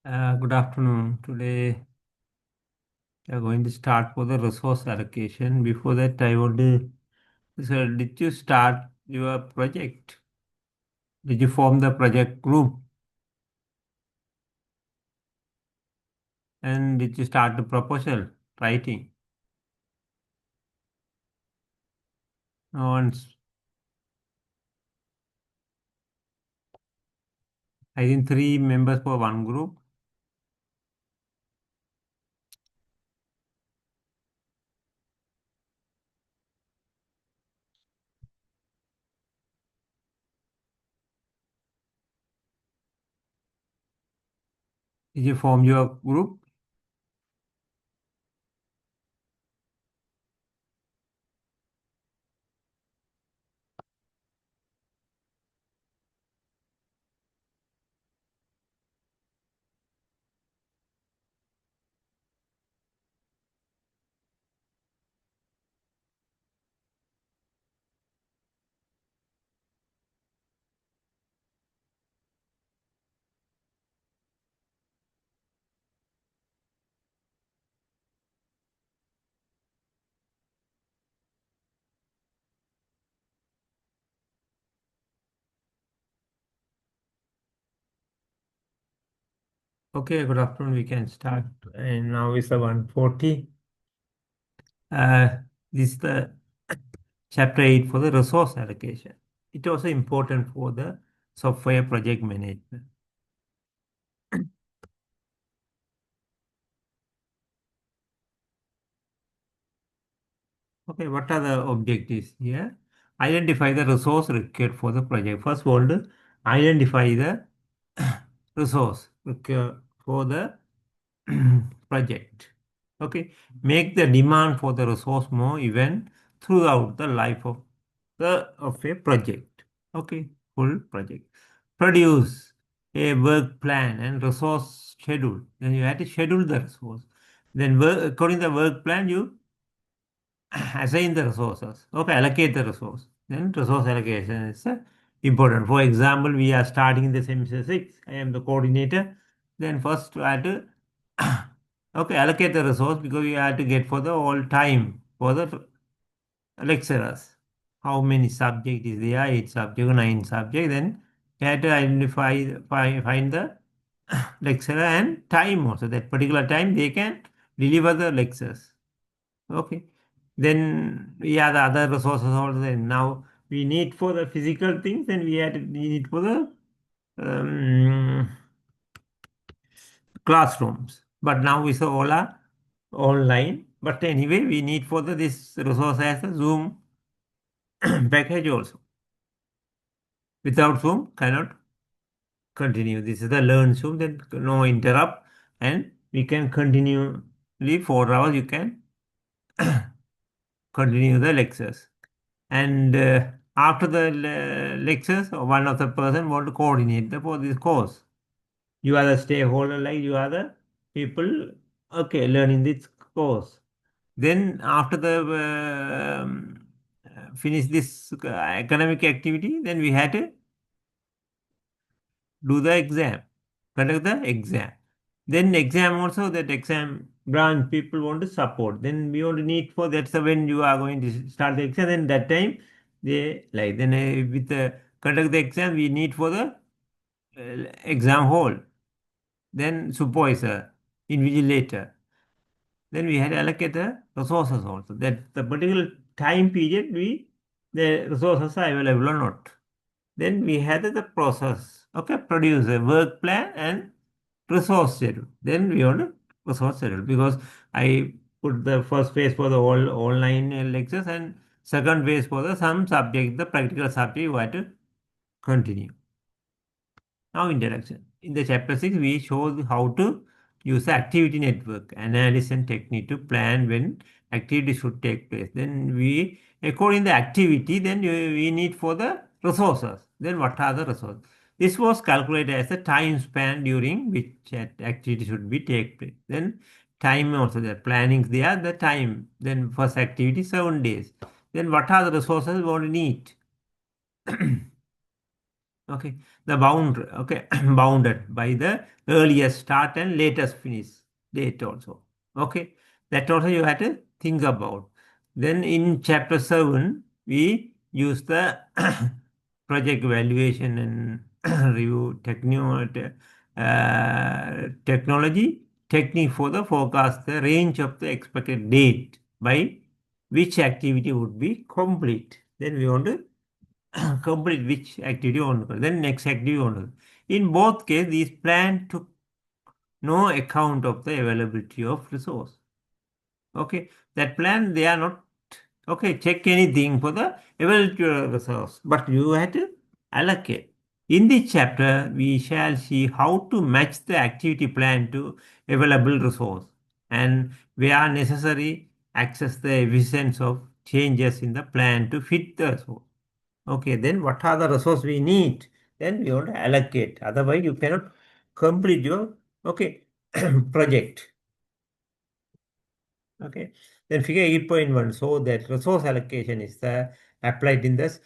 Good afternoon. Today we are going to start for the resource allocation. Before that, I want to, sir, did you start your project? Did you form the project group? And did you start the proposal writing? No one's, I think three members for one group. Did you form your group? Okay, good afternoon. We can start. And now it's the 140. Uh, this is the chapter 8 for the resource allocation. It also important for the software project management. Okay, what are the objectives here? Identify the resource required for the project. First, we want to identify the resource required for the project. Okay, make the demand for the resource more even throughout the life of a project. Okay, full project. Produce a work plan and resource schedule. Then you have to schedule the resource. Then according to the work plan, you assign the resources. Okay, allocate the resource. Then resource allocation is important. For example, we are starting the semester 6. I am the coordinator. Then first we have to okay, allocate the resource because we have to get for the all time for the lecturers. How many subject is there? 8 subject, 9 subject. Then you have to identify, find the lecturer and time also. That particular time they can deliver the lectures. Okay. Then we have the other resources also. Then now we need for the physical things, then we need for the um, classrooms. But now we saw all are online. But anyway, we need for the this resource as a Zoom package also. Without Zoom, cannot continue. This is the learn Zoom, then no interrupt, and we can continually 4 hours. You can continue the lectures. And after the lectures, one of the person want to coordinate for this course. You are the stakeholder, like you are the people, okay, learning this course. Then after the finish this academic activity, then we had to do the exam, conduct the exam. Then exam also, that exam branch people want to support. Then we want to need for that's when you are going to start the exam. Then that time they like then with the conduct the exam we need for the exam hall. Then supervisor, invigilator. Then we had allocated resources also. That the particular time period the resources are available or not. Then we had the process. Okay, produce a work plan and resource schedule. Then we want a resource schedule because I put the first phase for the all online lectures and second phase for the some subject, the practical subject you have to continue. Now introduction. In the chapter 6, we show how to use the activity network analysis and technique to plan when activity should take place. Then we, according to the activity, then we need for the resources. Then what are the resources? This was calculated as the time span during which activity should be take place. Then time also the planning there, the time. Then first activity 7 days. Then what are the resources we want to need? Okay. the boundary, okay, bounded by the earliest start and latest finish date also. Okay, that also you have to think about. Then in chapter 7, we use the project evaluation and review technology technique for the forecast the range of the expected date by which activity would be complete. Then we want to complete which activity on then next activity on. In both cases, these plan took no account of the availability of resource. Okay, that plan they are not okay. Check anything for the availability of resource, but you have to allocate. In this chapter, we shall see how to match the activity plan to available resource and where necessary access the efficiency of changes in the plan to fit the resource. Okay, then what are the resources we need? Then we want to allocate. Otherwise, you cannot complete your okay project. Okay. Then figure 8.1 so that resource allocation is applied in this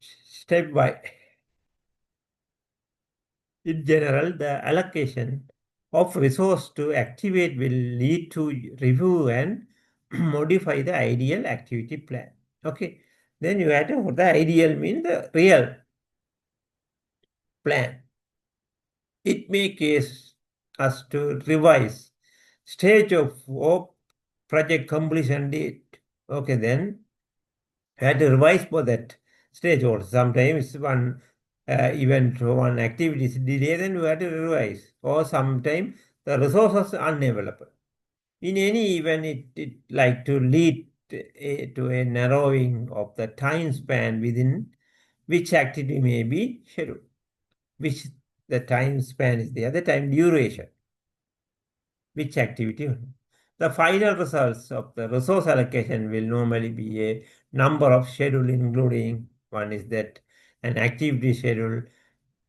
step by. In general, the allocation of resource to activate will lead to review and modify the ideal activity plan. Okay. Then you have to, the ideal means the real plan. It may case us to revise stage of project completion date. Okay, then I had to revise for that stage also. Sometimes one event or one activity is delayed, then we had to revise. Or sometimes the resources are unavailable. In any event, it like to lead to a narrowing of the time span within which activity may be scheduled, which the time span is there, the time duration, which activity. The final results of the resource allocation will normally be a number of schedule, including one is that an activity schedule,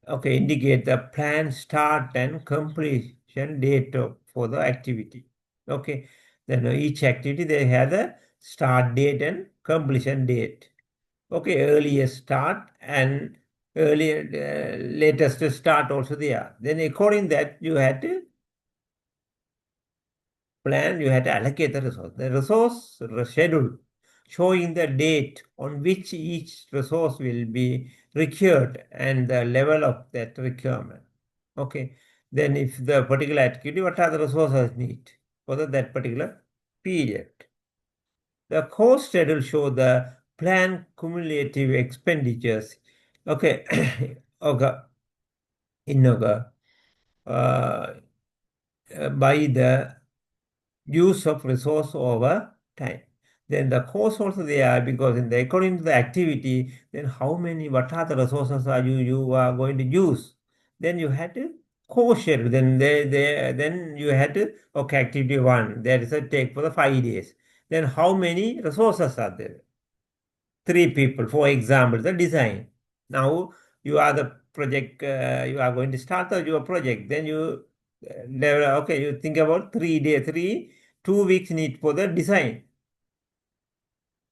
okay, indicate the plan start and completion date for the activity. Okay, then each activity they have the start date and completion date. Okay, earliest start and earlier latest start also there. Then according that you had to plan, you had to allocate the resource. The resource schedule showing the date on which each resource will be required and the level of that requirement. Okay. Then if the particular activity, what are the resources need for that particular period? The cost schedule show the planned cumulative expenditures. Okay. Okay. In by the use of resource over time. Then the cost also there because in the according to the activity, then how many, what are the resources are you are going to use? Then you had to co-share. Then you had to okay activity one. There is a take for the 5 days. Then how many resources are there? 3 people. For example, the design. Now you are the project. You are going to start your project. Then you okay. You think about 3 days, 2 weeks need for the design.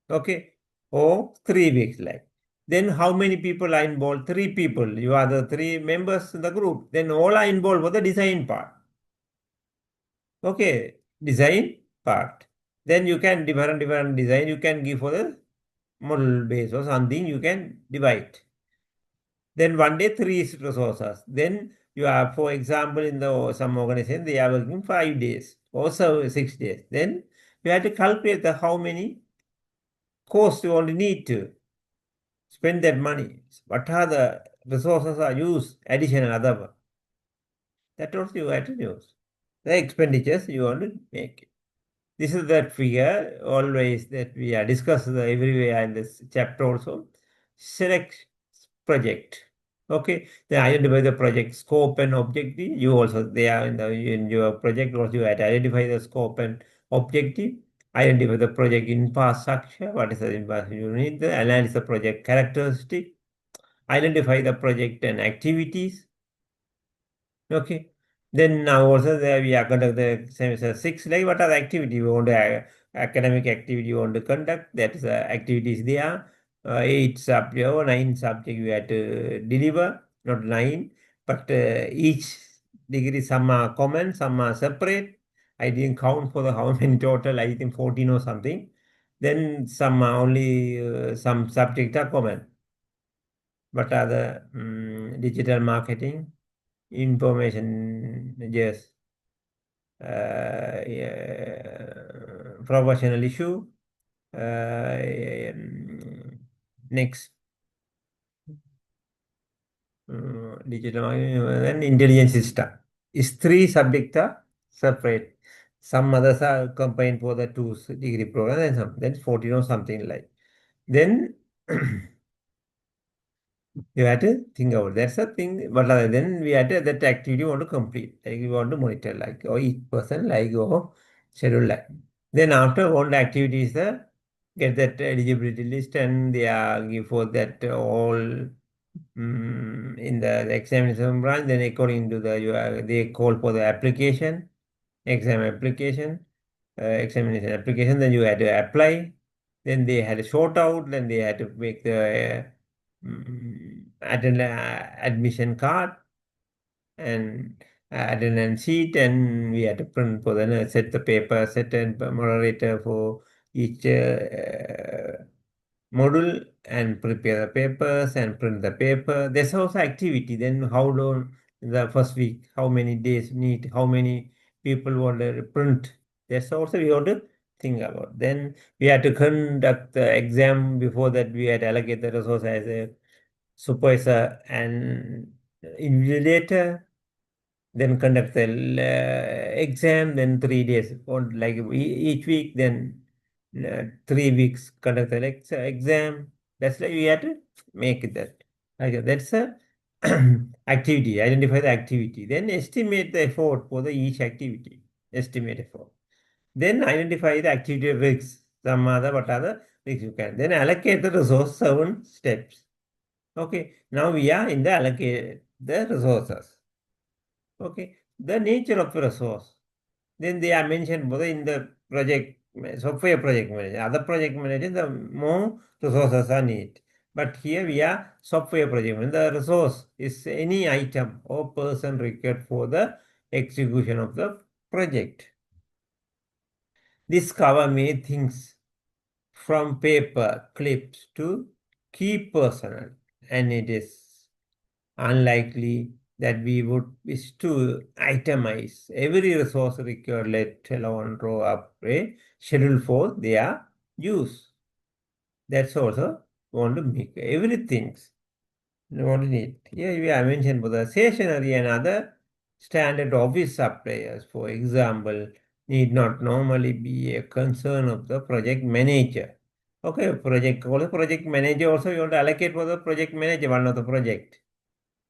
Okay, or 3 weeks like. Then how many people are involved? 3 people. You are the 3 members in the group. Then all are involved for the design part. Okay, design part. Then you can different design. You can give for the model base or something. You can divide. Then one day 3 resources. Then you have, for example, in the some organization they are working 5 days or so 6 days. Then you have to calculate the how many costs you only need to spend that money. What are the resources are used additional other one. That also you have to use. The expenditures you want to make. This is that figure always that we are discussing everywhere in this chapter also. Select project. Okay, then identify the project scope and objective. You also there in your project also you have to identify the scope and objective. Identify the project infrastructure. What is the infrastructure you need? The analyze the project characteristic. Identify the project and activities. Okay. Then now also there we are conduct the semester 6. Like what are the activity you want to academic activity you want to conduct? That is activities there. 8 subject or 9 subject you have to deliver. not 9, but each degree, some are common, some are separate. I didn't count for the how many total, I think 14 or something. Then some are only, some subjects are common. What are the digital marketing, information, yes, professional issue, next, digital marketing, and intelligence system. Is three subjects are separate. Some others are combined for the two degree program, and some then 14 or something like. Then you have to think about that's the thing. But then we had to, that activity want to complete. Like we want to monitor, like or each person like or schedule like. Then after all the activities, get that eligibility list and they are give for that all in the examination branch. Then according to the they call for the application, exam application, examination application. Then you had to apply. Then they had to sort out. Then they had to make the admission card and attendance sheet, and we had to print for the set the paper, set and moderator for each module and prepare the papers and print the paper. There's also activity. Then how long the first week, how many days need, how many people want to print. That's also we want to think about. Then we had to conduct the exam. Before that, we had allocated the resource as a supervisor and invigilator, then conduct the exam, then 3 days, or like each week, then 3 weeks conduct the exam. That's like we have to make that. Okay, that's a activity. Identify the activity. Then estimate the effort for the each activity. Estimate effort. Then identify the activity risks. Some other, what other risks you can. Then allocate the resource 7 steps. Okay, now we are in the allocate the resources. Okay, the nature of the resource. Then they are mentioned both in the project, software project manager. Other project manager, the more resources are needed. But here we are software project manager. The resource is any item or person required for the execution of the project. This cover many things from paper clips to key personnel, and it is unlikely that we would wish to itemize every resource required, let alone draw up a schedule for their use. That's also want to make everything want to need. Here we have mentioned for the stationery and other standard office suppliers, for example, need not normally be a concern of the project manager. Okay, project manager also you want to allocate for the project manager one of the project.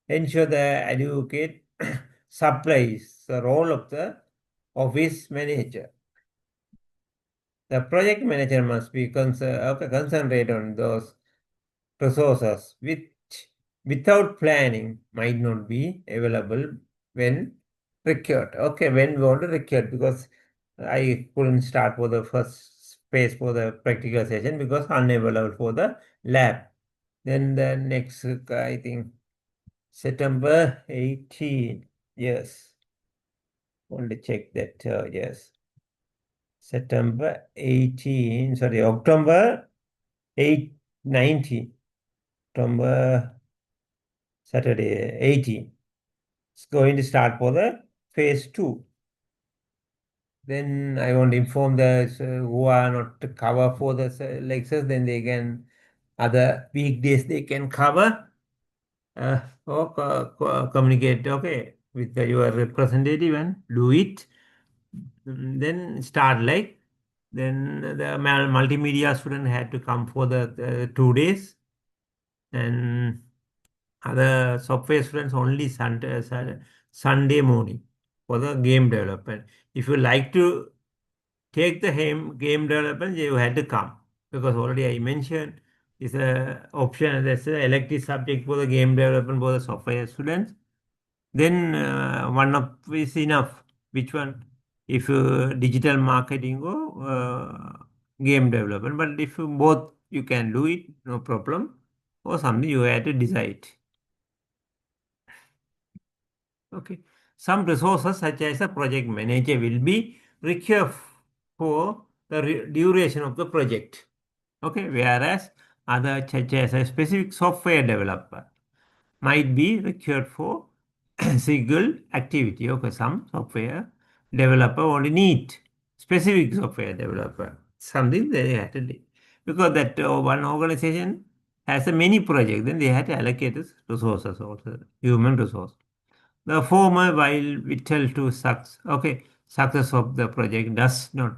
Ensure the adequate supplies the role of the office manager. The project manager must be concentrate on those resources which without planning might not be available when required. Okay, when we want to required, because I couldn't start for the first phase for the practical session because unavailable for the lab. Then the next, I think, September 18. Yes. Want to check that. Yes. September 18. Sorry, October 8, 19. October, Saturday 18. It's going to start for the phase 2. Then I want to inform the who are not to cover for the lectures, then they can, other weekdays they can cover or communicate, okay, with your representative and do it. Then start like, then the multimedia student had to come for the 2 days, and other software students only Sunday morning for the game development. If you like to take the game development, you had to come, because already I mentioned it's a option, that's an elective subject for the game development for the software students. Then one of is enough. Which one? If digital marketing or game development, but if you both you can do it, no problem, or something you have to decide. Okay. Some resources such as a project manager will be required for the duration of the project. Okay. Whereas other such as a specific software developer might be required for single activity. Okay. Some software developer only need specific software developer. Something they had to do. Because that one organization has a many projects, then they had to allocate resources also, human resource. The former, while vital to success of the project, does not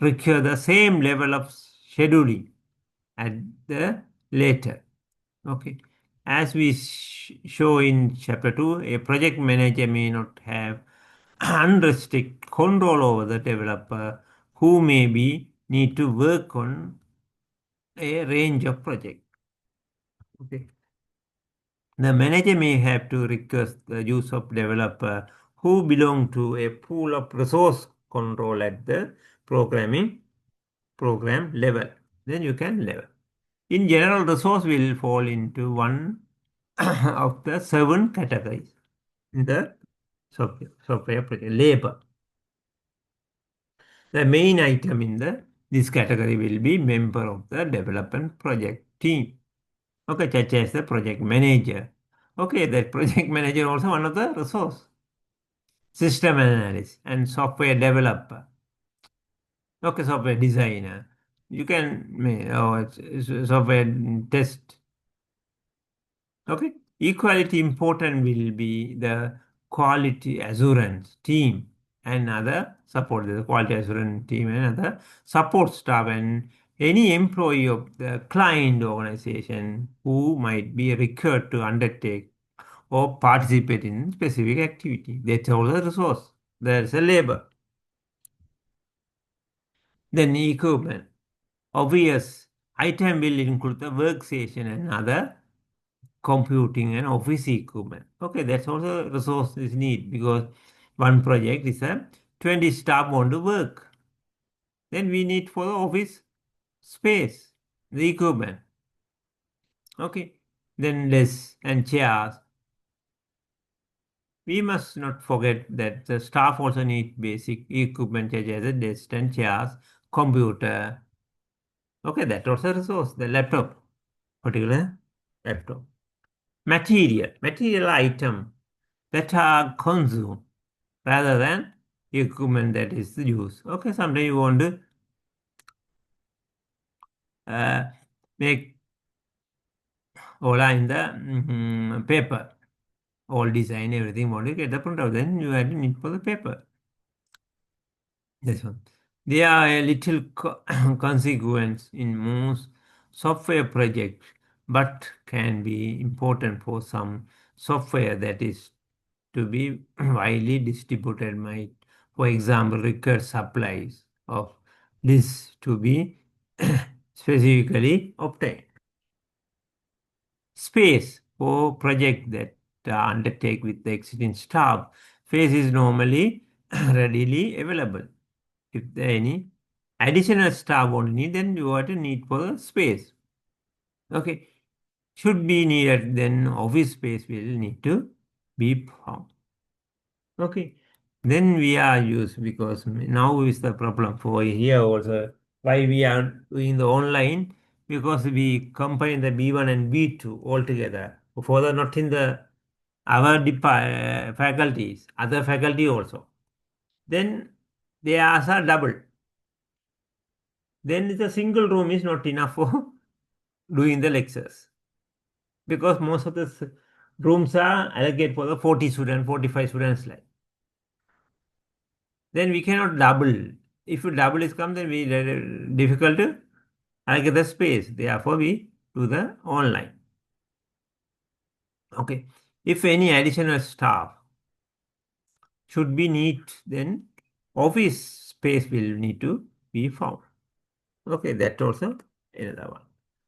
require the same level of scheduling at the later. Okay. As we show in chapter 2, a project manager may not have unrestricted control over the developer who may be need to work on a range of projects. Okay. The manager may have to request the use of developer who belong to a pool of resource control at the program level. Then you can level. In general, resource will fall into one of the 7 categories in the software project. Labor. The main item in this category will be member of the development project team. Okay, such as the project manager. Okay, that project manager also one of the resource. System analyst and software developer. Okay, software designer. You can software test. Okay, equality important will be the quality assurance team and other support, the quality assurance team and other support staff and any employee of the client organization who might be required to undertake or participate in specific activity. That's all the resource. There's a labor. Then equipment. Obvious item will include the workstation and other computing and office equipment. Okay, that's also resource is need because one project is a 20 staff want to work. Then we need for the office space, the equipment. Okay, then desks and chairs. We must not forget that the staff also need basic equipment such as a desk and chairs, computer. Okay, that also resource, the laptop, particular laptop. Material item that are consumed rather than equipment that is used. Okay, sometimes you want to uh, make all in the paper, all design, everything, want to get the printout, then you have to need for the paper. This one. There are a little consequence in most software projects, but can be important for some software that is to be widely distributed might, for example, require supplies of this to be specifically obtained. Space for project that undertake with the existing staff. Space is normally readily available. If there any additional staff only need, then you have to need for the space. Okay. Should be needed, then office space will need to be found. Okay. Then we are used because now is the problem for here also. Why we are doing the online? Because we combine the B1 and B2 all together. Further, not in the our faculties, other faculty also. Then they are double. Then the single room is not enough for doing the lectures because most of the rooms are allocated for the 40 students, 45 students like. Then we cannot double. If double is come, then we difficult to allocate the space. Therefore, we do the online. Okay. If any additional staff should be need, then office space will need to be found. Okay, that also another one.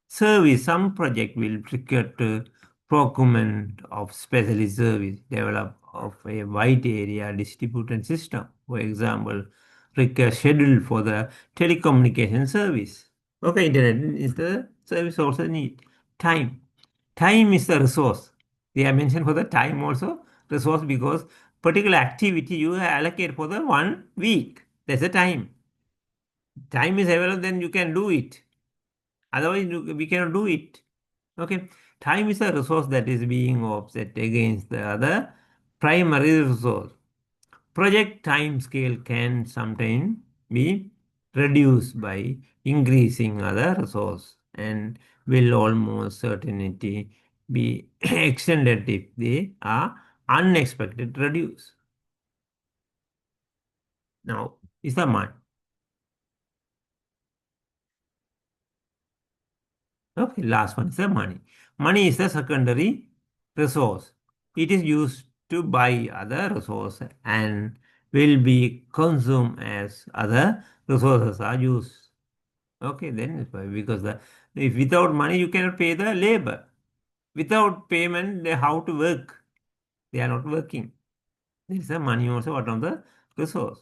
Service, some project will require to procurement of specialist service, develop of a wide area distributed system. For example, require schedule for the telecommunication service. Okay, internet is the service also need. Time. Time is the resource. They are mentioned for the time also resource because particular activity you allocate for the 1 week. That's the time. Time is available, then you can do it. Otherwise, we cannot do it. Okay. Time is a resource that is being offset against the other primary resource. Project time scale can sometimes be reduced by increasing other resource and will almost certainty be extended if they are unexpected reduced. Now, is the money. Okay, last one is the money. Money is the secondary resource. It is used to buy other resources and will be consumed as other resources are used. Okay, then it's fine, because if without money you cannot pay the labor. Without payment, they how to work? They are not working. There is a money also one of the resource.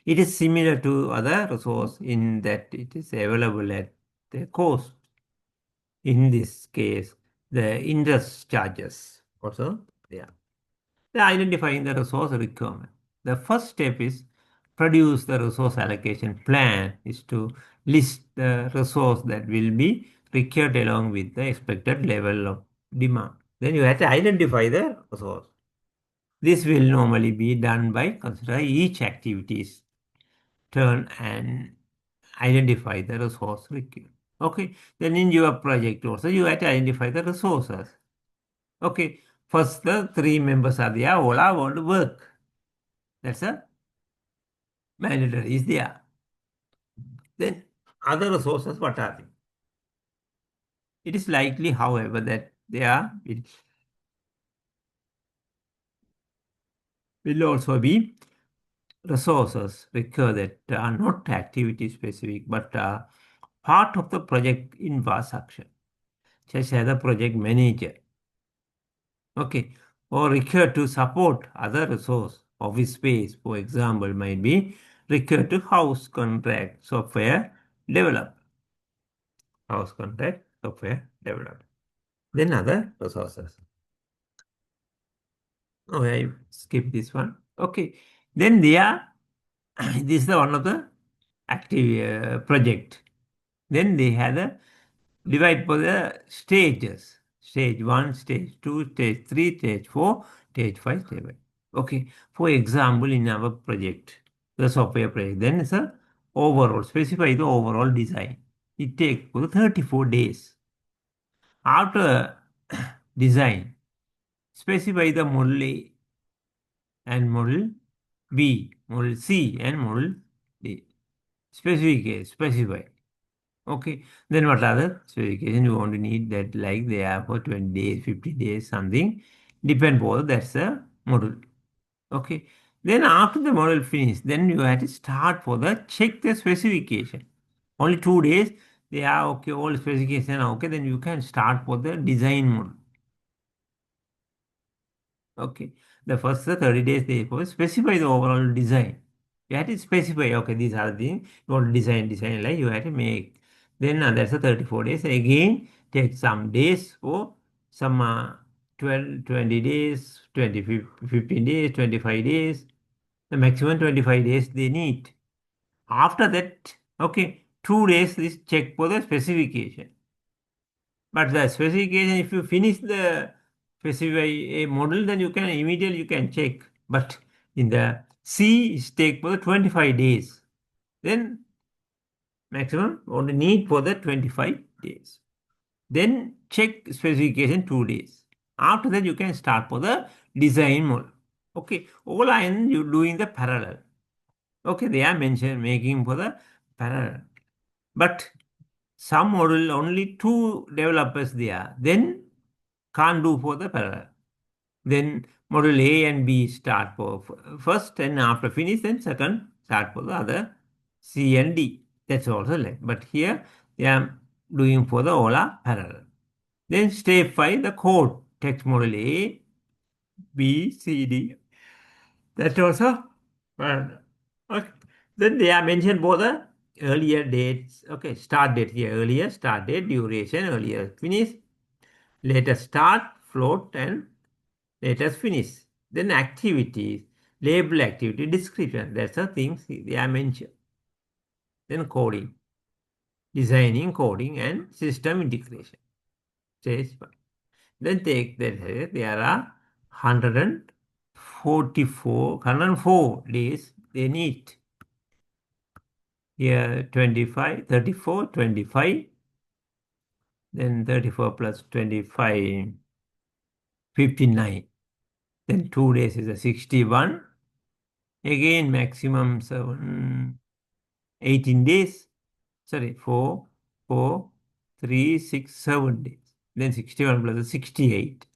It is similar to other resource in that it is available at the cost. In this case, the interest charges also there. The identifying the resource requirement. The first step is produce the resource allocation plan is to list the resource that will be required along with the expected level of demand. Then you have to identify the resource. This will normally be done by consider each activity's turn and identify the resource required. Okay, then in your project also you have to identify the resources. Okay, first the three members are there, all are want to work. That's a mandatory is there. Then other resources, what are they? It is likely, however, that it will also be resources required that are not activity specific but are part of the project infrastructure, such as the project manager. Okay, or required to support other resource. Office space, for example, might be required to house contract software developer. House contract software developer. Then other resources. Oh, I skip this one. Okay. Then this is the one of the active project. Then they had a divide for the stages. Stage 1, stage 2, stage 3, stage 4, stage 5, stage 5. Okay. For example, in our project, the software project, then it's a overall, specify the overall design. It takes 34 days. After design, specify the model A and model B, model C and model D. Specify. Okay. Then what other specification you want to need that like they are for 20 days, 50 days, something. Depend for that's the model. Okay. Then after the model finish, then you have to start for the check the specification. Only 2 days, they are okay, all specification are okay, then you can start for the design model. Okay. The first 30 days they specify the overall design. You have to specify, okay, these are the things you want to design like you have to make. Then that's the 34 days. Again, take some days or some 12, 20 days, 20, 15 days, 25 days. The maximum 25 days they need. After that, okay, 2 days is check for the specification. But the specification, if you finish the specify a model, then you can immediately you can check. But in the C, it take for the 25 days. Then maximum only need for the 25 days. Then check specification 2 days. After that, you can start for the design model. Okay, all I am you doing the parallel. Okay, they are mentioned making for the parallel. But some model only two developers there. Then can't do for the parallel. Then model A and B start for first and after finish, then second start for the other C and D. That's also like. But here they are doing for the OLA parallel. Then step 5, the code text model A, B, C, D. That also parallel. Okay. Then they are mentioned both the earlier dates. Okay, start date here, earlier start date, duration, earlier finish, later start, float, and Let us finish. Then activities, label activity description. That's the things they are mentioned. Then coding, designing, coding, and system integration. Stage 1. Then take that there are 104 days they need. Here 25, 34, 25. Then 34 plus 25, 59. Then 2 days is a 61. Again maximum 18 days. Sorry, 4, 4, 3, 6, 7 days. Then 61 plus 68.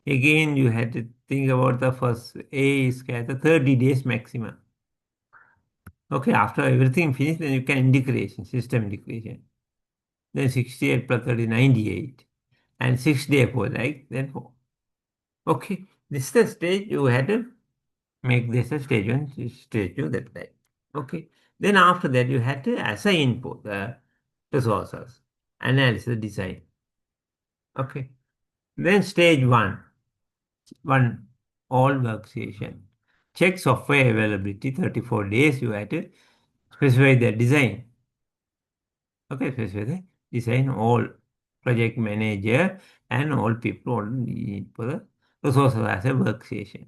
Again, you had to think about the first A is the 30 days maximum. Okay, after everything finished, then you can integration, system integration. Then 68 plus 30, 98. And 6 day for right? Then 4. Okay, this is the stage you had to make this a stage 1, stage 2, that right. Okay, then after that you had to assign input the resources, analysis, design. Okay, then stage 1, all workstation. Check software availability, 34 days you had to specify the design. Okay, specify the design, all project manager and all people need for the resources as a workstation.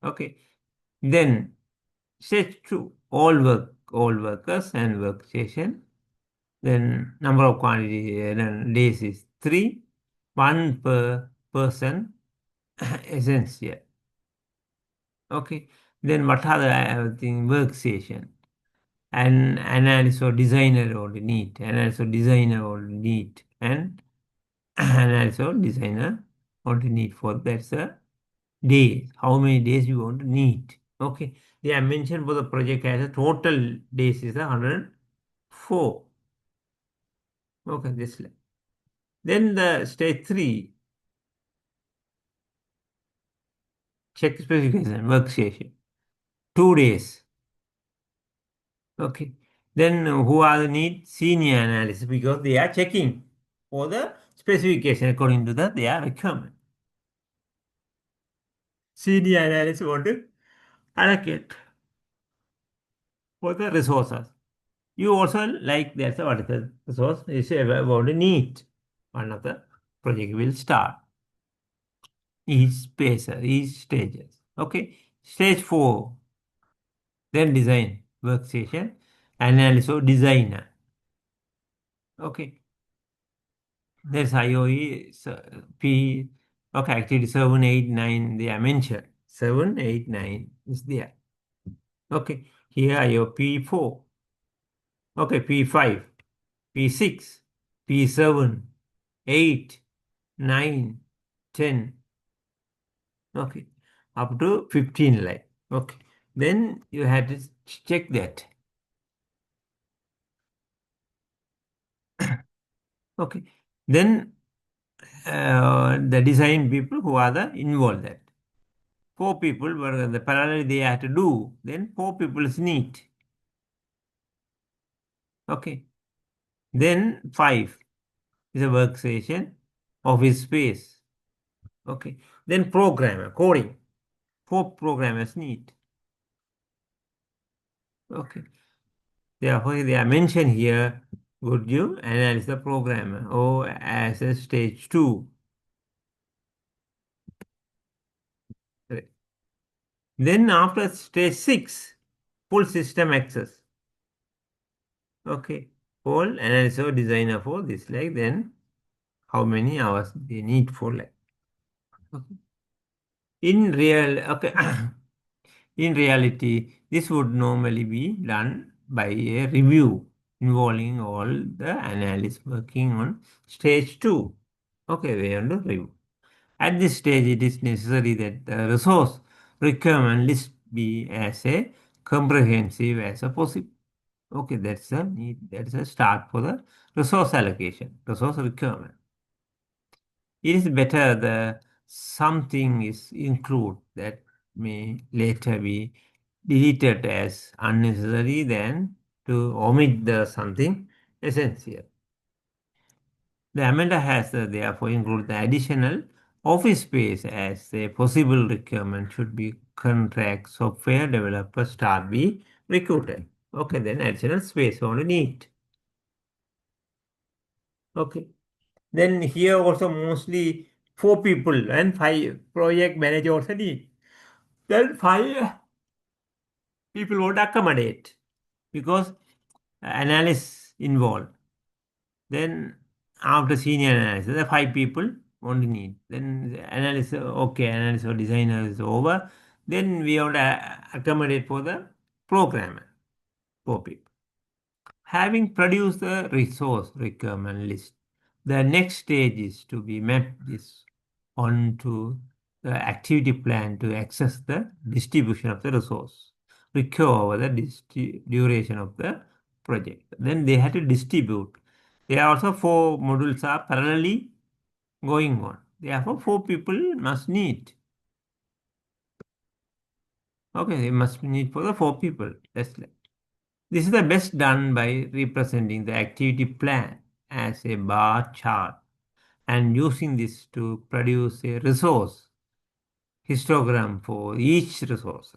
Okay, then stage 2, all workers and workstation. Then number of quantity days is 3, 1 per person essential. Okay, then what are the thing workstation? And analysis or designer or need, analysis or designer or need, and analysis or designer or need for that's a days. How many days you want to need? Okay, they are mentioned for the project as a total days is 104. Okay, this. Then the stage 3, check specification, workstation, 2 days. Okay. Then who are the need? Senior analysis because they are checking for the specification according to their requirement. Senior analysis want to allocate for the resources. You also like that's what is the resource is about the need. One of the project will start. Each space, each stages. Okay. Stage 4, then design, workstation, analysis or designer. Okay. There's IOE, P, okay, actually 7, 8, 9, they are mentioned. 7, 8, 9 is there. Okay, here IO P4. Okay, P5, P6, P7, 8, 9, 10. Okay, up to 15 line. Okay, then you had to check that. Okay, then the design people who are the involved that. 4 people were the parallel they had to do, then 4 people is need. Okay. Then 5 is a workstation, office space. Okay. Then programmer, coding. 4 programmers need. Okay. Therefore, they are mentioned here. Would you analyze the programmer or as a stage 2? Right. Then after stage 6, full system access. Okay. Full analyzer designer for this like then how many hours they need for like. Okay. In real, okay, in reality, this would normally be done by a review involving all the analysts working on stage 2. Okay, we want to review. At this stage, it is necessary that the resource requirement list be as a comprehensive as a possible. Okay, that's a need, that's a start for the resource allocation, resource requirement. It is better the something is included that may later be deleted as unnecessary than to omit the something essential. The amendment has therefore included the additional Office space as a possible requirement should be contract software developers start be recruited. Okay, then additional space only need. Okay. Then here also mostly 4 people and 5 project manager also need. Then 5 people would accommodate because analysis involved. Then after senior analysis, the 5 people only need. Then the analysis, okay, analysis or designer is over. Then we have to accommodate for the programmer, 4 people. Having produced the resource requirement list, the next stage is to be map this onto the activity plan to access the distribution of the resource, require over the duration of the project. Then they have to distribute. There are also 4 modules are parallelly going on. Therefore, 4 people must need. Okay, they must need for the 4 people. That's like. This is the best done by representing the activity plan as a bar chart and using this to produce a resource histogram for each resource.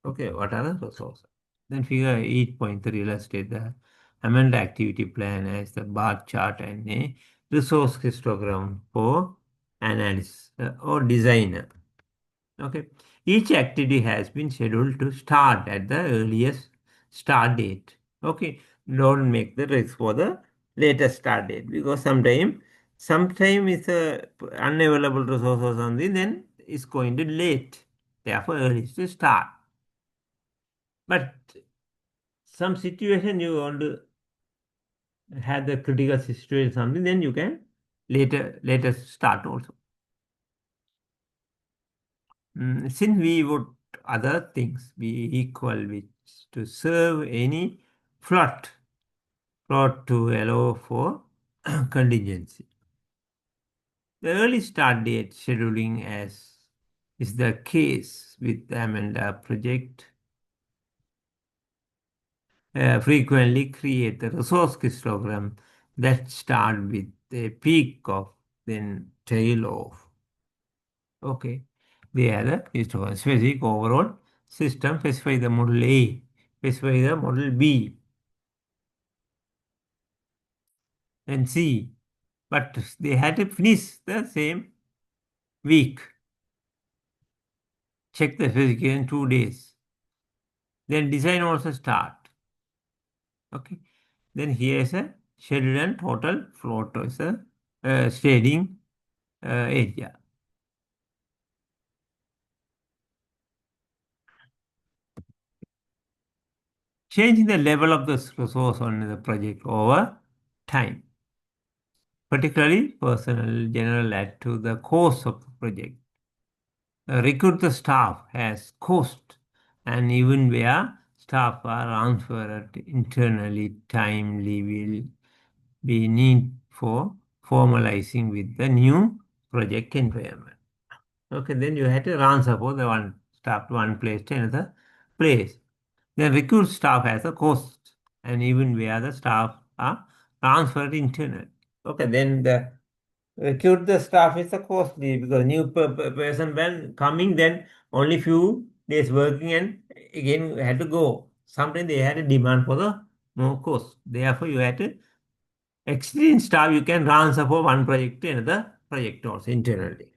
Okay, what are the resources? Then figure 8.3 illustrate the amend activity plan as the bar chart and a resource histogram for analyst or designer. Okay. Each activity has been scheduled to start at the earliest start date. Okay. Don't make the risk for the latest start date because sometime it's a unavailable resource or something, then it's going to late. Therefore, early to start. But some situation you want to have the critical situation something, then you can later start also. Since we would other things be equal which to serve any plot to allow for contingency. The early start date scheduling as is the case with the Amanda project frequently create the resource histogram that start with a peak of then tail off. Okay. The other is to specific overall system, specify the model A, specify the model B, and C. But they had to finish the same week. Check the specification 2 days. Then design also start. Okay. Then here is a schedule and total float is a staging area. Changing the level of the resource on the project over time. Particularly personnel general add to the cost of the project. Recruit the staff has cost and even where staff are transferred internally timely will be need for formalizing with the new project environment. Okay, then you have to transfer for the one staff one place to another place. Then recruit staff has a cost and even where the staff are transferred internally. Okay, then the recruit the staff is a costly because new person when coming then only few days working and again had to go. Sometimes they had a demand for the more cost. Therefore, you had to extend staff you can transfer for one project to another project also internally.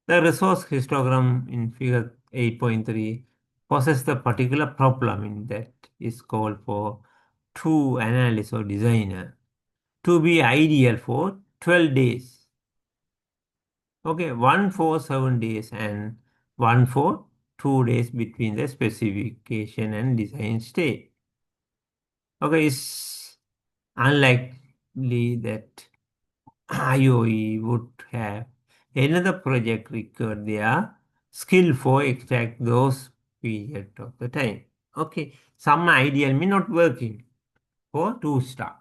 The resource histogram in figure 8.3 poses the particular problem in that is called for two analyst or designer to be ideal for 12 days. Okay, one for 7 days and one for 2 days between the specification and design stage. Okay, it's unlikely that IOE would have another project record their skill for exact those period of the time. Okay, some ideal may not working for 2 star.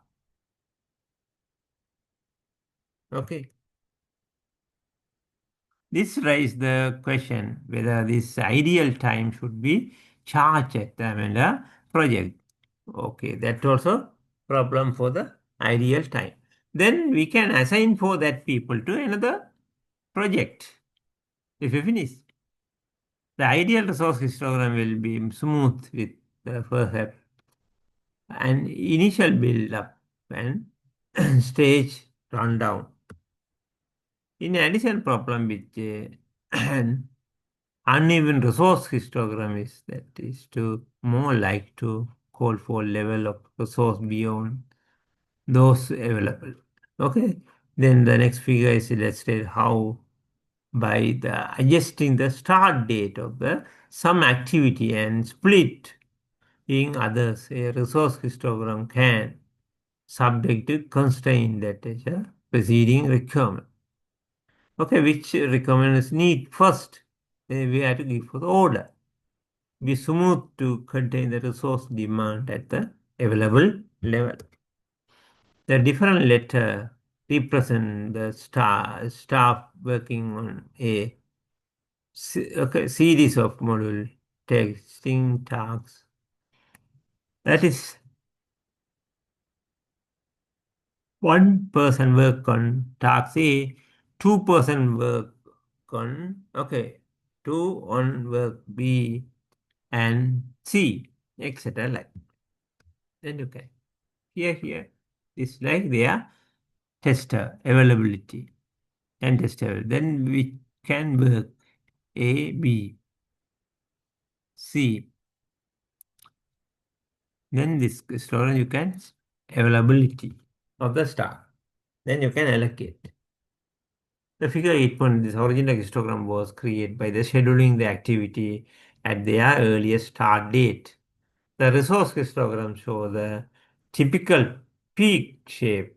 Okay. This raises the question whether this ideal time should be charged at the project. Okay, that also problem for the ideal time. Then we can assign for that people to another project. If you finish, the ideal resource histogram will be smooth with the first an initial build up and stage rundown. In addition, problem with an uneven resource histogram is that is to more like to call for level of resource beyond those available. Okay, then the next figure is illustrate how by the adjusting the start date of the some activity and split in others, a resource histogram can subject to constraint that is a preceding requirement. Okay, which requirements need first? We have to give for the order. Be smooth to contain the resource demand at the available level. The different letter represent the staff working on a series of module testing tasks. That is, one person work on task A, two-person work on, two on work B and C, etc. Like then you can here is like their tester availability and tester. Then we can work A, B, C. Then this storage you can availability of the star. Then you can allocate. The figure 8 point, this original histogram was created by the scheduling the activity at their earliest start date. The resource histogram show the typical peak shape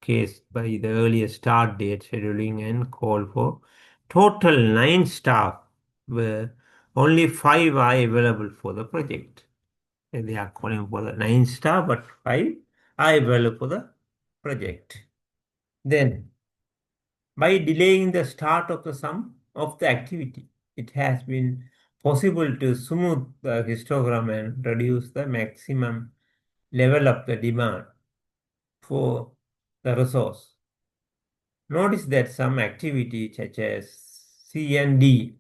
case by the earliest start date scheduling and call for total 9 staff where only 5 are available for the project. And they are calling for the 9 staff, but 5 are available for the project. Then by delaying the start of the sum of the activity, it has been possible to smooth the histogram and reduce the maximum level of the demand for the resource. Notice that some activity such as C and D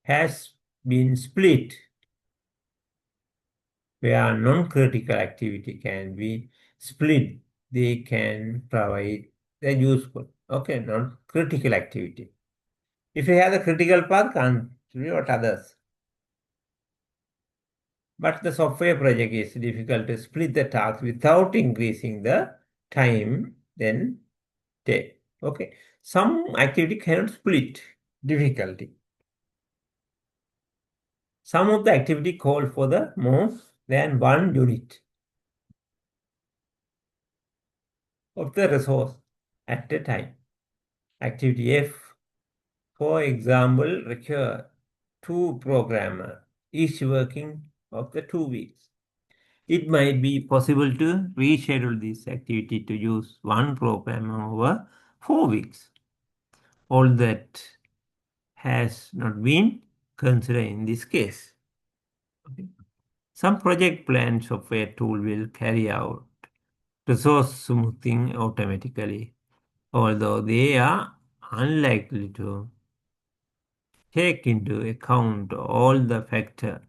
has been split where non-critical activity can be split. They can provide the useful, non-critical activity. If you have the critical path, can't be what others. But the software project is difficult to split the task without increasing the time then take. Okay. Some activity cannot split. Difficulty. Some of the activity call for the more than one unit of the resource at a time. Activity F, for example, require 2 programmers, each working of the 2 weeks. It might be possible to reschedule this activity to use one programmer over 4 weeks. All that has not been considered in this case. Okay. Some project plan software tool will carry out resource smoothing automatically, although they are unlikely to take into account all the factors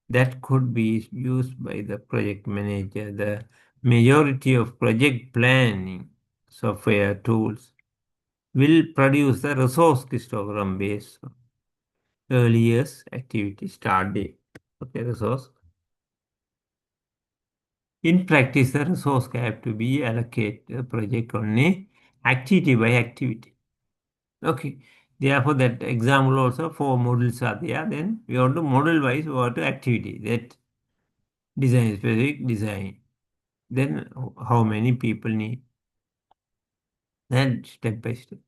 that could be used by the project manager. The majority of project planning software tools will produce the resource histogram based on earliest activity start date. Resource. In practice, the resource have to be allocated the project on a activity by activity. Okay. Therefore, that example also 4 modules are there. Then we want to model wise what to activity that design specific design. Then how many people need. Then step by step,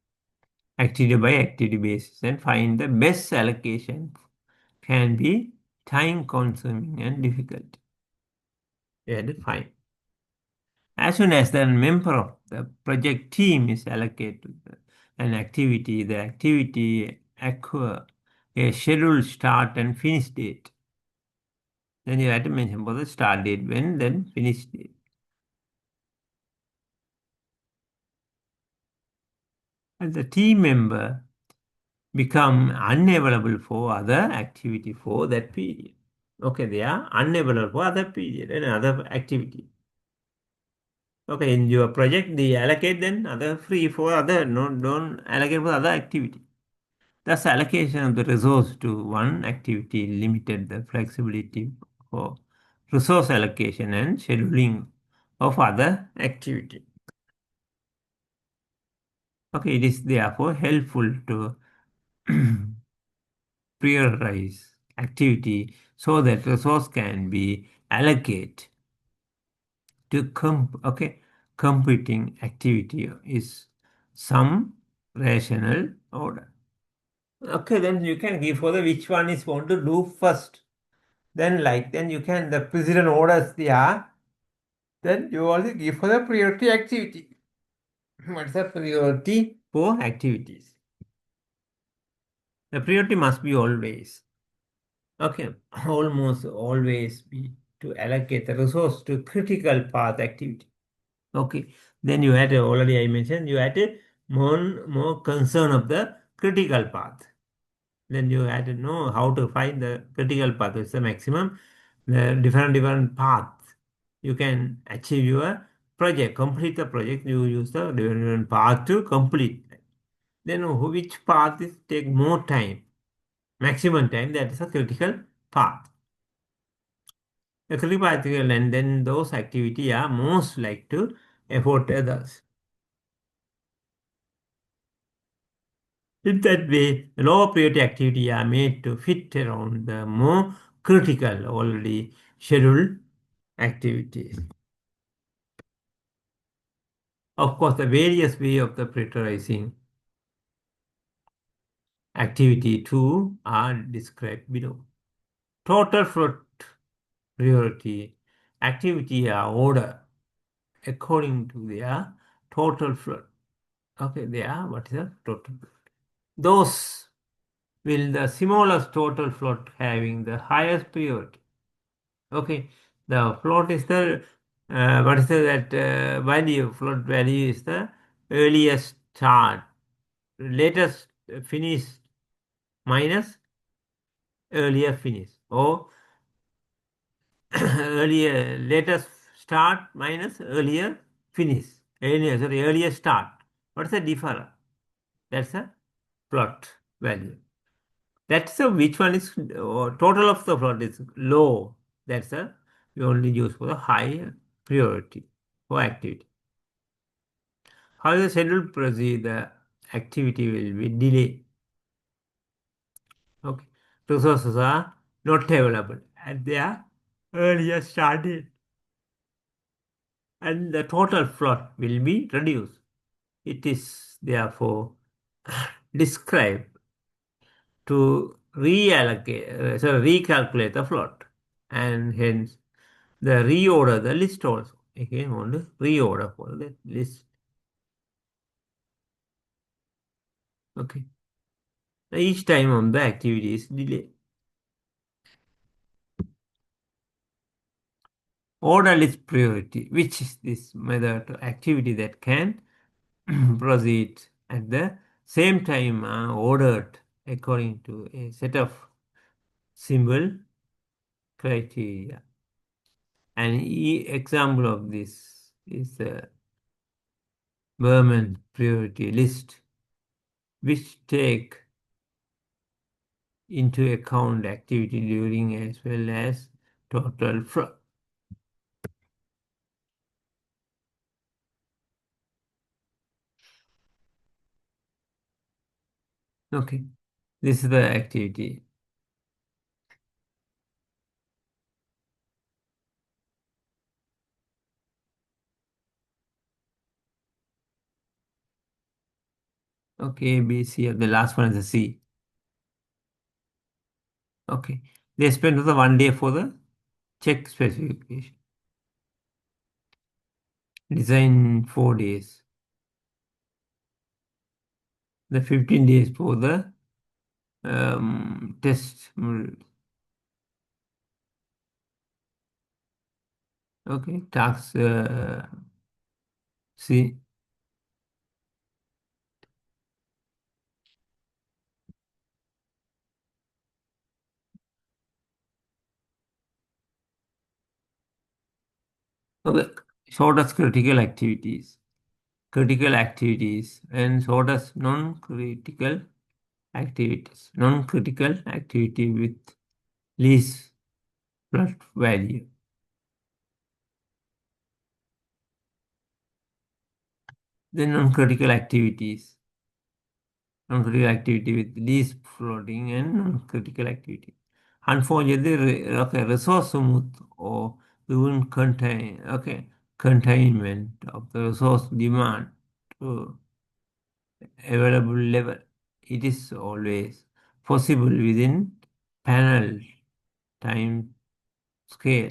activity by activity basis, and find the best allocation can be time consuming and difficult. We had to find. As soon as the member of the project team is allocated to an activity, the activity acquire a scheduled start and finish date. Then you have to mention both the start date when, then finish date. and the team member become unavailable for other activity for that period. Okay, they are unavailable for other period and other activity. Okay, in your project, they allocate then other free for other, no, don't allocate for other activity. Thus, allocation of the resource to one activity limited the flexibility for resource allocation and scheduling of other activity. Okay, it is therefore helpful to prioritize activity so that resource can be allocated to competing activity is some rational order. Okay, then you can give for the which one is want to do first. Then you can the precedent orders there. Then you only give for the priority activity. What's the priority for activities? The priority must be always. Okay, almost always be to allocate the resource to critical path activity. Okay, then you had already I mentioned you had a more concern of the critical path. Then you had to know how to find the critical path. It's the maximum, the different paths you can achieve your project, complete the project. You use the different path to complete. Then which path is take more time, maximum time? That is a critical path. The critical path, and then those activity are most like to afford others. In that way, the lower priority activity are made to fit around the more critical, already scheduled activities. Of course, the various way of the prioritizing activity too are described below. Total float priority activity are ordered according to their total float. Okay, what is the total float? Those will the smallest total float having the highest priority. Okay, the float is the what is that value? Float value is the earliest start, latest finish minus earlier finish, or earlier latest start minus earlier finish. Earlier start. What's the difference? That's a plot value. That's a which one is total of the plot is low. That's a we only use for the high priority for activity. How the schedule proceed, the activity will be delayed. Okay, resources are not available at their earlier start date, and the total float will be reduced. It is therefore described to recalculate the float, and hence the reorder the list also. Again, want to reorder for the list. Okay. Each time on the activity is delayed. Order list priority, which is this method of activity that can proceed at the same time ordered according to a set of symbol criteria. An example of this is the Berman priority list, which take into account activity during as well as total flow. Okay, this is the activity. Okay, B, C, the last one is the C. Okay, they spend the 1 day for the check specification. Design 4 days. The 15 days for the test. Okay, task C. Okay. Shortest critical activities, and shortest non-critical activities. Non-critical activity with least plot value. Then non-critical activities. Non-critical activity with least floating and non-critical activity. Unfortunately, okay, resource smooth or even containment of the resource demand to available level. It is always possible within panel time scale.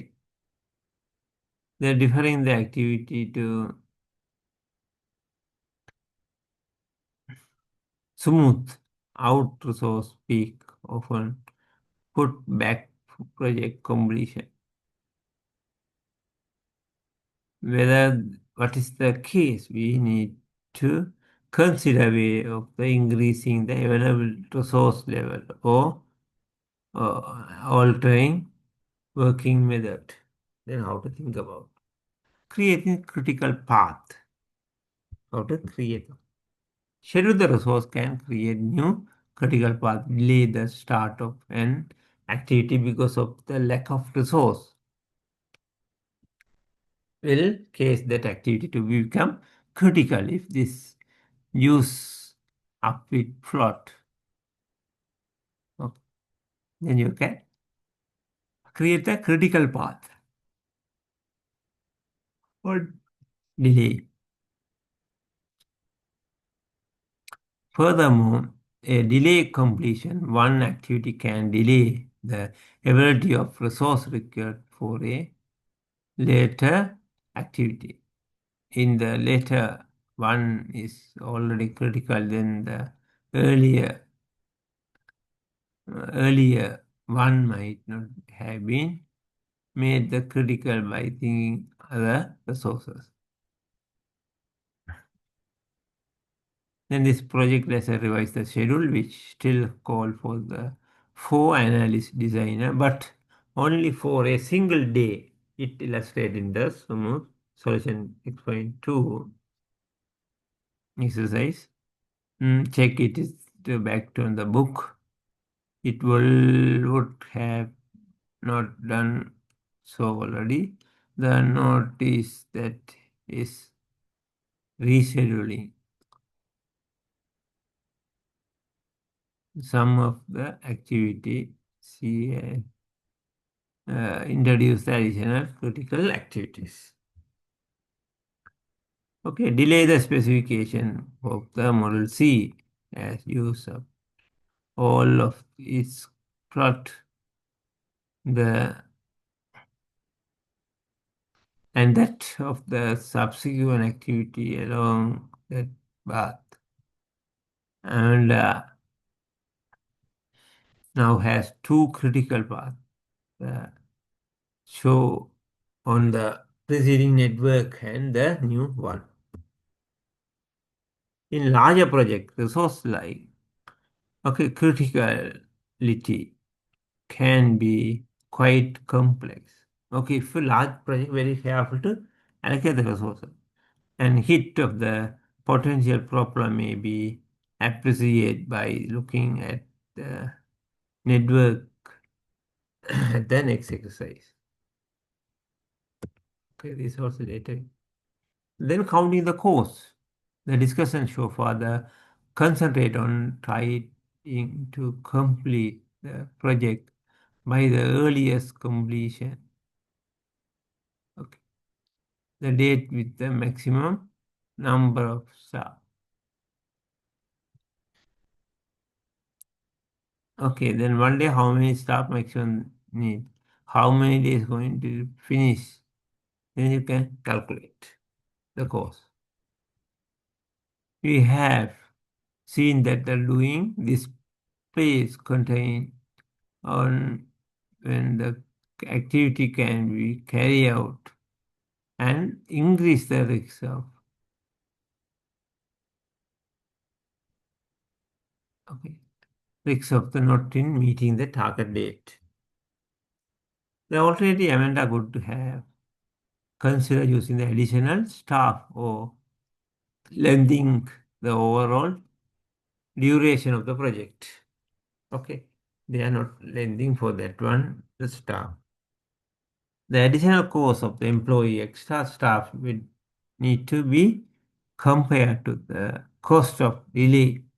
They are differing the activity to smooth out resource peak often put back project completion. Whether what is the case, we need to consider way of the increasing the available resource level or altering working method. Then how to think about creating critical path. How to create. Schedule the resource can create new critical path, delay the start of an activity because of the lack of resource. Will case that activity to become critical if this use up with plot. Okay. Then you can create a critical path or delay. Furthermore, a delay completion, one activity can delay the ability of resource required for a later activity. In the later one is already critical, then the earlier one might not have been made the critical by thinking other resources. Then this project lesson revised the schedule, which still call for the 4 analyst designer, but only for a single day. It illustrated in the smooth solution explained 2 exercise. Check it is back to the book. It would have not done so already. The notice that is rescheduling some of the activity. See, introduce the additional critical activities. Okay, delay the specification of the model C as use of all of its plot the and that of the subsequent activity along that path, and now has 2 critical paths show on the preceding network and the new one. In larger project, resource like criticality can be quite complex. Okay, if a large project, very careful to allocate the resources. And hit of the potential problem may be appreciated by looking at the network at the next exercise. Okay, resource data. Then counting the cost. The discussion so far the concentrate on trying to complete the project by the earliest completion. Okay. The date with the maximum number of staff. Okay, then one day how many staff maximum need? How many days going to finish? Then you can calculate the cost. We have seen that the doing this phase contain on when the activity can be carried out and increase the risk of the not in meeting the target date. The alternative amendment are good to have. consider using the additional staff or lengthening the overall duration of the project. Okay, they are not lending for that one, the staff. The additional cost of the employee, extra staff will need to be compared to the cost of delivery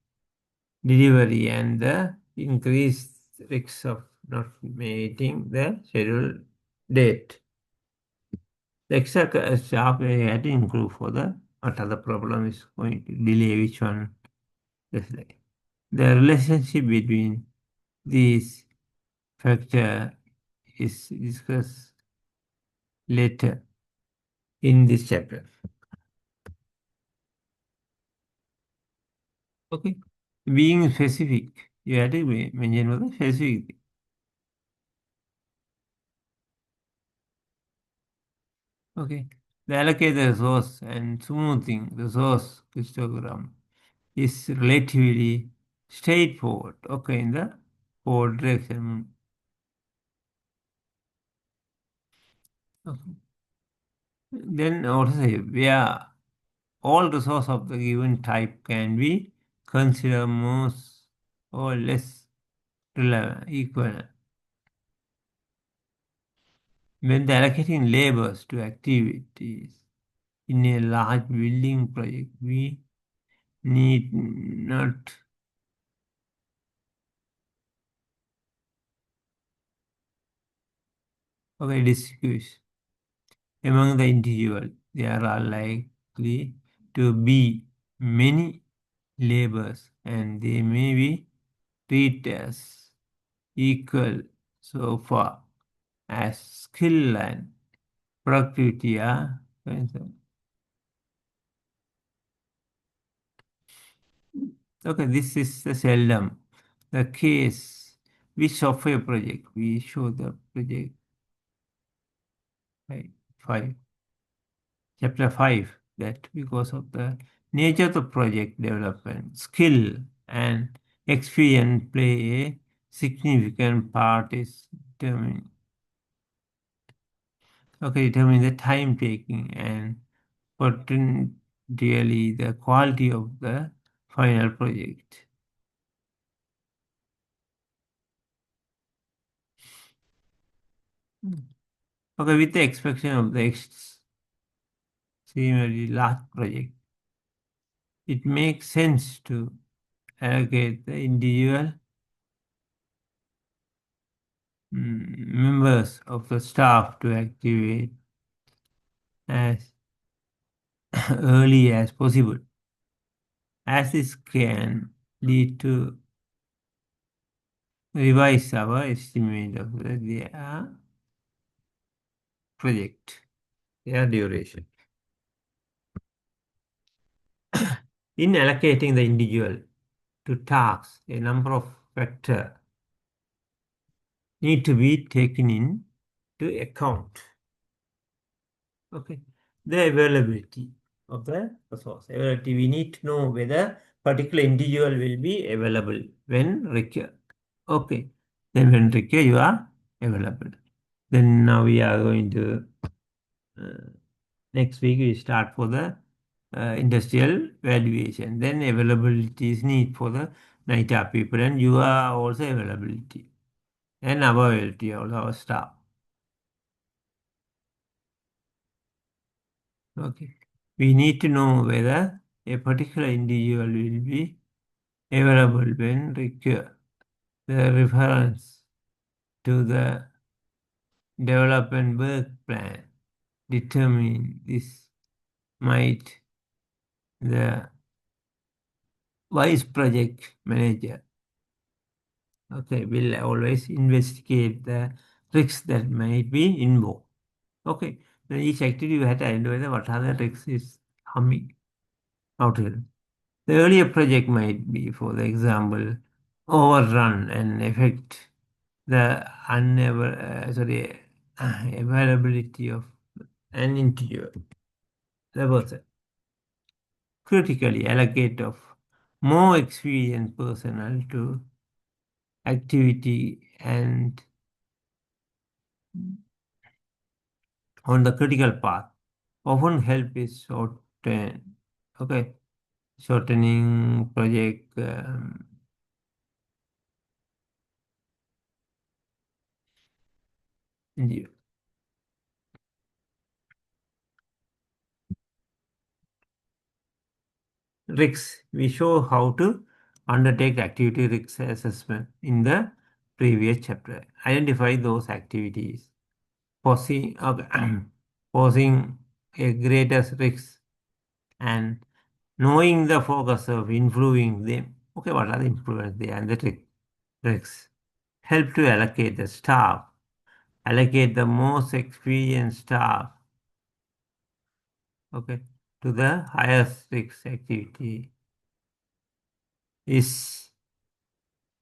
and the increased risk of not meeting the scheduled date. The extra staff we had to include for the what other problem is going to delay which one. The relationship between these factors is discussed later in this chapter. Okay. Being specific, you had to mention what the specific. Okay. The allocated resource and smoothing the resource histogram is relatively straightforward. Okay, in the forward direction. Okay. Then also say where all resources of the given type can be considered most or less relevant, equal. When allocating labors to activities in a large building project, we need not okay distribute among the individual. There are likely to be many labors and they may be treated as equal so far as skill and productivity are concerned. Okay, this is the seldom the case. Which software project? We show the project right, 5, chapter 5, that because of the nature of the project development, skill and experience play a significant part is determined. Okay, determine the time taking and potentially the quality of the final project. Okay, with the exception of the extremely large project, it makes sense to allocate the individual members of the staff to activate as early as possible, as this can lead to revise our estimate of their project, their duration. In allocating the individual to tasks, a number of factors need to be taken into account. Okay, the availability of the resource. Availability, we need to know whether particular individual will be available when required. Okay, then when required, you are available. Then now we are going to next week we start for the industrial valuation. Then availability is need for the NITA people, and you are also availability and availability of our staff. Okay. We need to know whether a particular individual will be available when required. The reference to the development work plan determine this might the vice project manager will always investigate the risks that might be involved. Okay, then each activity you have to identify what other risks is coming out here. The earlier project might be, for the example, overrun and affect the availability of an integer. The person critically allocate of more experienced personnel to activity and on the critical path. Often help is shorten, okay, shortening project. Yeah. Risks. We show how to undertake activity risk assessment in the previous chapter. Identify those activities posing, okay, posing a greatest risk and knowing the focus of improving them. Okay, what are the improvements there and the risks? Help to allocate the staff, allocate the most experienced staff, okay, to the highest risk activity is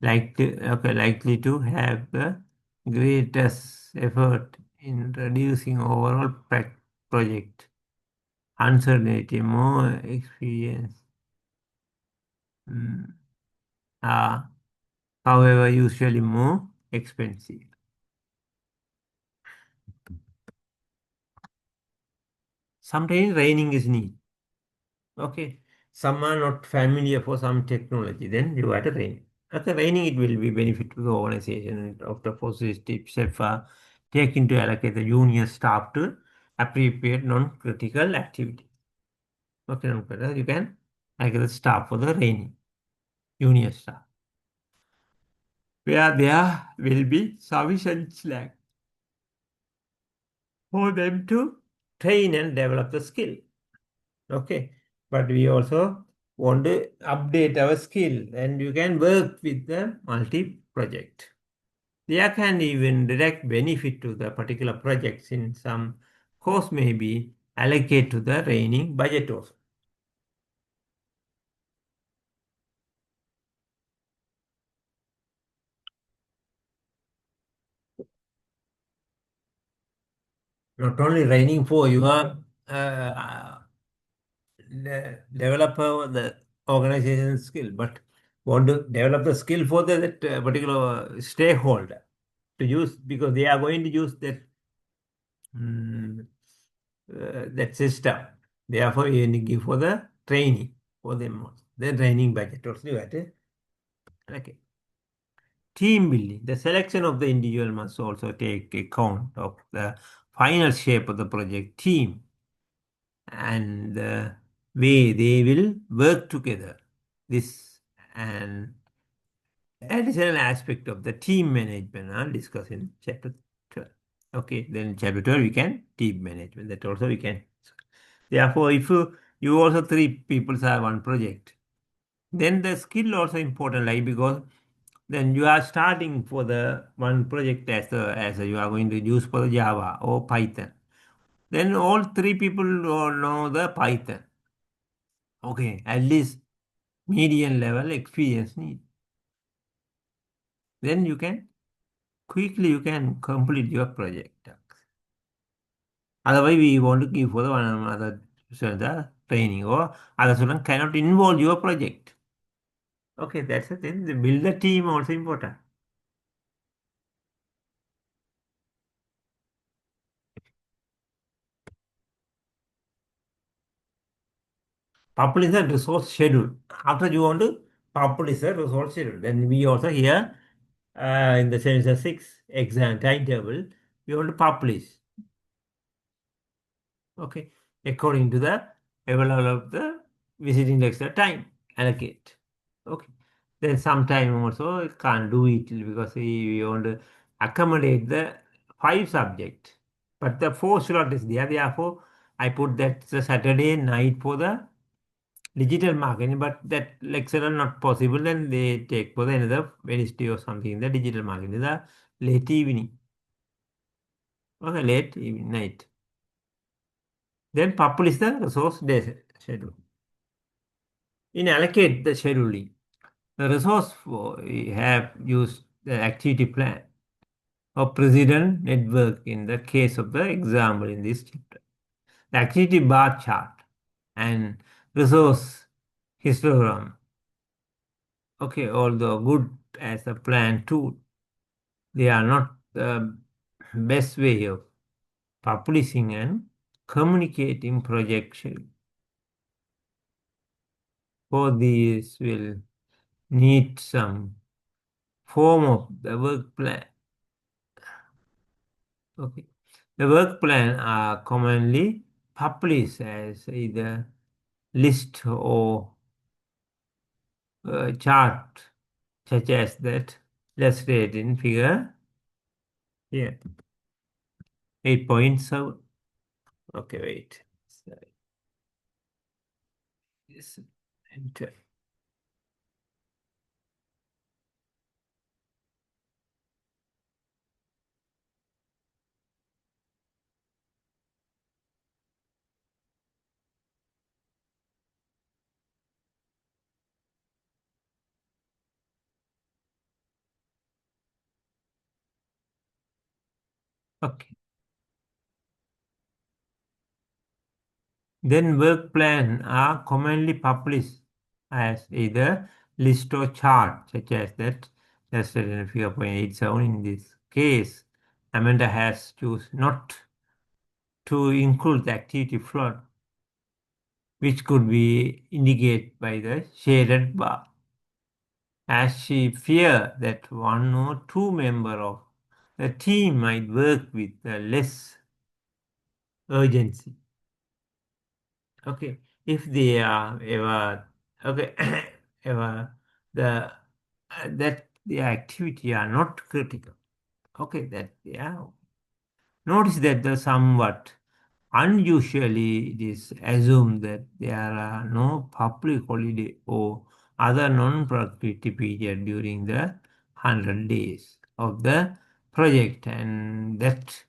likely to have the greatest effort in reducing overall project uncertainty, more experience, mm, are, however, usually more expensive. Sometimes training is needed. Okay. Some are not familiar for some technology, then you have to train. After training, it will be benefit to the organization of the positive step take into allocate the junior staff to appropriate non-critical activity. Okay, non-critical, you can allocate the staff for the training, junior staff, where there will be sufficient slack for them to train and develop the skill. Okay, but we also want to update our skill and you can work with the multi-project. There can even direct benefit to the particular projects in some course may be allocated to the training budget also. Not only training for your developer, the organization skill, but want to develop the skill for the that particular stakeholder to use because they are going to use that mm, that system. Therefore, you need to give for the training for them also. The training budget also you have to. Okay. Team building. The selection of the individual must also take account of the final shape of the project team and the way they will work together. This and additional aspect of the team management I'll discuss in chapter 12. Okay, then chapter 12 we can team management. That also we can. Therefore, if you also three people have one project, then the skill also important, like because then you are starting for the one project as you are going to use for the Java or Python. Then all three people all know the Python. Okay, at least medium level experience need. Then you can quickly you can complete your project. Otherwise, we want to give for the one another student the training or other student cannot involve your project. Okay, that's the thing. The build the team also important. Publish the resource schedule. After you want to publish the resource schedule, then we also here in the semester 6 exam timetable, we want to publish. Okay, according to the available of the visiting lecture time allocate. Okay, then sometime also can't do it because we want to accommodate the 5 subject, but the 4 slot is there. Therefore, I put that the Saturday night for the digital marketing, but that lecture are not possible, then they take for the another Wednesday or something in the digital marketing, the late evening. Okay, late evening night. Then publish the resource day schedule. In allocate the scheduling, the resource for we have used the activity plan of president network in the case of the example in this chapter. The activity bar chart and resource histogram. Okay, although good as a plan tool, they are not the best way of publishing and communicating projection. For these will need some form of the work plan. Okay. The work plan are commonly published as either list or chart, such as that illustrated in figure here, 8.7. Okay, wait. Sorry. Yes. Enter. Okay. Then work plan are commonly published as either list or chart, such as that illustrated in figure 0.87. In this case, Amanda has chosen not to include the activity flow, which could be indicated by the shaded bar, as she feared that one or two members of the team might work with less urgency. Okay, if they are ever okay, ever the that the activity are not critical. Okay, that yeah. Notice that the somewhat unusually it is assumed that there are no public holiday or other non-productivity period during the 100 days of the project, and that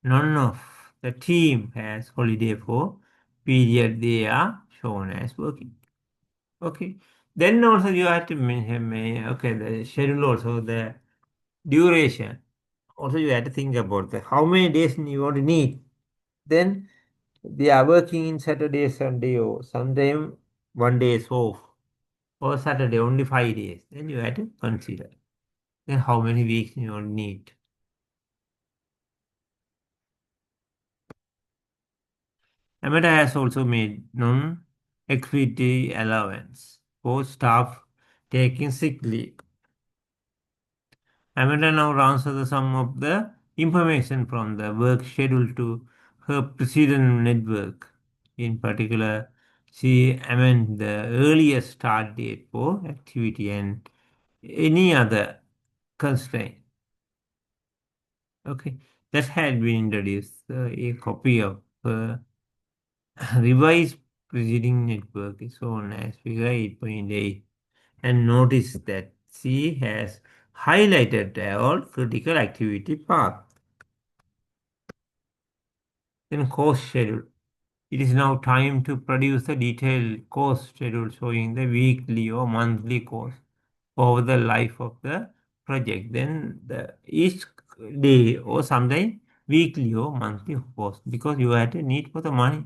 none of the team has holiday for period they are shown as working. Okay. Then also you have to mention, okay, the schedule also, the duration. Also you have to think about the how many days you want to need. Then they are working in Saturday, Sunday, or sometime 1 day is off, or Saturday only 5 days. Then you have to consider. Then how many weeks you want to need. Amada has also made non-equity allowance for staff taking sick leave. Amanda now transfers some of the information from the work schedule to her precedent network. In particular, she amended the earliest start date for activity and any other constraint. Okay, that had been introduced. A copy of revised preceding network is shown as figure 8.8, and notice that she has highlighted all critical activity path. Then course schedule. It is now time to produce a detailed course schedule showing the weekly or monthly course over the life of the project. Then each day or sometimes weekly or monthly course, because you had a need for the money.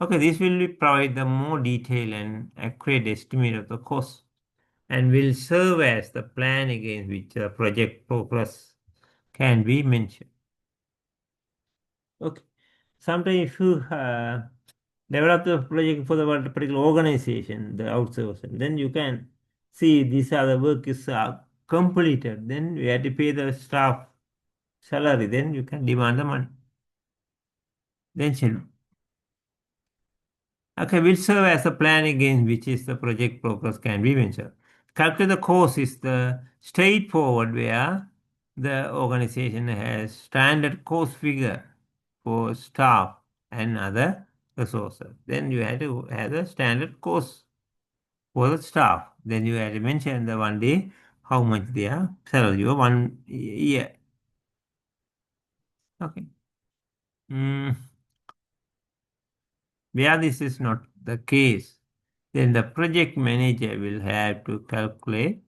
Okay, this will provide the more detailed and accurate estimate of the cost and will serve as the plan against which the project progress can be mentioned. Okay. Sometimes if you develop the project for the particular organization, the outsourcing, then you can see these are the work is completed. Then you have to pay the staff salary. Then you can demand the money. Then schedule. Okay, will serve as a plan against which is the project progress can be measured. Calculate the cost is the straightforward where the organization has standard cost figure for staff and other resources. Then you have to have the standard cost for the staff. Then you have to mention the 1 day how much they are salary or 1 year. Okay. Where this is not the case, then the project manager will have to calculate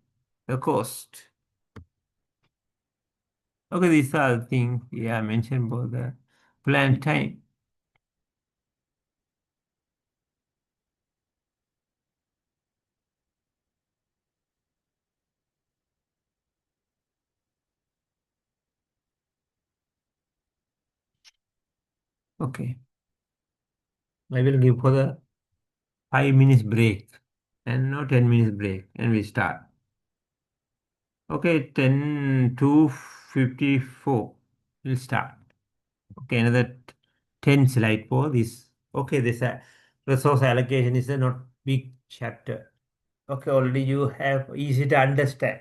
the cost. Okay, these are the things we have mentioned about the plan time. Okay. I will give for the 5 minutes break and no 10 minutes break and we start. Okay, 10 to 54. We'll start. Okay, another 10 slide for this. Okay, this resource allocation is a not big chapter. Okay, already you have easy to understand.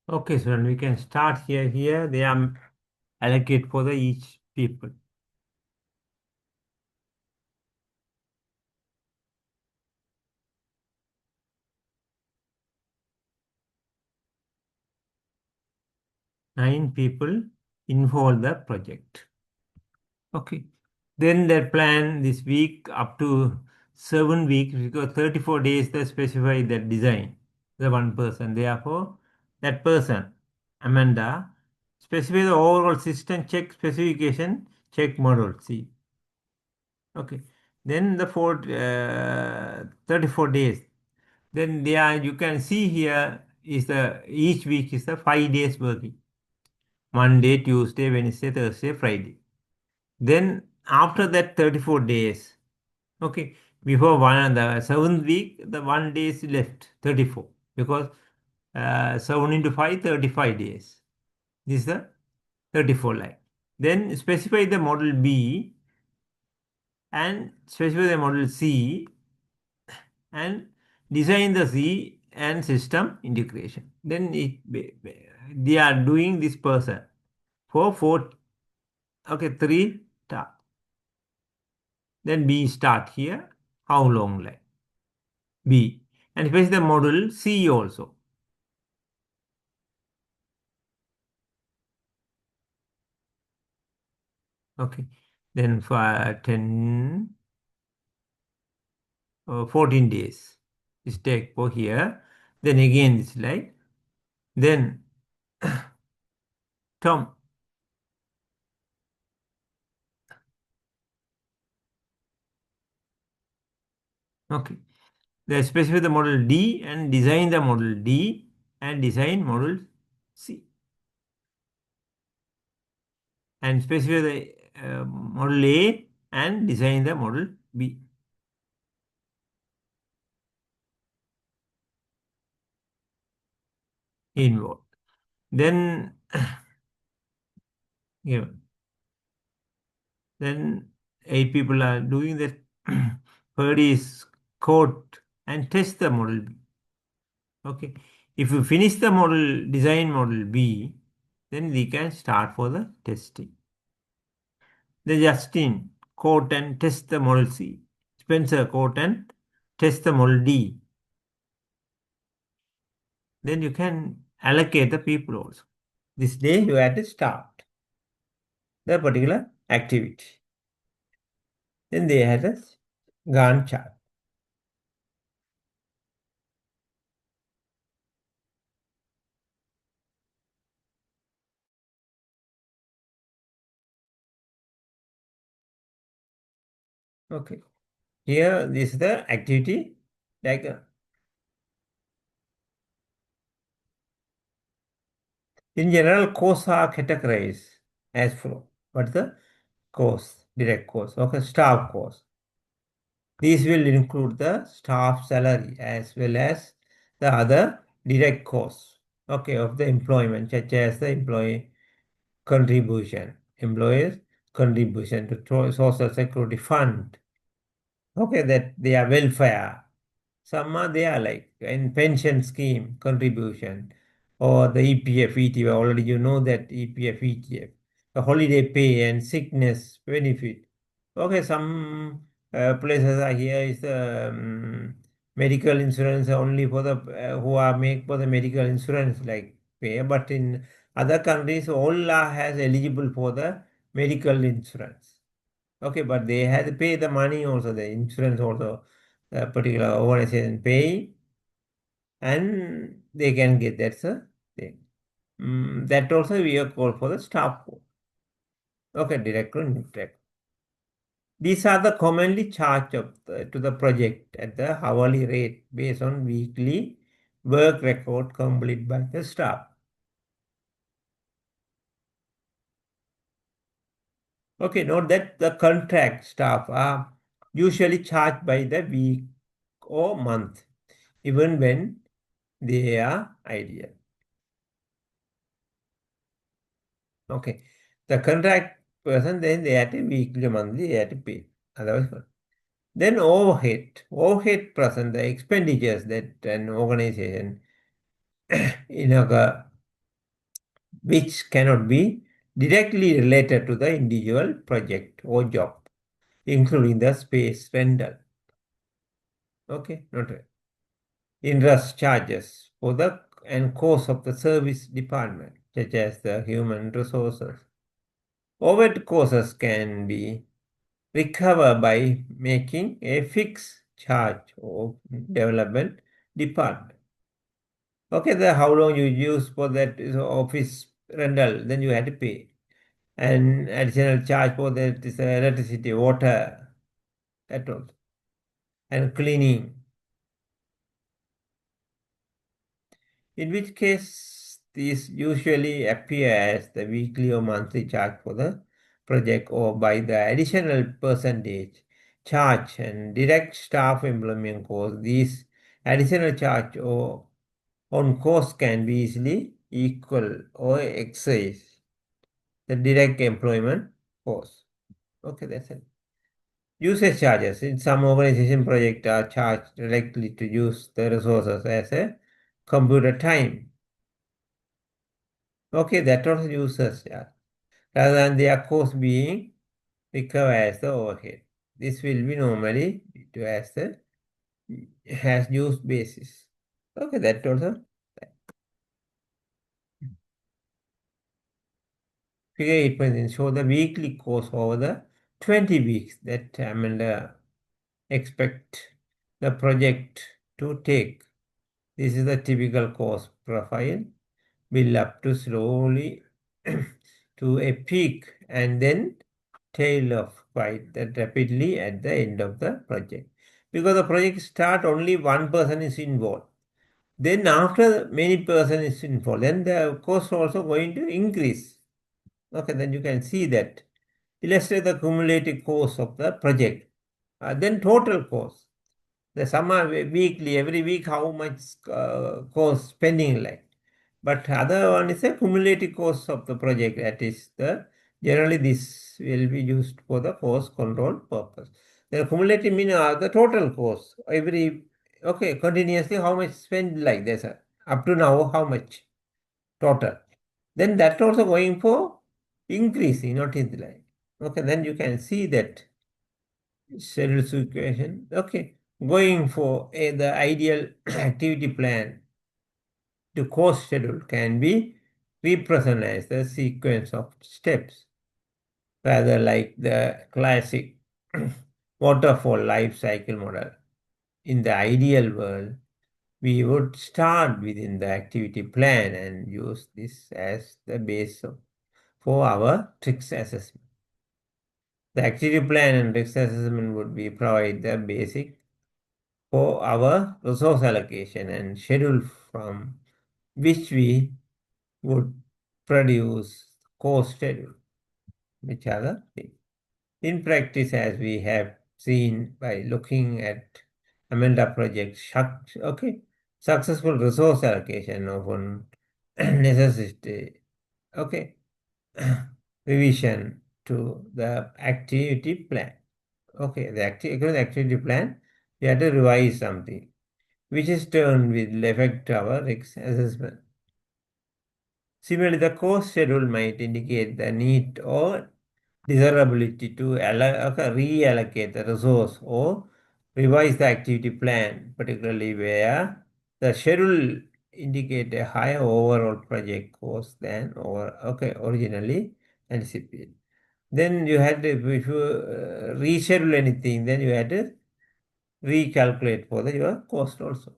Okay, so we can start here. Here they are allocate for the each people. Nine people involve the project. Okay. Then their plan this week up to 7 weeks because 34 days they specify the design, the one person. Therefore, that person, Amanda, specify the overall system check specification, check model. See. Okay. Then the 34 days. Then there you can see here is the each week is the 5 days working. Monday, Tuesday, Wednesday, Thursday, Friday. Then after that 34 days, okay, before the seventh week, the 1 day is left, 34, because 7 into 5, 35 days. This is the 34 line. Then specify the model B and specify the model C and design the C and system integration. Then they are doing this person for 4, okay, 3 tasks. Then B start here. How long line? B. And specify the model C also. Okay. Then for 10, 14 days. This take for here. Then again this line. Then Tom. Okay. They specify the model D and design the model D and design model C. And specify the model A and design the model B. Involved. Then, yeah, then 8 people are doing that. Third is code and test the model B. Okay. If you finish the model, design model B, then we can start for the testing. The Justin code and test the model C. Spencer code and test the model D. Then you can allocate the people also. This day you have to start the particular activity. Then they had a Gantt chart. Okay. Here, this is the activity diagram. In general, costs are categorized as follows. What's the cost? Direct cost. Okay, staff cost. These will include the staff salary as well as the other direct costs, okay, of the employment, such as the employee contribution, employers' contribution to Social Security Fund, okay, that they are welfare. Some are there like in pension scheme contribution or the EPF, ETF. Already you know that EPF, ETF, the holiday pay and sickness benefit. Okay, some places are here is the medical insurance only for the who are make for the medical insurance like pay, but in other countries all are has eligible for the medical insurance. Okay, but they had to pay the money also, the insurance also, a particular organization pay, and they can get that's a thing. That also we are called for the staff code. Okay, direct or indirect. These are the commonly charged to the project at the hourly rate based on weekly work record complete by the staff. Okay, note that the contract staff are usually charged by the week or month, even when they are ideal. Okay. The contract person, then they have to weekly, monthly, they have to pay. Otherwise, not. Then overhead. Overhead person, the expenditures that an organization in a which cannot be directly related to the individual project or job, including the space rental. Okay, not right. Interest charges for the and cost of the service department, such as the human resources. Overhead costs can be recovered by making a fixed charge of development department. Okay, how long you use for that is office rental, then you have to pay. And additional charge for that is electricity, water, that all. And cleaning. In which case, these usually appear as the weekly or monthly charge for the project or by the additional percentage charge and direct staff employment cost. These additional charge or on cost can be easily equal or excess the direct employment cost. Okay, that's it. Usage charges. In some organization projects are charged directly to use the resources as a computer time. Okay, that also users charge. Rather than their cost being recovered as the overhead. This will be normally to as the has use basis. Okay, that also. Figure 8% show the weekly cost over the 20 weeks that Amanda expect the project to take. This is the typical cost profile. Build up to slowly to a peak and then tail off quite that rapidly at the end of the project. Because the project start only one person is involved. Then after many person is involved, then the cost also going to increase. Okay, then you can see that. Illustrate the cumulative cost of the project. Then total cost. The sum are weekly, every week how much cost spending like. But other one is a cumulative cost of the project. That is the generally this will be used for the cost control purpose. The cumulative mean the total cost every okay continuously how much spend like this up to now how much total. Then that also going for increasing, not in line. Okay, then you can see that schedule equation. Okay, going for the ideal activity plan to cost schedule can be represented as the sequence of steps, rather like the classic waterfall life cycle model. In the ideal world, we would start within the activity plan and use this as the base for our tricks assessment. The activity plan and risk assessment would be provide the basic for our resource allocation and schedule from which we would produce cost schedule, which are the things. In practice, as we have seen by looking at Amanda project, okay, successful resource allocation often necessity, okay, revision to the activity plan. Okay, the activity plan, we have to revise something, which is turned will affect our risk assessment. Similarly, the cost schedule might indicate the need or desirability to reallocate the resource or revise the activity plan, particularly where the schedule indicate a higher overall project cost than originally anticipated. Then you had to, if you reschedule anything, then you had to recalculate for your cost also.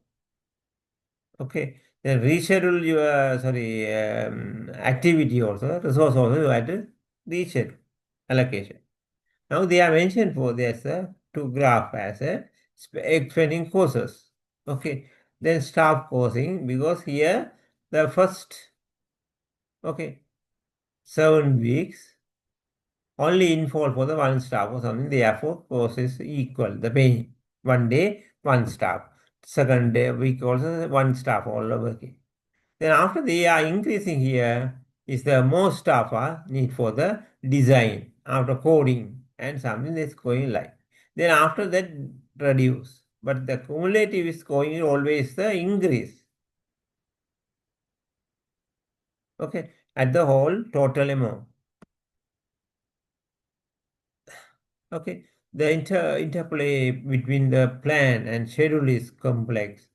Okay, then reschedule your activity also, resource also you had to reschedule allocation. Now they are mentioned for this to graph as a explaining courses. Okay, then staff costing because here the first 7 weeks only involved for the one staff or something. Therefore, cost is equal. The pay 1 day, one staff. Second day week also one staff all over working. Then after they are increasing here is the more staff are need for the design after coding and something that's going like. Then after that reduce. But the cumulative is going always the increase. Okay. at the whole total amount. Okay, the interplay between the plan and schedule is complex.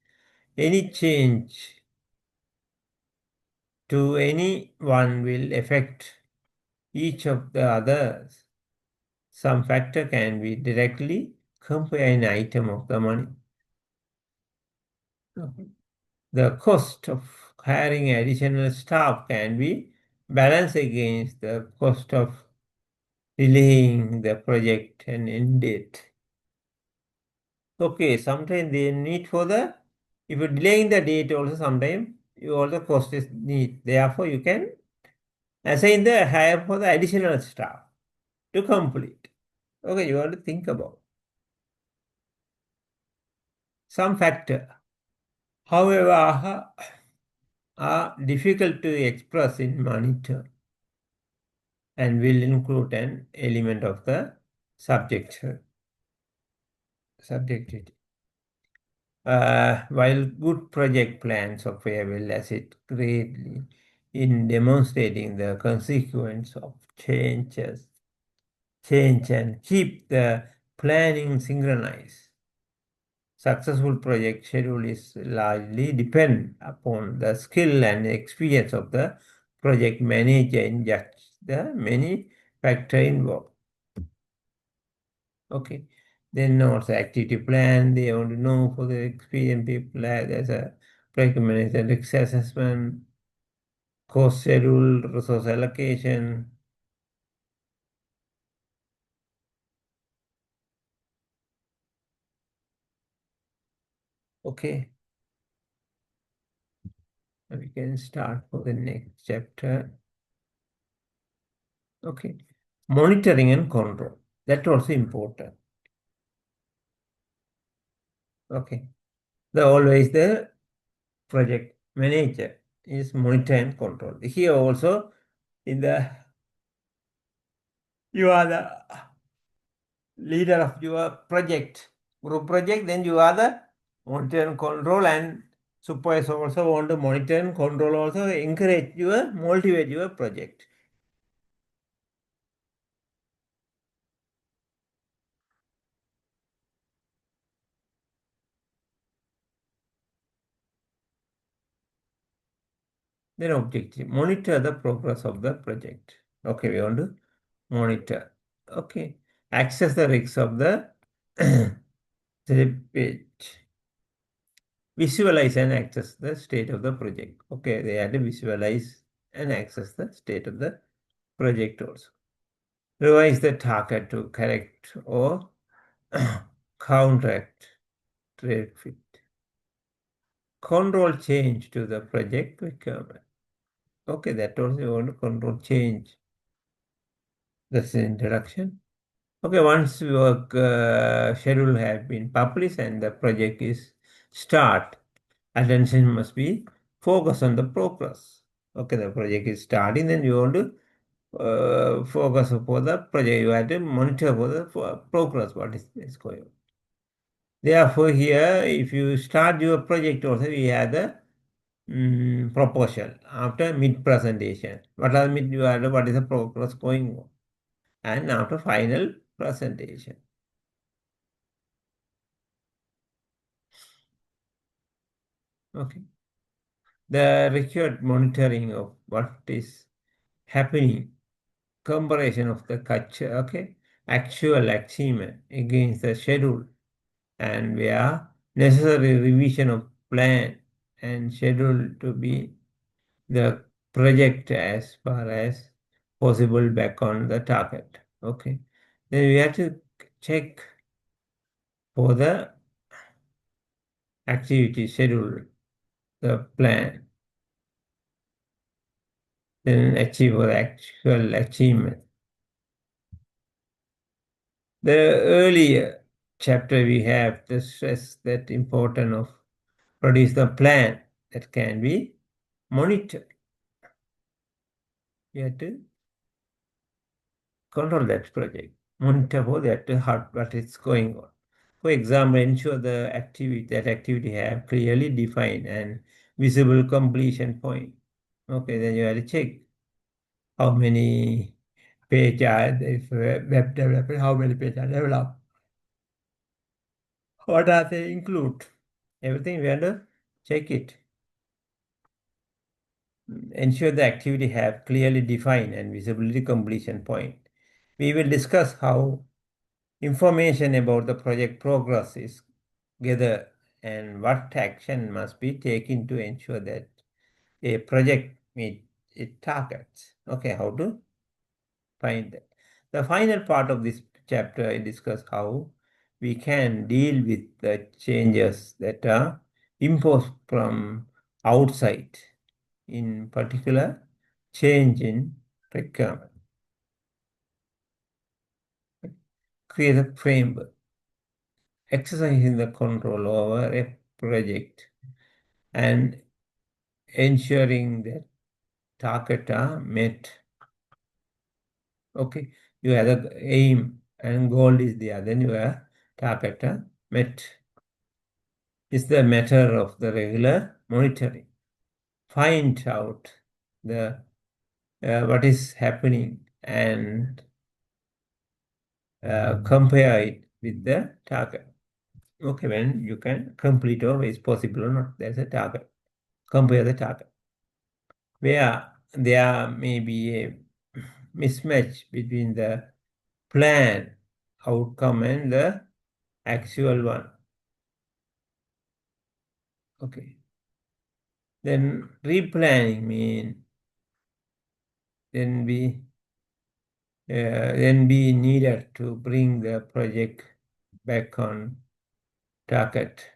Any change to any one will affect each of the others. Some factor can be directly compare an item of the money. Okay. The cost of hiring additional staff can be balanced against the cost of delaying the project and end date. Okay, sometimes they need for the, if you're delaying the date also, sometimes you also cost is need. Therefore, you can assign the hire for the additional staff to complete. Okay, you have to think about some factor. However, are difficult to express in money term and will include an element of the subjectivity. While good project plans of will assist greatly in demonstrating the consequence of change and keep the planning synchronized. Successful project schedule is largely depend upon the skill and experience of the project manager in just the many factors involved. Okay. Then also activity plan, they want to know for the experienced people, there's a project manager risk assessment, cost schedule, resource allocation. Okay. We can start for the next chapter. Okay. Monitoring and control. That's also important. Okay. Always the project manager is monitor and control. Here also in the you are the leader of your project, group project, then you are the monitor and control, and supervisor also want to monitor and control, also encourage your, motivate your project. Then objective, monitor the progress of the project. Okay, we want to monitor. Okay, access the risks of the page. Visualize and access the state of the project. Okay, they had to visualize and access the state of the project also. Revise the target to correct or counteract trade fit. Control change to the project requirement. Okay, that also you want to control change. That's the introduction. Okay, once your schedule has been published and the project is start, attention must be focused on the progress. Okay, the project is starting, then you want to focus for the project. You have to monitor for the progress, what is going on. Therefore, here, if you start your project also, we have the proposal after mid presentation. What are mid? You are what is the progress going on, and after final presentation. Okay. The required monitoring of what is happening, comparison of the culture, okay, actual achievement against the schedule, and where necessary revision of plan and schedule to be the project as far as possible back on the target. Okay. Then we have to check for the activity schedule, the plan, then achieve the actual achievement. The earlier chapter we have the stress that important of produce the plan that can be monitored. We have to control that project, monitor for that what is going on. For example, ensure that activity have clearly defined and visible completion point. Okay, then you have to check how many page are, if web development, how many pages are developed, what are they include, everything we have to check it. Ensure the activity have clearly defined and visibility completion point. We will discuss how information about the project progress is gathered and what action must be taken to ensure that a project meet its targets. Okay, how to find that. The final part of this chapter, I discuss how we can deal with the changes that are imposed from outside, in particular, change in requirement. Create a framework, exercising the control over a project and ensuring that targets are met. Okay, you have the aim and goal is there, then your target are met. It's the matter of the regular monitoring. Find out the what is happening and compare it with the target. Okay, when you can complete or is possible or not, there's a target. Compare the target. Where there may be a mismatch between the plan outcome and the actual one. Okay. Then replanning mean then we needed to bring the project back on target.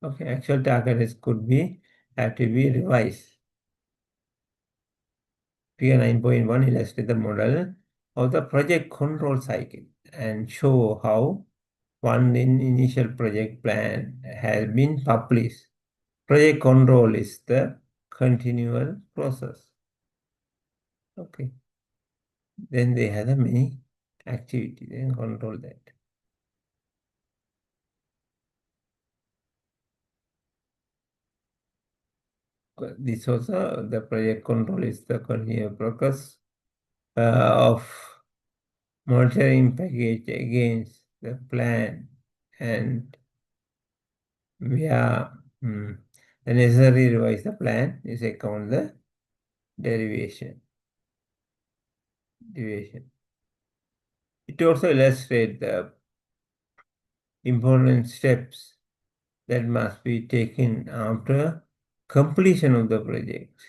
Okay, actual target is could be have to be revised. Figure 9.1 illustrates the model of the project control cycle and show how one initial project plan has been published. Project control is the continual process. Okay. Then they have a many activity, then control that. This also the project control is the continuous process of monitoring package against the plan and we are the necessary revise the plan is account the deviation. It also illustrates the important steps that must be taken after completion of the project.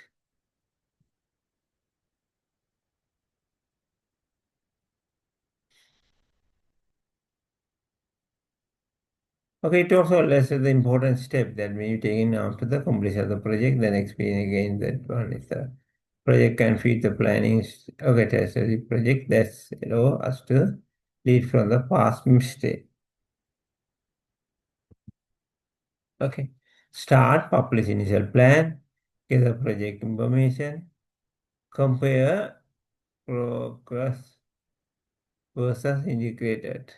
Okay, it also lists the important step that may be taken after the completion of the project. Then explain again that one is the project can feed the planning. Okay, test the project that's allow us to lead from the past mistake. Okay, start, publish initial plan, get the project information, compare progress versus integrated.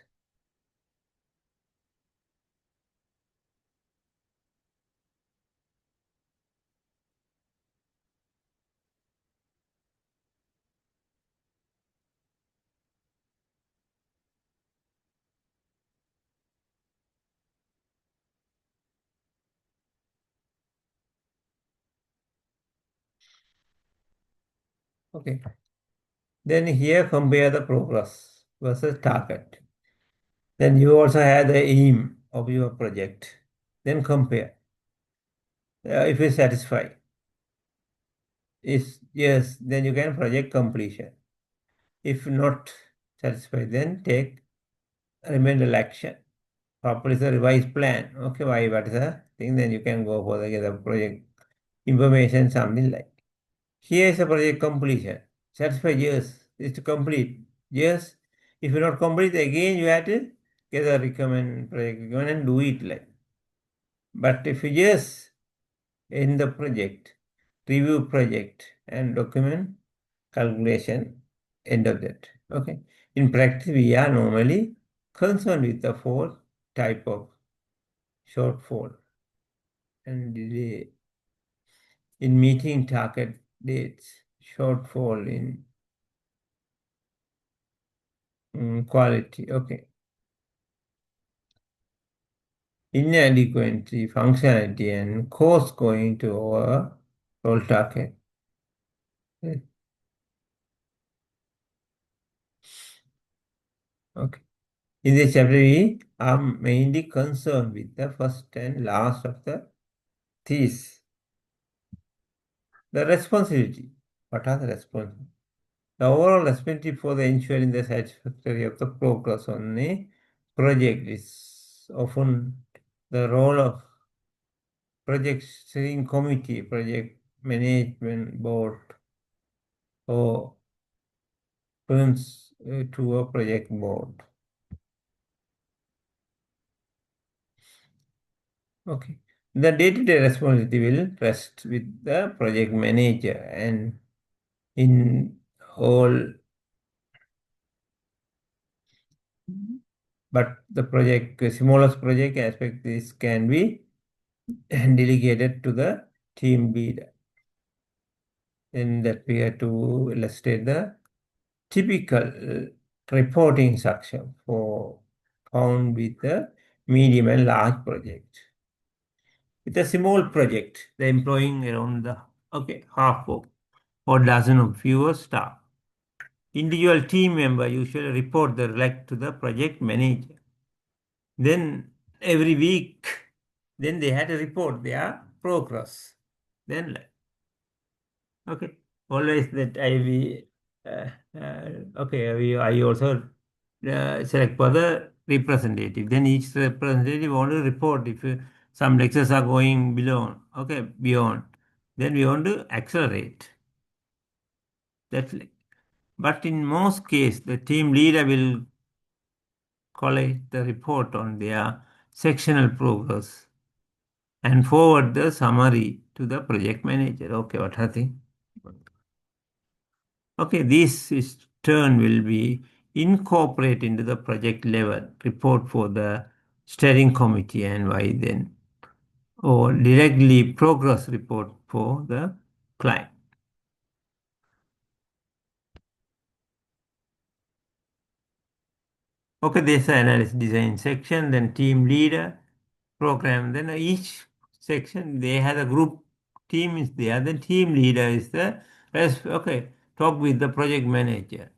Okay. Then here compare the progress versus target. Then you also have the aim of your project. Then compare. If you satisfy, is yes, then you can project completion. If not satisfied, then take remedial action. Publish a revised plan. Okay, why what is the thing? Then you can go for the project information, something like. Here is a project completion. Satisfy, yes. Is to complete. Yes. If you not complete, again you have to get a recommend project recommend and do it like. But if you just end the project, review project and document calculation, end of that. Okay. In practice, we are normally concerned with the four type of shortfall and delay in meeting target dates, shortfall in quality. Okay. Inadequacy, functionality, and cost going to overall target. Okay. In this chapter, we are mainly concerned with the first and last of the these. The responsibility. What are the responsibilities? The overall responsibility for the ensuring the satisfactory of the progress on a project is often the role of project steering committee, project management board, or turns to a project board. Okay. The day-to-day responsibility will rest with the project manager, and in all, but the project, smallest project aspect, this can be delegated to the team leader. And that we have to illustrate the typical reporting structure for found with the medium and large project. With a small project, the employing around the half of or dozen of fewer staff. Individual team member usually report the like to the project manager. Then every week, then they had to report their progress. Then okay, always that I also select for the representative. Then each representative want to report if some lectures are going below, beyond. Then we want to accelerate. That's like, but in most cases, the team leader will collect the report on their sectional progress and forward the summary to the project manager. Okay, what I think. Okay, this is turn will be incorporated into the project level report for the steering committee and why then, or directly progress report for the client. Okay, there's the analysis design section, then team leader, program, then each section they have a group team is there, the team leader is the rest. Okay, talk with the project manager.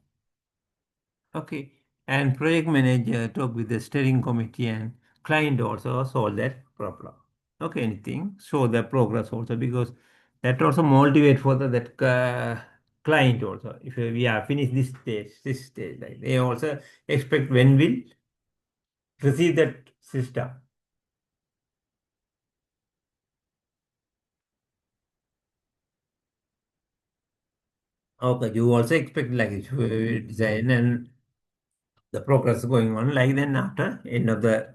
Okay, and project manager talk with the steering committee and client also solve that problem. Okay, anything show the progress also because that also motivate for that client also. If we are finished this stage, like they also expect when will receive that system. Okay, you also expect like design and the progress going on like then after end of the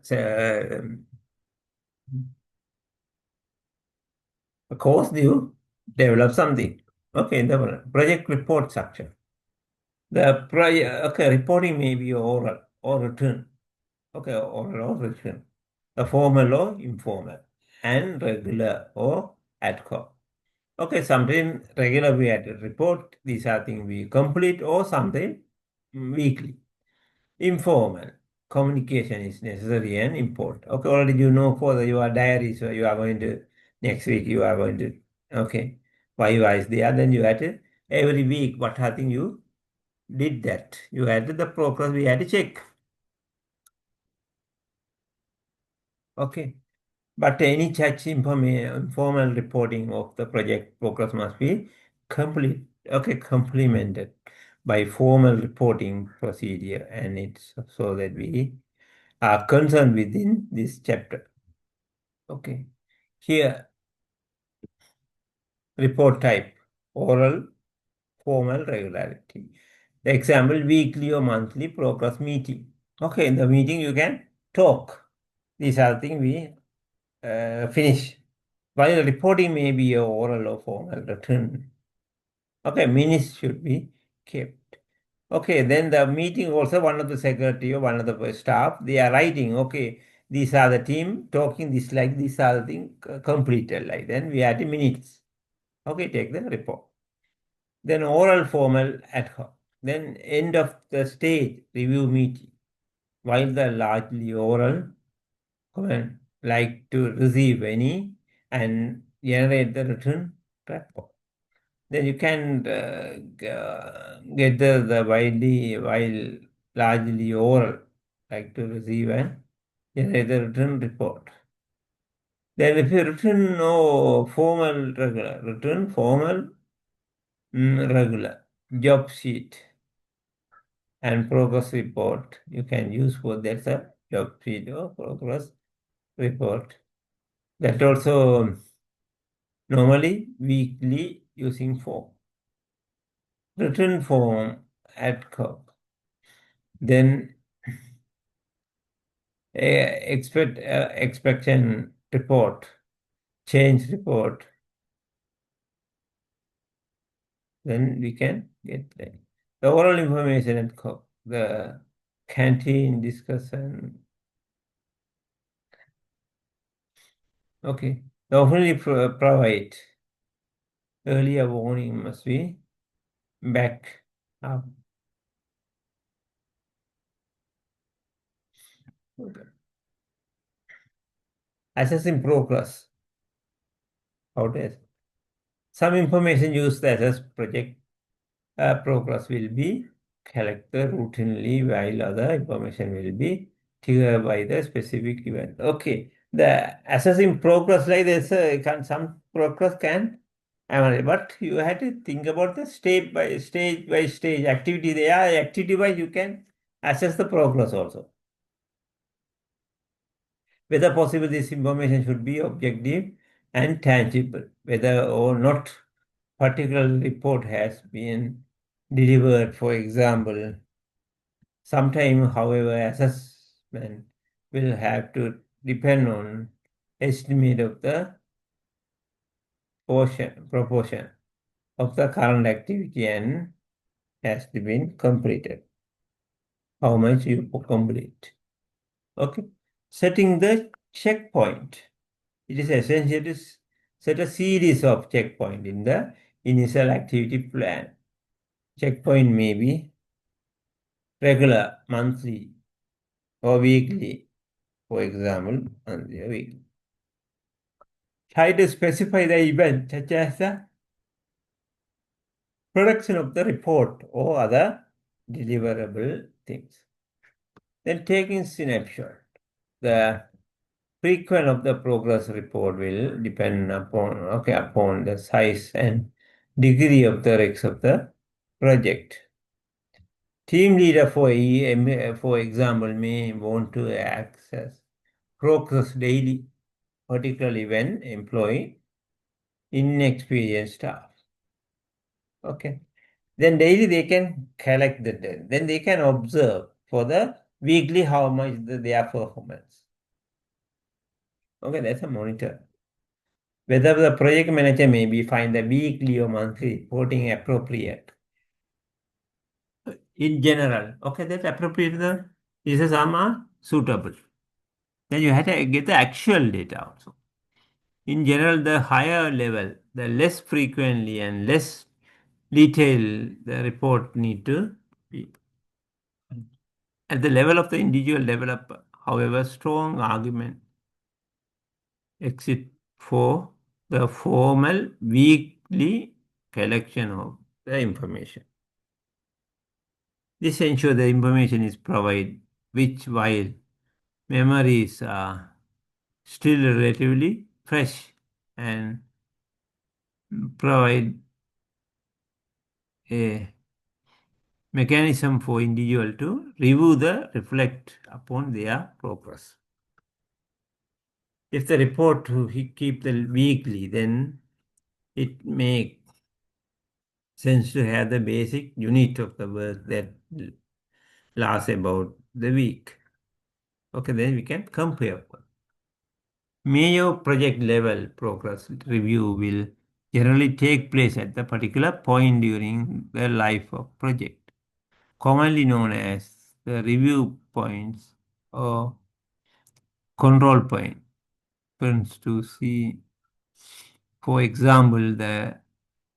course you develop something. Okay, the project report structure. The reporting may be oral or written. Okay, oral or written. The formal or informal, and regular or ad hoc. Okay, sometimes regular we had to report. These are things we complete, or something weekly. Informal communication is necessary and important. Okay, already you know for your diary, so you are going to next week you are going to why is there? Then you had to every week what I think you did that. You had the progress we had to check. Okay. But any such informal reporting of the project progress must be complemented by formal reporting procedure, and it's so that we are concerned within this chapter. Okay. Here, report type, oral, formal, regularity. The example, weekly or monthly progress meeting. Okay, in the meeting you can talk. These are things we finish. While reporting may be a oral or formal written. Okay, minutes should be kept. Okay, then the meeting also one of the secretary or one of the staff, they are writing, okay, these are the team talking this like these are the thing completed like. Then we add the minutes. Okay, take the report. Then oral formal ad hoc. Then end of the stage review meeting. While the largely oral comment like to receive any and generate the written report. Then you can get the widely while largely oral like to receive and generate the written report. Then if you written no formal regular, written formal regular job sheet and progress report you can use for that's a job sheet or progress report. That also normally weekly using form. Written form ad hoc. Then expectation report, change report. Then we can get the oral information ad hoc, the canteen discussion. Okay. The often provide earlier warning must be back up. Okay. Assessing progress. How to assess? Some information used to assess project progress will be collected routinely while other information will be triggered by the specific event. Okay, the assessing progress like this, some progress can, but you have to think about the stage by stage activity. They are activity wise you can assess the progress also. Whether possible, this information should be objective and tangible. Whether or not particular report has been delivered, for example. Sometime, however, assessment will have to depend on estimate of the proportion of the current activity and has to be completed. How much you complete. Okay. Setting the checkpoint. It is essential to set a series of checkpoints in the initial activity plan. Checkpoint may be regular, monthly, or weekly, for example, monthly or weekly. Try to specify the event, such as the production of the report or other deliverable things. Then taking snapshot. The frequency of the progress report will depend upon the size and degree of the risks of the project. Team leader, for example, may want to access progress daily, particularly when employing inexperienced staff. Okay. Then daily they can collect the data. Then they can observe for the weekly how much their performance. Okay, that's a monitor. Whether the project manager maybe find the weekly or monthly reporting appropriate. In general, okay, that's appropriate. These are some are suitable. Then you have to get the actual data also. In general, the higher level, the less frequently and less detailed the report need to be. At the level of the individual developer, however, strong argument exist for the formal weekly collection of the information. This ensures the information is provided, which while memories are still relatively fresh and provide a mechanism for individual to review the reflect upon their progress. If the report keep the weekly, then it makes sense to have the basic unit of the work that lasts about the week. Okay, then we can compare. Major project level progress review will generally take place at the particular point during the life of project, commonly known as the review points or control point. Friends to see, for example, the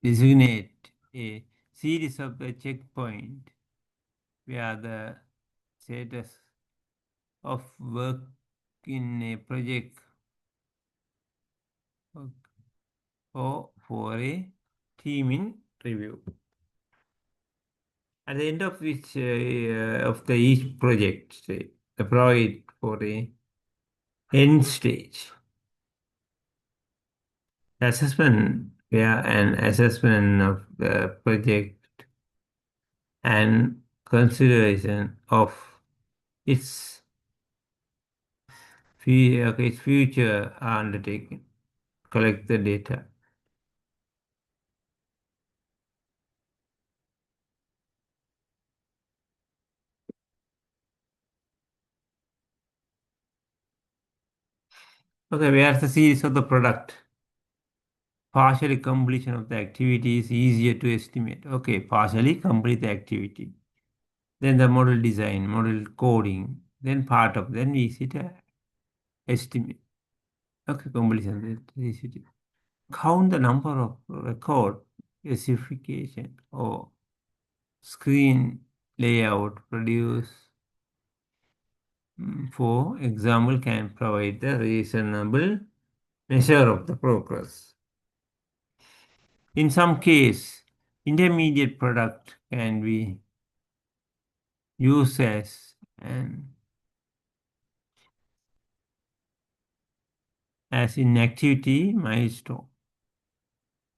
designate a series of the checkpoint where the status of work in a project or for a team in review. At the end of which of the each project, say, the provide for a end stage. Assessment, where an assessment of the project and consideration of its its future are undertaken. Collect the data. Okay, where's the series of the product? Partially completion of the activity is easier to estimate. Okay, partially complete the activity. Then the model design, model coding, then part of, then easy to estimate. Okay, completion. Easy to count the number of record, specification, or screen layout produced. For example, can provide the reasonable measure of the progress. In some case, intermediate product can be used as in activity milestone.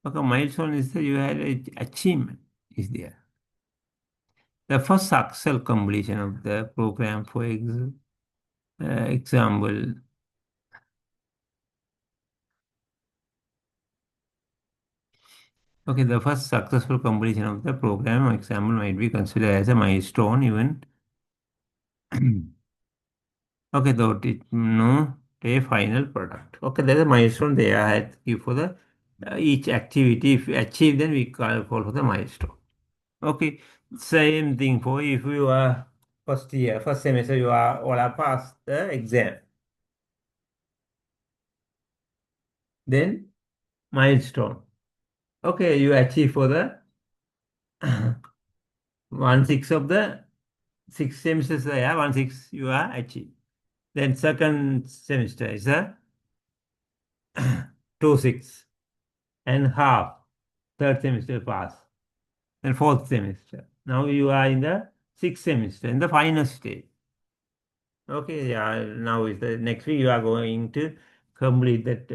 Okay, milestone is that you had a achievement is there. The first successful completion of the program, for example, okay, the first successful completion of the program, for example, might be considered as a milestone even. Okay, though it no a final product. Okay, there's a milestone there I had give for the each activity. If you achieve, then we call for the milestone. Okay, same thing for if you are first year, first semester, you are all are passed the exam. Then milestone. Okay, you achieve for the 1/6 of the 6 semesters there, 1/6 you are achieved. Then second semester is a 2/6 and half. Third semester pass. Then fourth semester. Now you are in the sixth semester, in the final stage. Okay, yeah, now is the next week you are going to complete that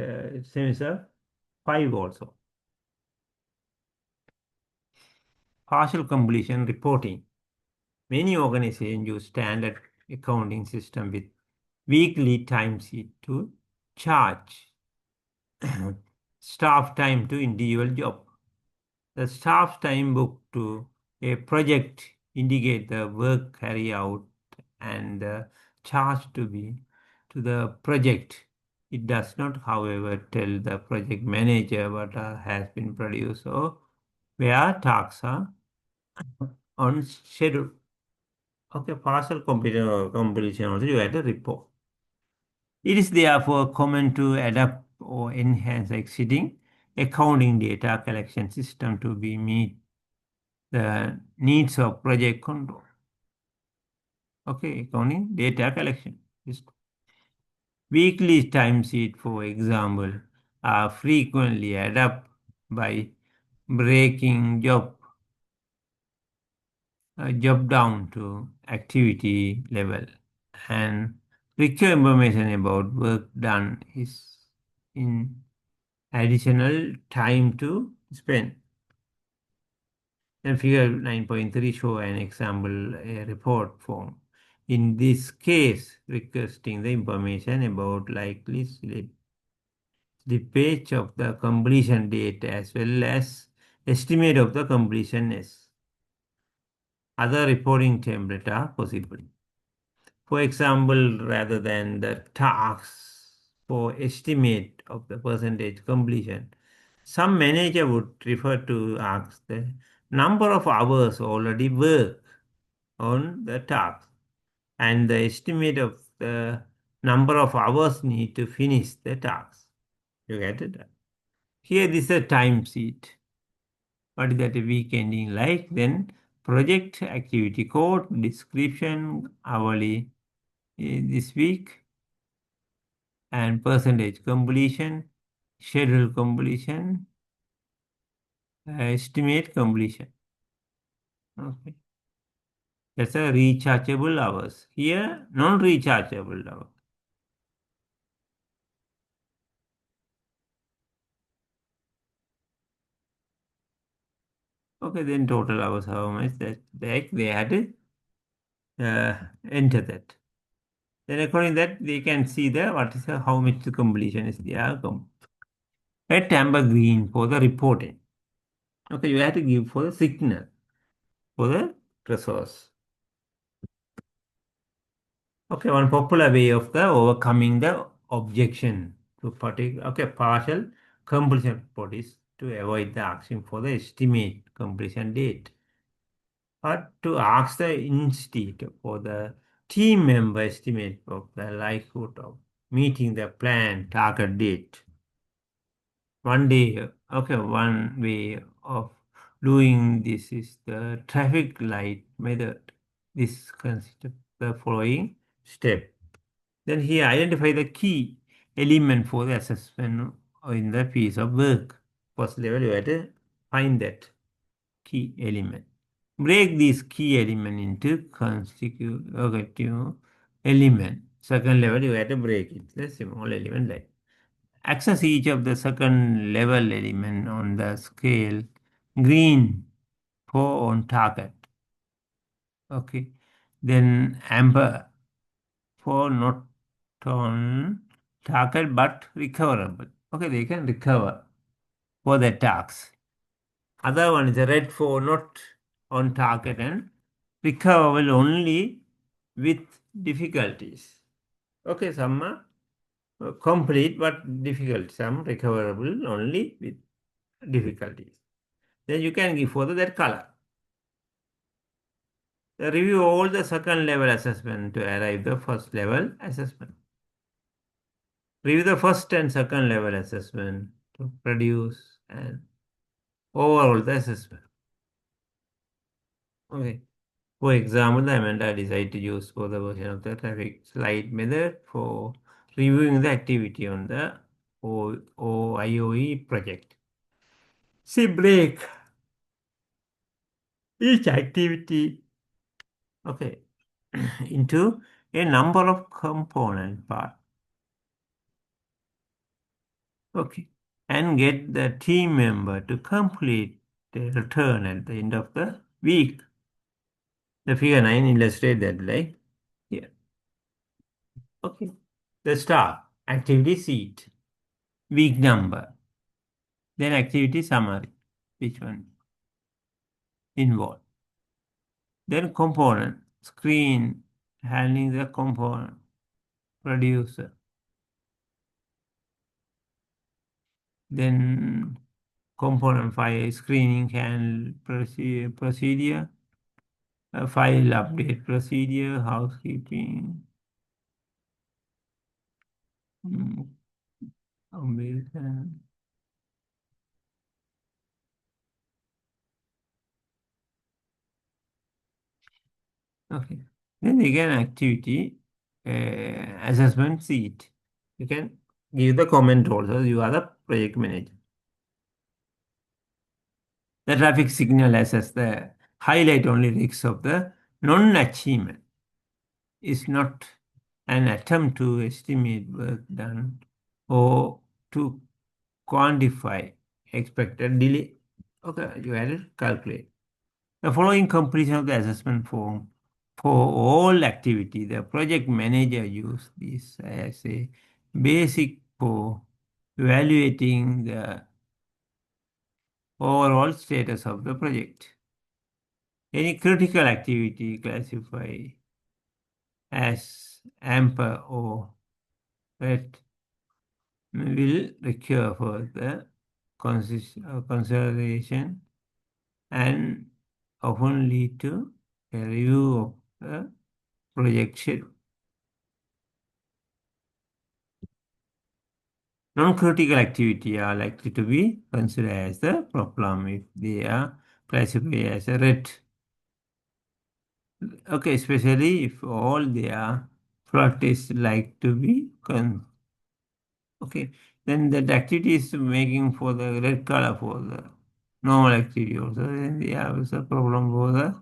semester 5 also. Partial completion reporting. Many organizations use standard accounting system with weekly timesheet to charge staff time to individual job. The staff time booked to a project indicate the work carried out and the charge to be to the project. It does not, however, tell the project manager what has been produced or where tasks are on schedule. Okay, partial completion also you had a report. It is therefore common to adapt or enhance existing accounting data collection system to be meet the needs of project control. Okay, accounting data collection. Weekly timesheet, for example, are frequently adapted by breaking job down to activity level and require information about work done is in additional time to spend. Then figure 9.3 show an example a report form. In this case, requesting the information about likely slippage of the completion date as well as estimate of the completion. Other reporting template are possible. For example, rather than the tasks for estimate of the percentage completion, some manager would refer to ask the number of hours already worked on the task and the estimate of the number of hours need to finish the task. You get it? Here this is a time sheet. What is that week ending like? Then project activity code, description, hourly this week, and percentage completion, schedule completion, estimate completion. Okay. That's a rechargeable hours. Here, non-rechargeable hours. Okay, then total hours, how much that they had to enter that. Then according to that, they can see the what is the, how much the completion is there. Red, amber, green for the reporting. Okay, you have to give for the signal for the resource. Okay, one popular way of the overcoming the objection to particular partial completion report is to avoid the asking for the estimate completion date, but to ask the institute for the team member estimate of the likelihood of meeting the planned target date. One way of doing this is the traffic light method. This consists of the following step. Then he identify the key element for the assessment in the piece of work. First level, you have to find that key element. Break this key element into constitutive element. Second level, you have to break it. The small element like access each of the second level element on the scale. Green for on target. Okay. Then amber for not on target but recoverable. Okay, they can recover for the task. Other one is a red for not on target and recoverable only with difficulties. Okay, some are complete but difficult, some recoverable only with difficulties. Then you can give for that color. Review all the second level assessment to arrive the first level assessment. Review the first and second level assessment to produce and overall the assessment. Okay. For example, the Amanda decided to use for the version of the traffic light method for reviewing the activity on the IOE project. She break each activity okay into a number of component parts. Okay. And get the team member to complete the return at the end of the week. The figure 9 illustrates that like here. Okay. The star, activity sheet, week number, then activity summary, which one involved. Then component, screen, handling the component, producer. Then component file, screening, handle procedure, file update procedure, housekeeping, American. Okay. Then again, activity assessment sheet. You can give the comment also. You are the project manager. The traffic signal assess the highlight only risks of the non-achievement. Is not an attempt to estimate work done or to quantify expected delay. Okay, you had to calculate. The following completion of the assessment form for all activity, the project manager use this as a basic for evaluating the overall status of the project. Any critical activity classify as amber or red will require further consideration and often lead to a review of the projection. Non-critical activity are likely to be considered as a problem if they are classified as a red. Okay, especially if all their product is like to be okay, then that activity is making for the red color for the normal activity also. Then we have a problem for the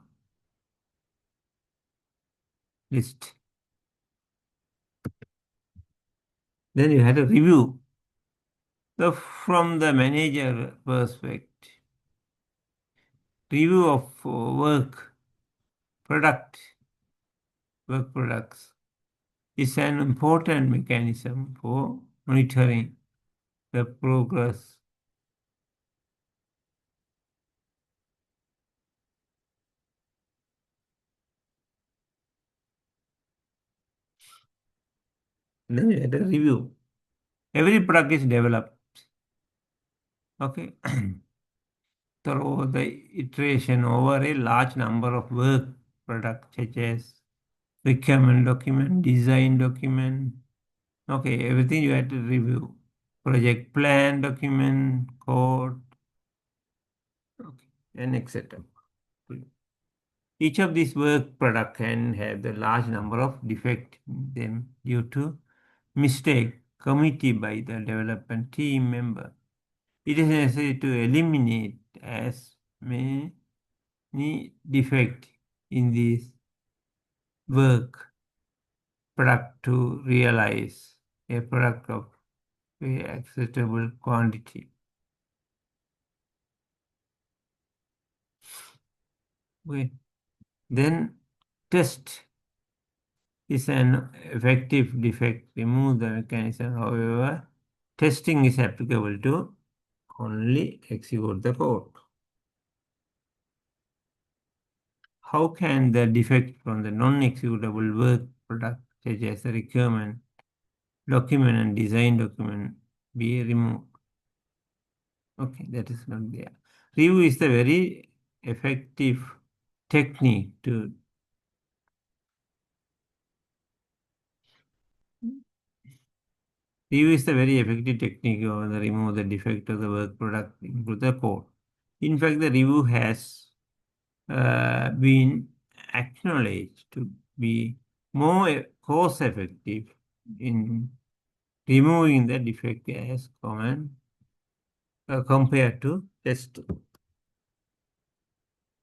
list. Then you had to review. So from the manager perspective, review of product, work products is an important mechanism for monitoring the progress. Then you had a review. Every product is developed, okay, through the iteration over a large number of work products such as requirement document, design document, okay, everything you had to review. Project plan document, code, okay, and etc. Each of these work product can have the large number of defects in them due to mistake committed by the development team member. It is necessary to eliminate as many defects in this work product to realize a product of a acceptable quantity. Okay. Then test is an effective defect remove the mechanism. However, testing is applicable to only execute the code. How can the defect from the non-executable work product, such as the requirement document and design document, be removed? Okay, that is not there. Review is the very effective technique to review is the very effective technique of the remove the defect of the work product into the code. In fact, the review has been acknowledged to be more cost effective in removing the defect as common compared to test.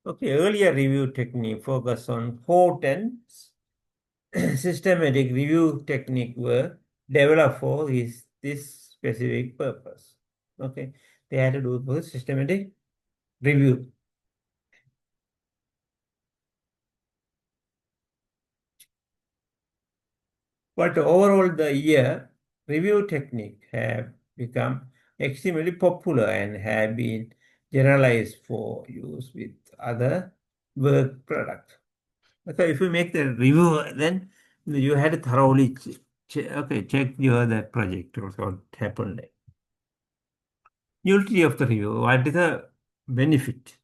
Okay, earlier review technique focus on code and systematic review technique were developed for this specific purpose. Okay, they had to do for systematic review. But overall, the year review technique have become extremely popular and have been generalized for use with other work products. Okay, if you make the review, then you had to thoroughly check your that project or what happened there. Utility of the review, what is the benefit?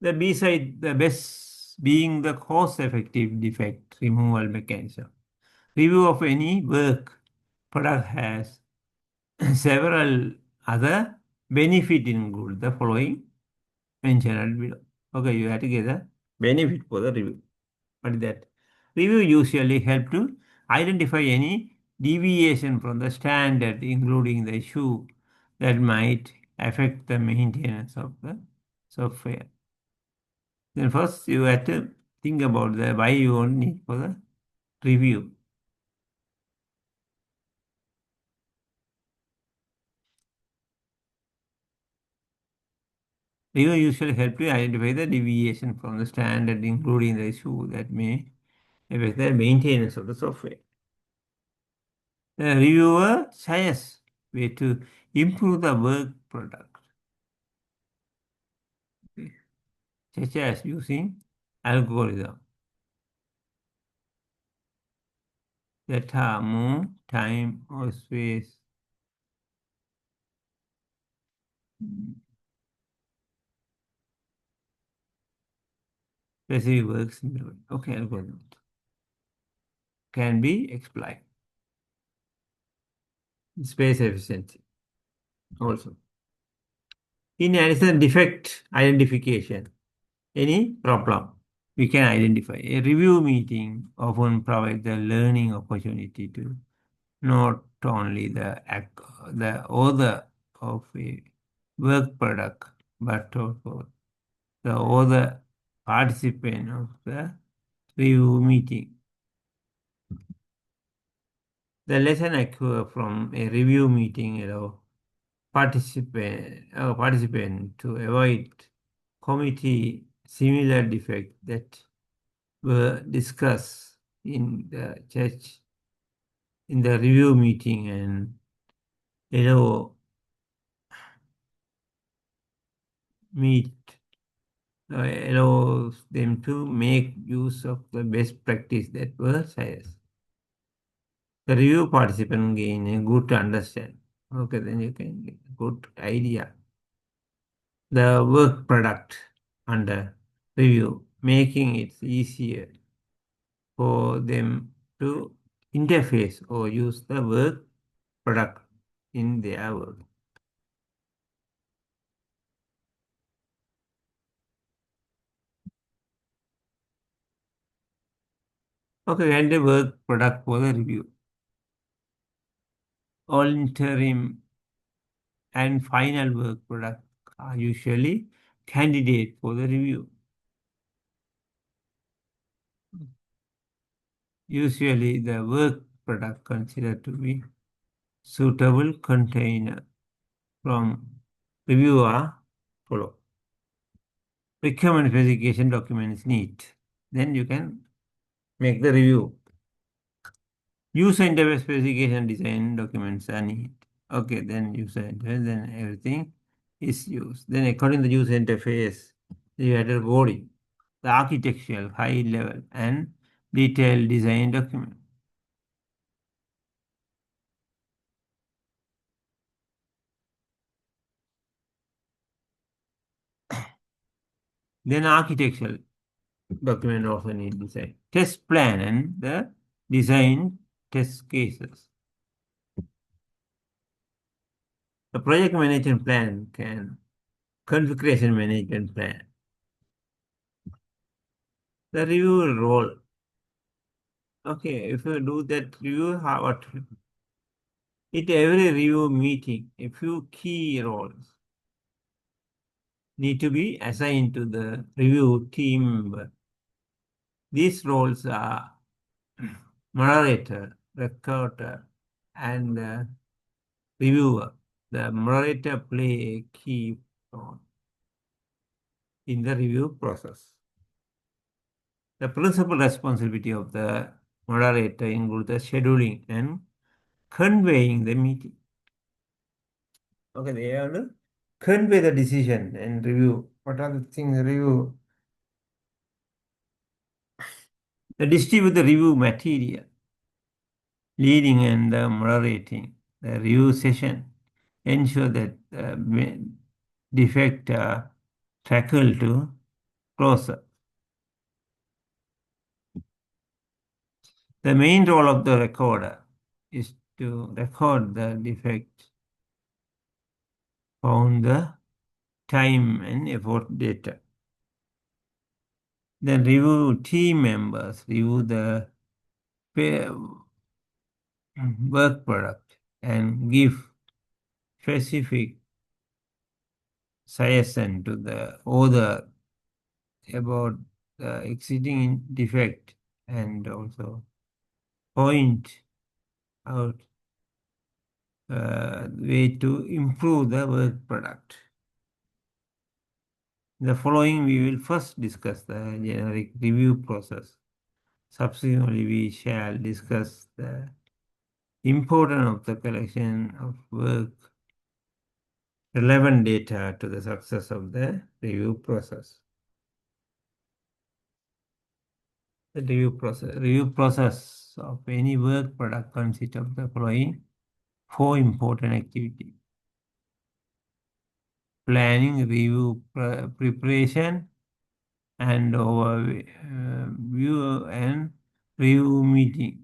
The B side, the best being the cost-effective defect removal mechanism. Review of any work product has several other benefit include the following mentioned below. Okay, you have to get the benefit for the review. What is that? Review usually help to identify any deviation from the standard, including the issue that might affect the maintenance of the software. Then first you have to think about the why you want need for the review. Review usually help to identify the deviation from the standard, including the issue that may affect the maintenance of the software. The reviewer suggests way to improve the work product, okay, such as using algorithm that are more time or space specific works. Okay, algorithm can be explained. space efficiency also. In addition, defect identification. Any problem we can identify. A review meeting often provides the learning opportunity to not only the author of a work product, but also the other participant of the review meeting. The lesson occur from a review meeting allow participant to avoid committee similar defects that were discussed in the church in the review meeting, and allow meet allows them to make use of the best practice that were shared. The review participant gain a good understand. Okay, then you can get a good idea. The work product under review, making it easier for them to interface or use the work product in their work. Okay, and the work product for the review. All interim and final work product are usually candidate for the review. Usually the work product considered to be suitable container from reviewer follow. Requirement specification document is neat. Then you can make the review. User interface specification design documents are neat. Okay, then user interface, then everything is used. Then according to the user interface, you had a body, the architectural, high level, and detailed design document. Then architectural document also need design. Test plan and the design test cases. The project management plan can configuration management plan. The review role. Okay, if you do that review, how what at every review meeting, a few key roles need to be assigned to the review team member. These roles are moderator, recorder, and reviewer. The moderator play a key role in the review process. The principal responsibility of the moderator includes the scheduling and conveying the meeting. Okay, they have to convey the decision and review. What are the things review? The distribute the review material, leading and moderating the review session, ensure that defect are tackled to closer. The main role of the recorder is to record the defect, found the time and effort data. Then review team members review the work product and give specific suggestion to the author about the exceeding defect, and also point out way to improve the work product. In the following, we will first discuss the generic review process. Subsequently, we shall discuss the importance of the collection of work relevant data to the success of the review process. The review process of any work product consists of the following four important activities: planning, review, preparation, and overview and review meeting.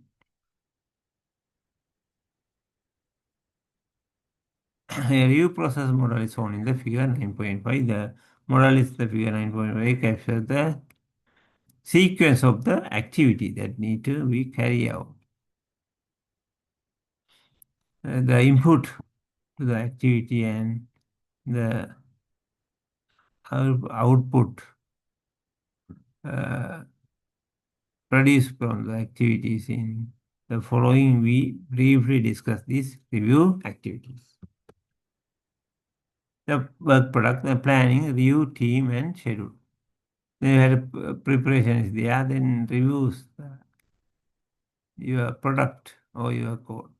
A review process model is shown in the figure 9.5. The model is the figure 9.5 captures the sequence of the activity that need to be carried out. The input to the activity and the output uh, produced from the activities in the following. We briefly discuss these review activities. The work product, the planning, review, team, and schedule. Then you had preparation is there, then reviews your product or your code.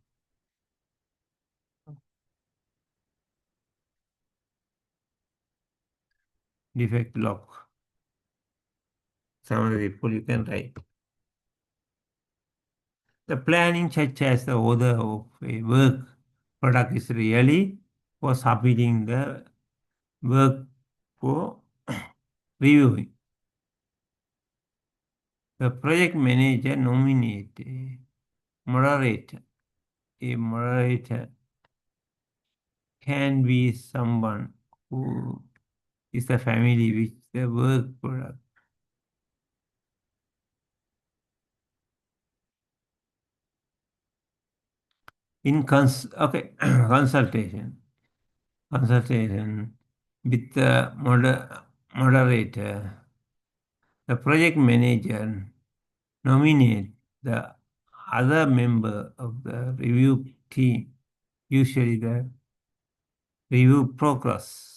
Defect log. Some of the people you can write. The planning such as the order of a work product is really for submitting the work for reviewing. The project manager nominate a moderator. A moderator can be someone who is the family with the work product. In consultation with the moderator, the project manager nominate the other member of the review team, usually the review process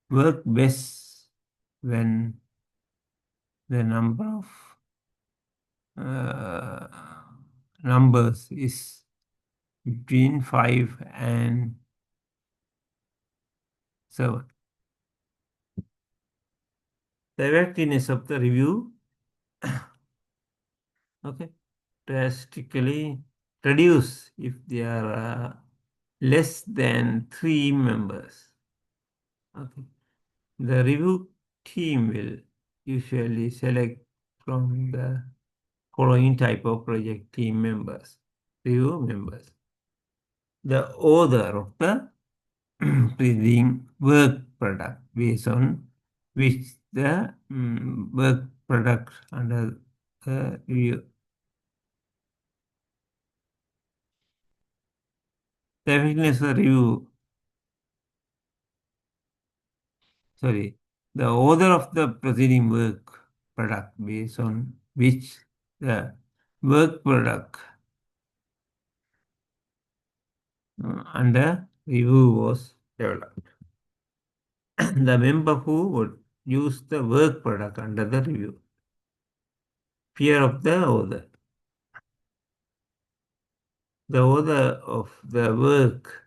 work best when the number of uh, numbers is between 5 and 7. The effectiveness of the review, okay, drastically reduce if there are less than 3 members. Okay. The review team will usually select from the following type of project team members, review members. The author of the preceding work product based on which the work product under the review. The effectiveness of review, the author of the preceding work product based on which the work product under review was developed. The member who would use the work product under the review. Peer of the author. The author of the work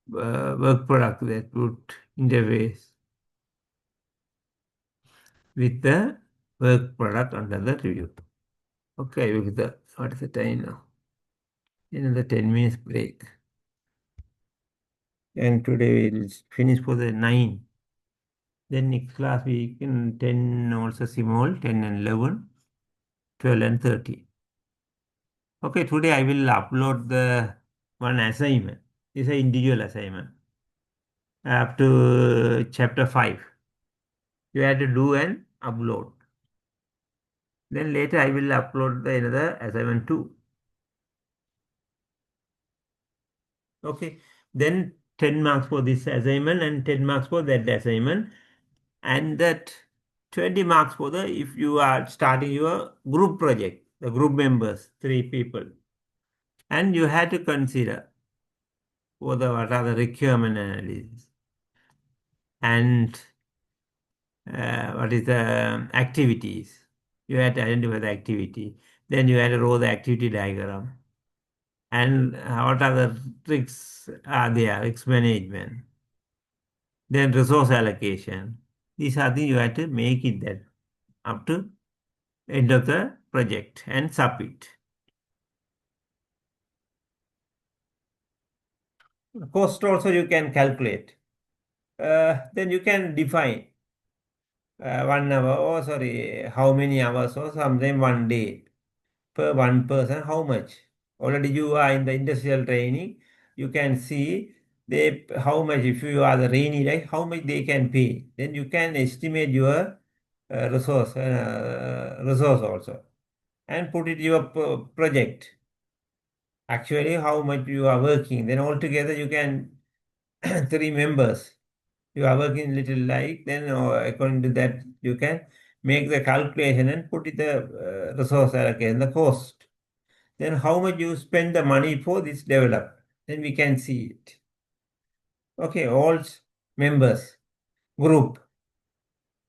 product that would interface with the work product under the review. Okay, what is the time now? Another 10 minutes break. And today we'll finish for the 9. Then next class we can 10 also small, 10 and 11, 12 and 13. Okay, today I will upload the one assignment. It's an individual assignment up to chapter 5. You have to do and upload. Then later I will upload the another assignment too. Okay. Then 10 marks for this assignment and 10 marks for that assignment. And that 20 marks for the if you are starting your group project, the group members, 3 people. And you have to consider what are the requirement analysis and what is the activities. You have to identify the activity. Then you have to draw the activity diagram. And what are the tricks are there, risk management. Then resource allocation. These are the you have to make it that up to end of the project and submit. Cost also you can calculate. Then you can define 1 hour, or sorry, how many hours or sometimes 1 day per one person, how much already you are in the industrial training, you can see they how much, if you are the rainy, like how much they can pay. Then you can estimate your resource also and put it your project. Actually, how much you are working. Then altogether you can three members. You are working little like, then according to that you can make the calculation and put it the resource allocation, the cost. Then how much you spend the money for this develop. Then we can see it. Okay, all members, group.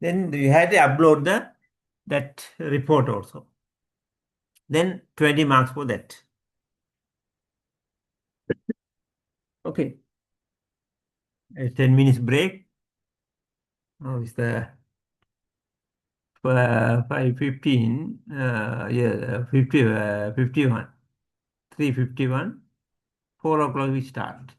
Then you had to upload that report also. Then 20 marks for that. Okay. A 10 minutes break. Now it's the 5:15. Yeah, 51. 3:51. 4 o'clock we start.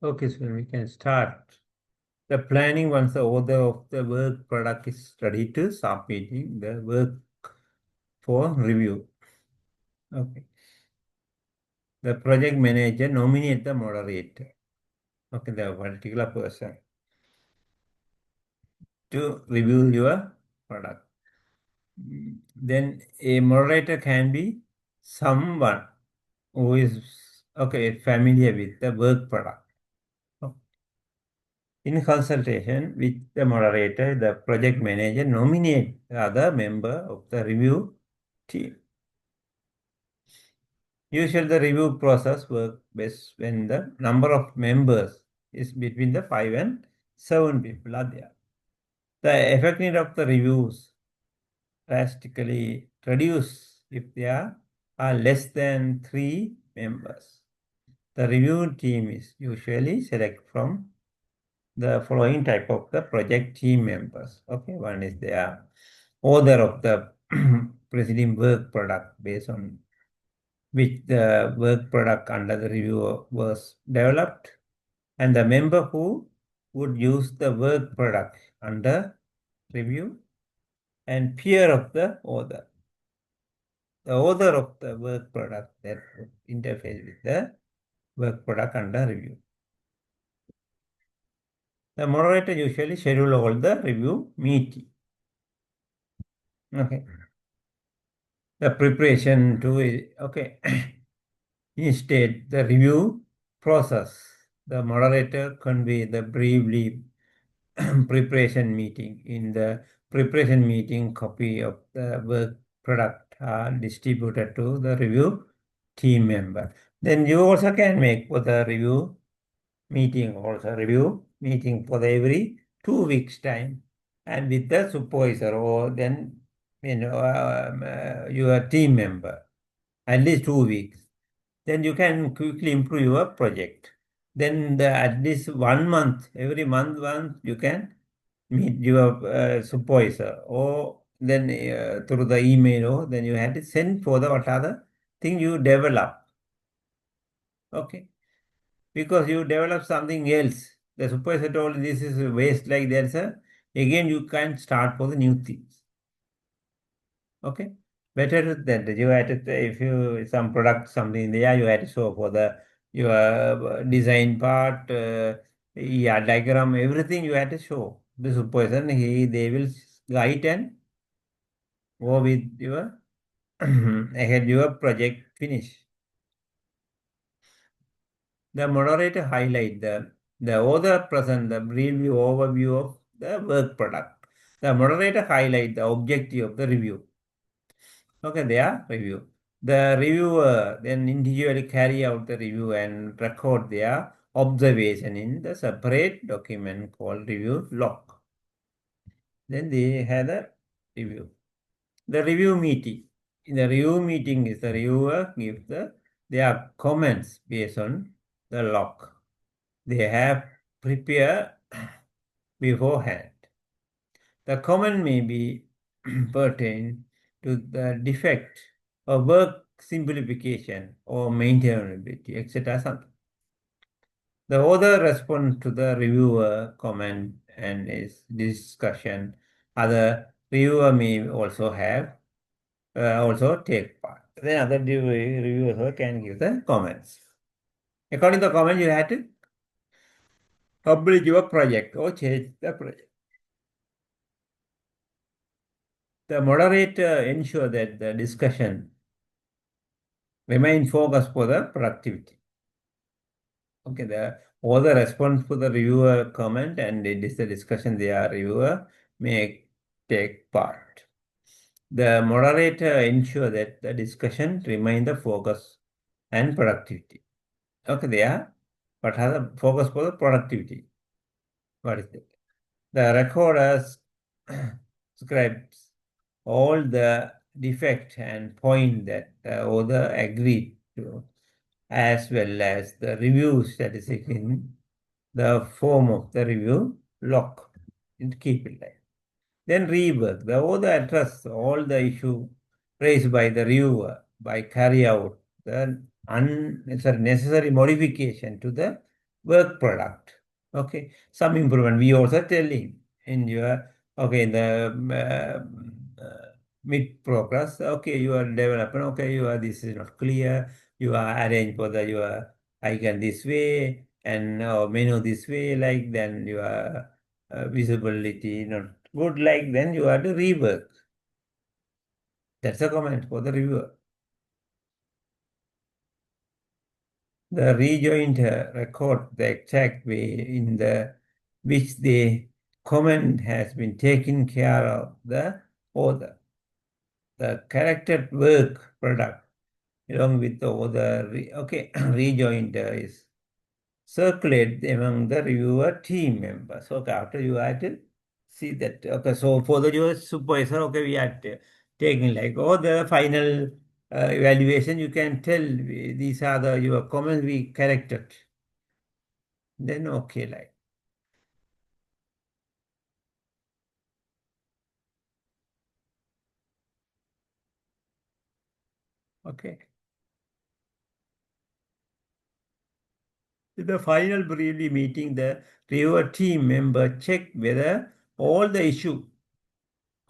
Okay, so we can start the planning once the author of the work product is ready to submitting the work for review. Okay. The project manager nominate the moderator. Okay, the particular person to review your product. Then a moderator can be someone who is okay familiar with the work product. In consultation with the moderator, the project manager nominate the other member of the review team. Usually the review process works best when the number of members is between the 5 and 7 people are there. The effectiveness of the reviews drastically reduce if there are less than 3 members. The review team is usually select from the following type of the project team members. Okay, one is the author of the preceding work product based on which the work product under the review was developed, and the member who would use the work product under review, and peer of the author. The author of the work product that would interface with the work product under review. The moderator usually schedule all the review meeting. Okay. The preparation to, okay. Instead, the review process. The moderator convey the briefly preparation meeting. In the preparation meeting, copy of the work product are distributed to the review team member. Then you also can make for the review meeting for the every 2 weeks time, and with the supervisor or then your team member at least 2 weeks. Then you can quickly improve your project. Then at least 1 month, every month you can meet your supervisor, or then through the email, or then you have to send for the what other thing you develop. Okay, because you develop something else. The supervisor told this is a waste, like there's a, again you can start for the new things. Okay, better that you had to, if you some product something there, you had to show for the your design part, yeah, diagram, everything you had to show the supervisor. They will guide and go with your ahead your project finish. The moderator highlight the author present the brief overview of the work product. The moderator highlight the objective of the review. Okay, their review. The reviewer then individually carry out the review and record their observation in the separate document called review log. Then they had a review. The review meeting. In the review meeting is the reviewer gives their comments based on the log they have prepared beforehand. The comment may be pertain to the defect or work simplification or maintainability, etc. Something. The author responds to the reviewer comment and is discussion. Other reviewer may also have also take part. Then other reviewer can give the comments. According to the comment, you have to publish your project or change the project. The moderator ensure that the discussion remain focused for the productivity. Okay, the author response to the reviewer comment, and it is the discussion the reviewer may take part. The moderator ensure that the discussion remain the focus and productivity. Okay, but has a focus for the productivity. What is it? The recorder scribes all the defect and point that the author agreed to, as well as the review statistic in the form of the review log, and keep it like. Then rework. The author address all the issue raised by the reviewer by carry out the unnecessary modification to the work product. Okay, some improvement we also telling in your, okay, in the mid progress. Okay, you are developing. Okay, you are, this is not clear. You are arrange for the your icon this way and menu this way. Like then your visibility not good. Like then you have to rework. That's a comment for the reviewer. The rejoined record the exact way in the which the comment has been taken care of the author. The corrected work product along with the author, rejoined is circulate among the reviewer team members. Okay, after you had to see that. Okay, so for the your supervisor, okay, we are taking like, oh, the final evaluation, you can tell these are the your comments we corrected. Then okay, like, okay. In the final briefly meeting, the reviewer team member check whether all the issue.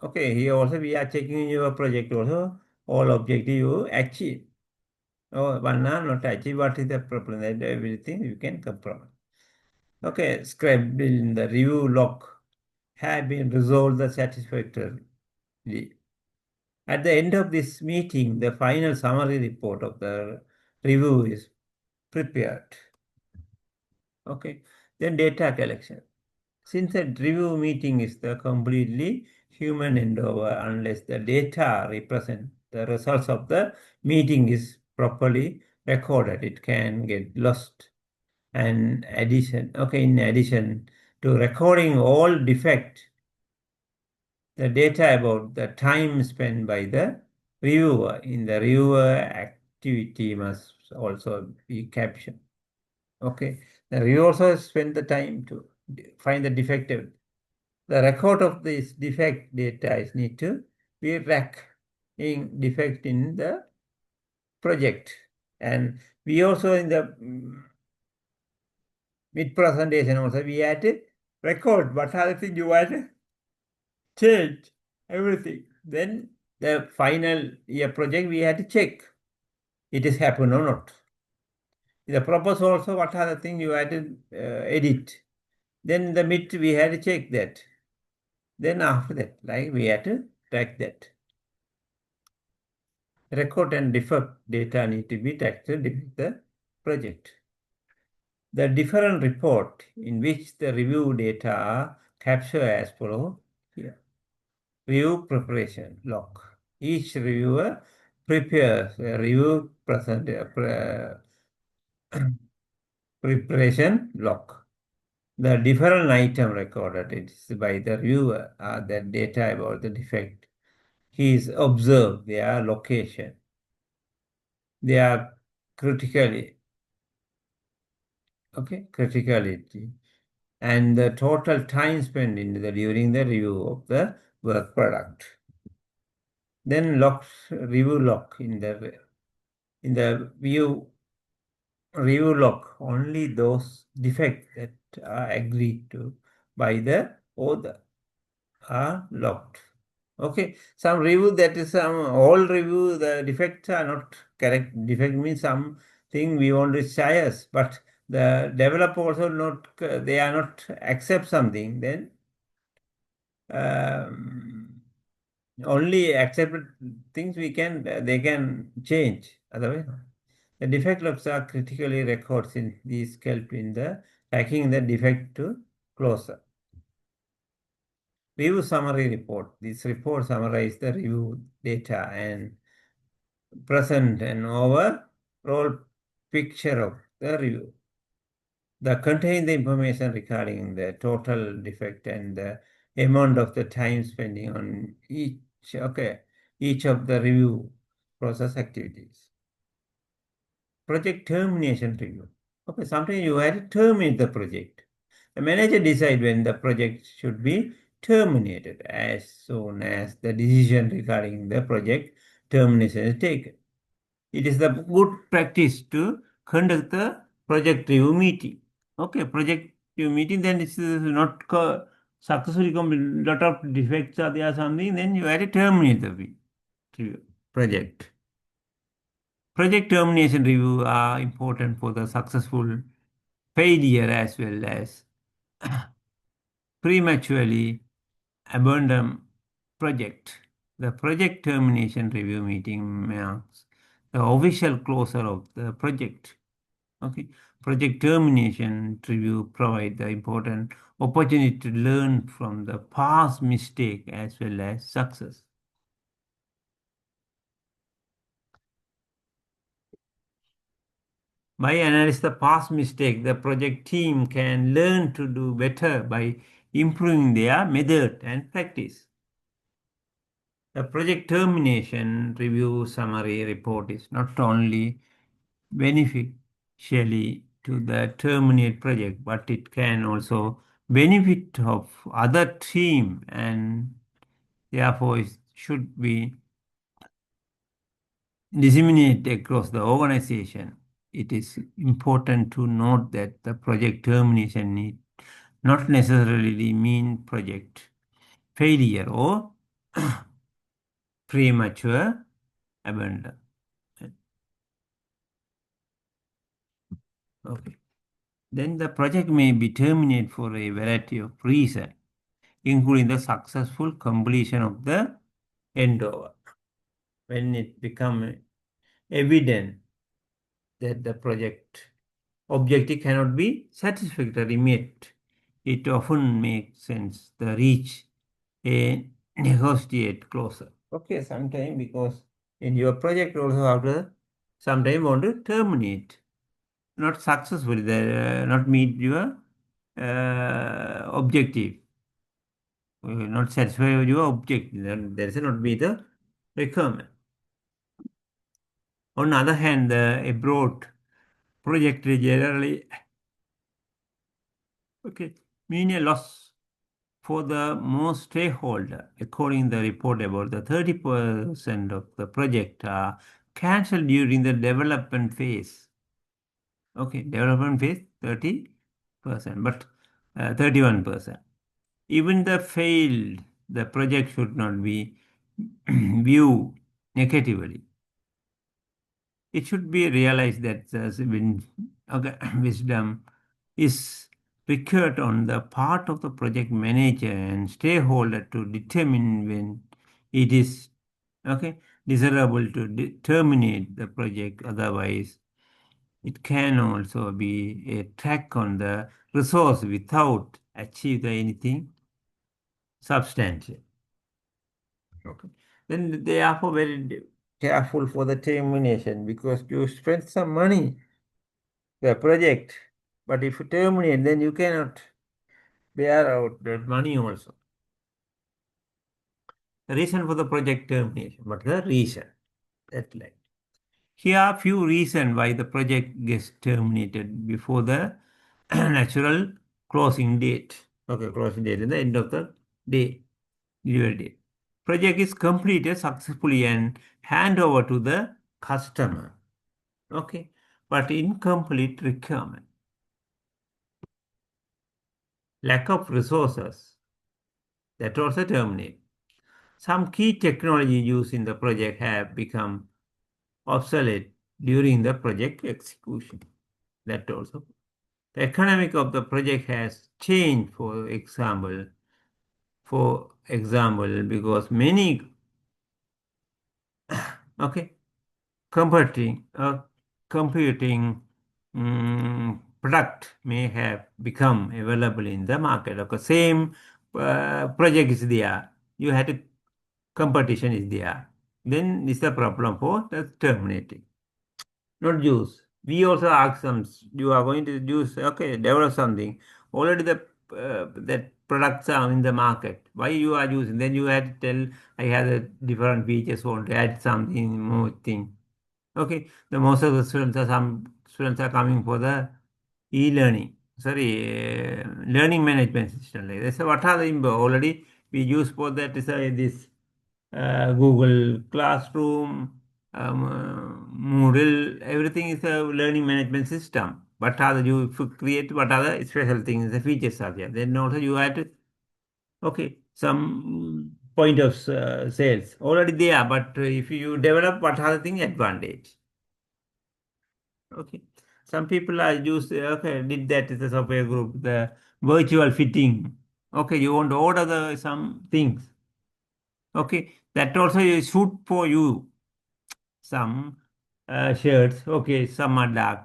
Okay, here also we are checking your project also, all objective you achieve. Oh, one are not achieve, what is the problem? That everything you can compromise. Okay, scribed in the review log have been resolved satisfactorily. At the end of this meeting, the final summary report of the review is prepared. Okay, then data collection. Since a review meeting is the completely human endeavor, unless the data represent the results of the meeting is properly recorded, it can get lost. And in addition to recording all defect, the data about the time spent by the reviewer in the reviewer activity must also be captured. Okay, the reviewer also spend the time to find the defective. The record of this defect data is need to be in defect in the project. And we also in the mid presentation also we had to record what are the things you had to change, everything. Then the final year project we had to check it is happened or not. The purpose also what are the things you had to edit. Then the mid we had to check that. Then after that, like we had to track that. Record and defect data need to be tracked in the project. The different report in which the review data are captured as follow here. Review preparation log. Each reviewer prepares a review preparation log. The different item recorded is by the reviewer are the data about the defect. He is observed their location. They are critically, criticality, and the total time spent during the review of the work product. Then review log in the review log only those defects that are agreed to by the author are logged. Okay, some review that is some all review the defects are not correct. Defect means something we want to bias, but the developer also not they are not accept something, then um, only accepted things we can they can change, otherwise no. The defect logs are critically records in these help in the tracking the defect to closer. Review summary report. This report summarizes the review data and present an overall picture of the review. The contain the information regarding the total defect and the amount of the time spending on each of the review process activities. Project termination review. Okay, sometimes you have to terminate the project. The manager decides when the project should be terminated as soon as the decision regarding the project termination is taken. It is the good practice to conduct the project review meeting. Okay, project meeting, then it's not successfully complete, lot of defects are there, something, then you had to terminate the project. Project termination review are important for the successful failure as well as prematurely abandon project. The project termination review meeting marks the official closure of the project. Okay. Project termination review provide the important opportunity to learn from the past mistake as well as success. By analyzing the past mistake, the project team can learn to do better by improving their method and practice. The project termination review summary report is not only beneficially to the terminate project, but it can also benefit of other team and therefore it should be disseminated across the organization. It is important to note that the project termination need not necessarily mean project failure or premature abandon. Okay. Then the project may be terminated for a variety of reasons, including the successful completion of the endeavor. When it becomes evident that the project objective cannot be satisfactorily met, it often makes sense to reach a negotiate closer. Okay, sometime because in your project also after sometime want to terminate, not successfully, not meet your objective, not satisfy your objective, then there is not be the requirement. On the other hand, the abroad project generally okay mean a loss for the most stakeholder. According to the report, about the 30% of the project are cancelled during the development phase. Okay, development phase 30%, but 31%. Even the failed, the project should not be viewed negatively. It should be realized that okay, wisdom is required on the part of the project manager and stakeholder to determine when it is okay desirable to terminate the project. Otherwise, it can also be a track on the resource without achieve anything substantial. Okay. Then they are for very careful for the termination because you spend some money the project, but if you terminate, then you cannot bear out that money also. The reason for the project termination, but the reason that like here are few reasons why the project gets terminated before the natural closing date. Okay, closing date is the end of the day, delivery date. Project is completed successfully and hand over to the customer. Okay, but incomplete requirement, lack of resources, that also terminate. Some key technology used in the project have become obsolete during the project execution. That also. The economic of the project has changed, for example, because many okay computing product may have become available in the market. Okay, same project is there. You had to competition is there. Then it's a problem for the terminating. Not use. We also ask them, you are going to use, okay, develop something. Already the that products are in the market. Why you are using? Then you had to tell, I have a different features, want to add something more thing. Okay, the most of the some students are coming for the e-learning. Sorry, learning management system. Like this. So what are the already we use for that is this Google Classroom, Moodle, everything is a learning management system. what are the, you if you create what are the special things, the features are there. Then also you had to, okay, some point of sales already there, but if you develop what are the thing advantage. Okay. Some people are used, okay, did that is the software group, the virtual fitting. Okay, you want to order the some things. Okay, that also is shoot for you. Some shirts, okay, some are dark,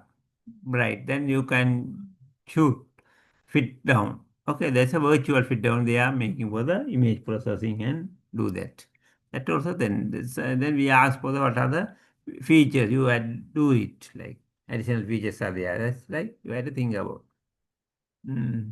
bright. Then you can shoot, fit down. Okay, that's a virtual fit down they are making for the image processing and do that. That also then we ask for the what are the features you had do it like additional features are there. That's like you had to think about. Mm.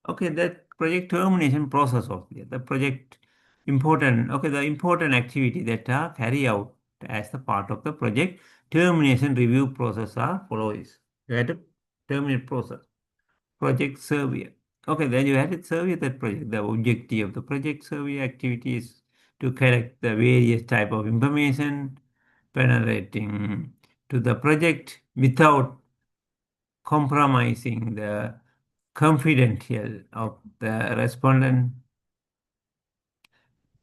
Okay, that project termination process of the project important. Okay, the important activity that are carried out as the part of the project termination review process are follows. You had to terminate process. Project survey. Okay, then you had to survey that project. The objective of the project survey activity is to collect the various type of information penetrating to the project without compromising the confidential of the respondent.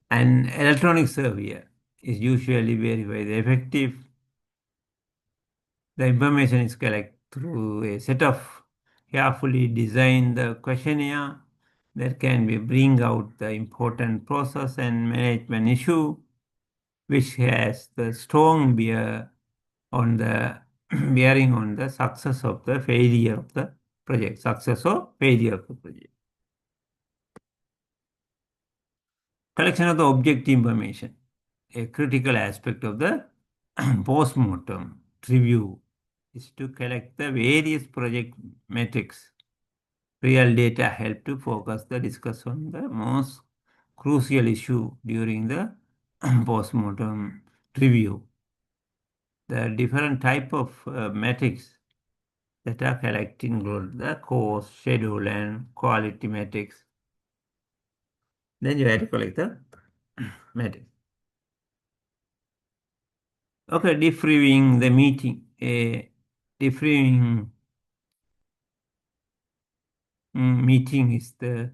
An electronic surveyor is usually very effective. The information is collected through a set of carefully designed questionnaire that can be bring out the important process and management issue, which has the strong on the bearing on the success of the failure of the project, success or failure of the project. Collection of the objective information, a critical aspect of the post-mortem review is to collect the various project metrics. Real data help to focus the discussion on the most crucial issue during the post-mortem review. The different type of metrics that are collected include the cost, schedule, and quality metrics. Then you have to collect the metrics. Okay, debriefing the meeting. Debriefing meeting is the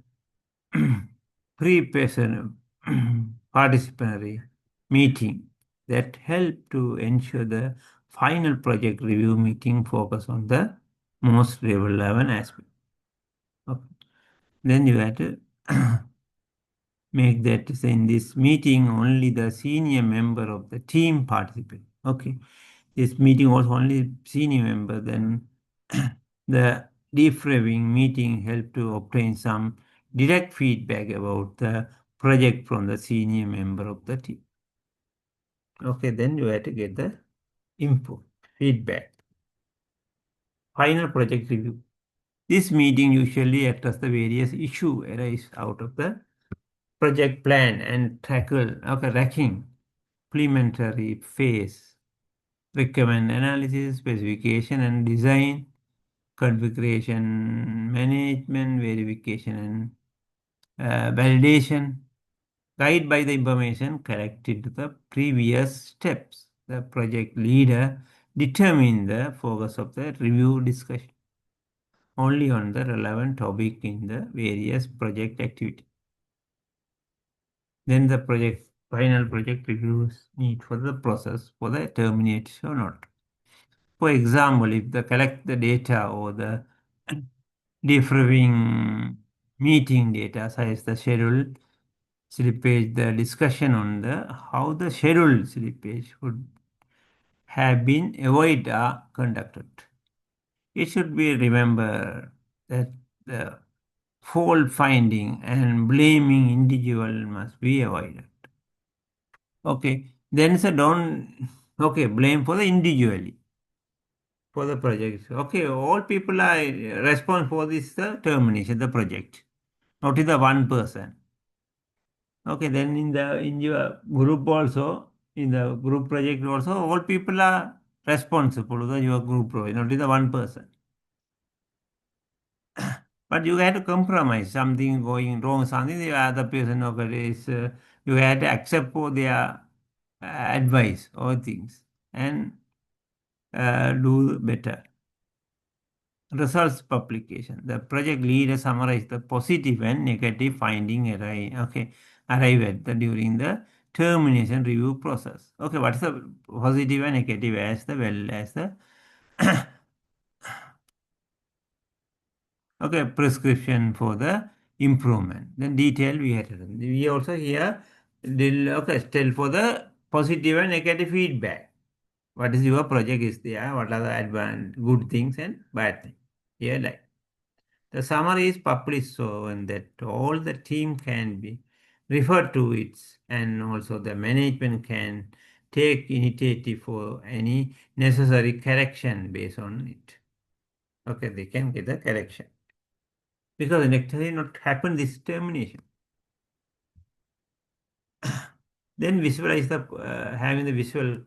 pre-person participatory meeting that help to ensure the final project review meeting focus on the most relevant aspect. Okay. Then you have to make that in this meeting only the senior member of the team participate. Okay. This meeting was only senior member, then the debriefing meeting helped to obtain some direct feedback about the project from the senior member of the team. Okay, then you have to get the input, feedback. Final project review. This meeting usually address the various issues arise out of the project plan and tackle, okay, tracking, implementary phase, recommend analysis, specification and design, configuration management, verification and validation, guide by the information collected to the previous steps. The project leader determine the focus of the review discussion only on the relevant topic in the various project activity. Then the project final project reviews need for the process for the terminate or not. For example, if the collect the data or the debriefing meeting data such as the schedule slippage, the discussion on the how the schedule slippage would have been avoided are conducted. It should be remembered that the fault finding and blaming individual must be avoided. Okay, then so don't okay blame for the individually for the project. Okay, all people are responsible for this termination the project, not the one person. Okay, then in your group also, in the group project also, all people are responsible for your group project, not the one person. But you had to compromise something going wrong, something the other person okay, is you had to accept for their advice or things and do better. results publication. The project leader summarizes the positive and negative finding arrive at during the termination review process. Okay, what is the positive and negative as well as the okay prescription for the improvement. Then detail we had. We also here okay tell for the positive and negative feedback. What is your project is there? What are the advanced good things and bad things? Here like. The summary is published so that all the team can be referred to it, and also the management can take initiative for any necessary correction based on it. Okay, they can get the correction. Because necessarily not happen this termination. Then visualize the having the visual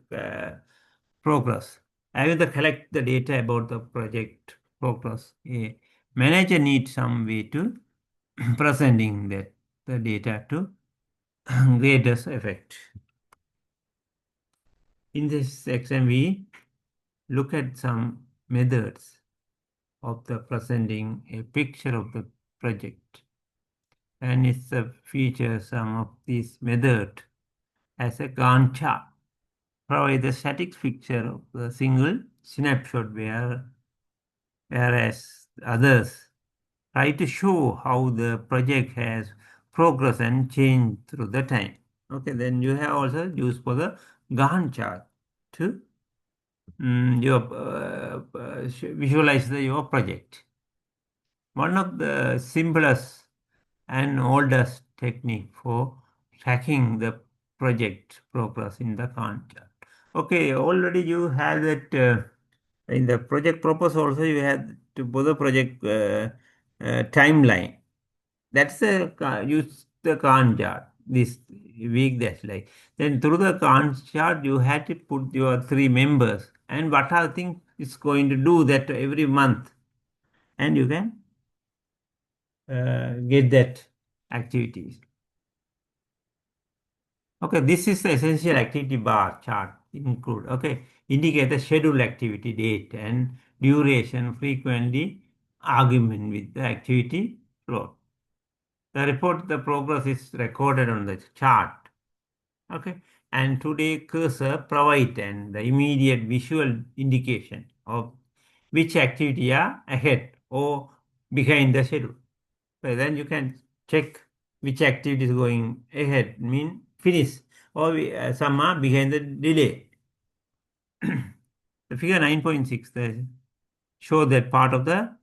progress. Having to collect the data about the project progress. A manager needs some way to presenting that the data to greatest effect. In this section, we look at some methods of the presenting a picture of the project, and it's a feature some of these method as a Gantt chart. Provide a static picture of the single snapshot, whereas others try to show how the project has progressed and changed through the time. Okay, then you have also used for the Gantt chart to visualize your project. One of the simplest and oldest technique for tracking the project progress in the Gantt chart. Okay, already you have that in the project proposal also you have to put the project timeline. That's the use the Gantt chart this week that's like. Then through the Gantt chart you had to put your three members and what are things is going to do that every month, and you can get that activities. Okay, this is the essential activity bar chart include. Okay, indicate the schedule activity date and duration, frequently argument with the activity flow. The report, the progress is recorded on the chart. Okay, and today cursor provide and the immediate visual indication of which activity are ahead or behind the schedule. So then you can check which activity is going ahead, mean finish, or some are behind the delay. The figure 9.6 show that part of the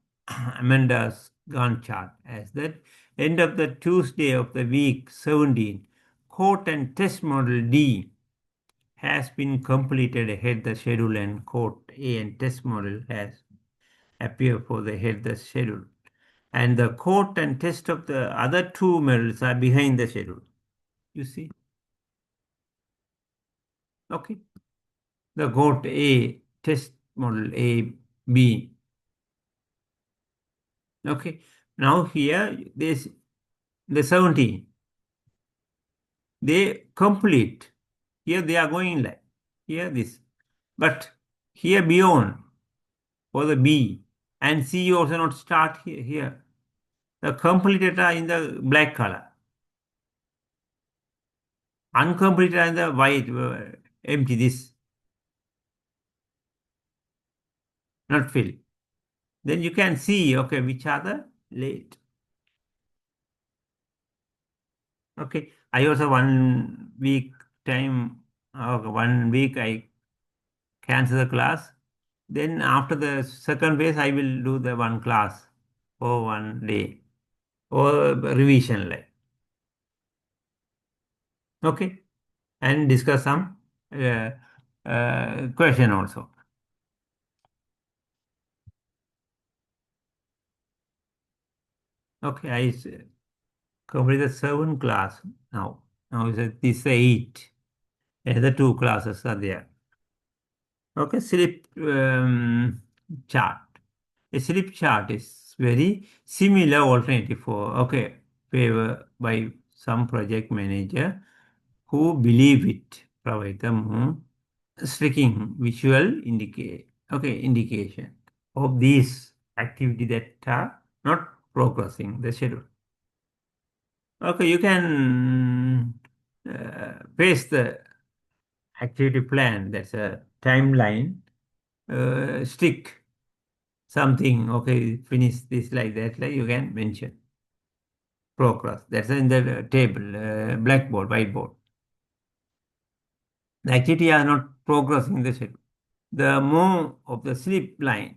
Amanda's Gantt chart as that end of the Tuesday of the week 17, court and test model D has been completed ahead the schedule, and court A and test model has appeared for the head the schedule. And the court and test of the other two models are behind the schedule. You see? Okay. The court A, test model A, B. Okay. Now here, this the 17. They complete. Here they are going like, here this. But here beyond, for the B, and C also not start here. The completed are in the black color. Uncompleted are in the white, empty, this. Not filled. Then you can see, okay, which are the late. Okay, I also 1 week time, okay, 1 week I cancel the class. Then after the second phase, I will do the one class for 1 day or revision like. Okay, and discuss some question also. Okay, I completed 7 class now. Now this is 8. The 2 classes are there. Okay, slip chart. A slip chart is very similar alternative for okay favor by some project manager who believe it provide the more striking visual indication of these activity that are not progressing the schedule. Okay, you can paste the activity plan, that's a timeline, stick something, okay, finish this like that, like you can mention progress. That's in the table, blackboard, whiteboard. The activity are not progressing the schedule. The more of the slip line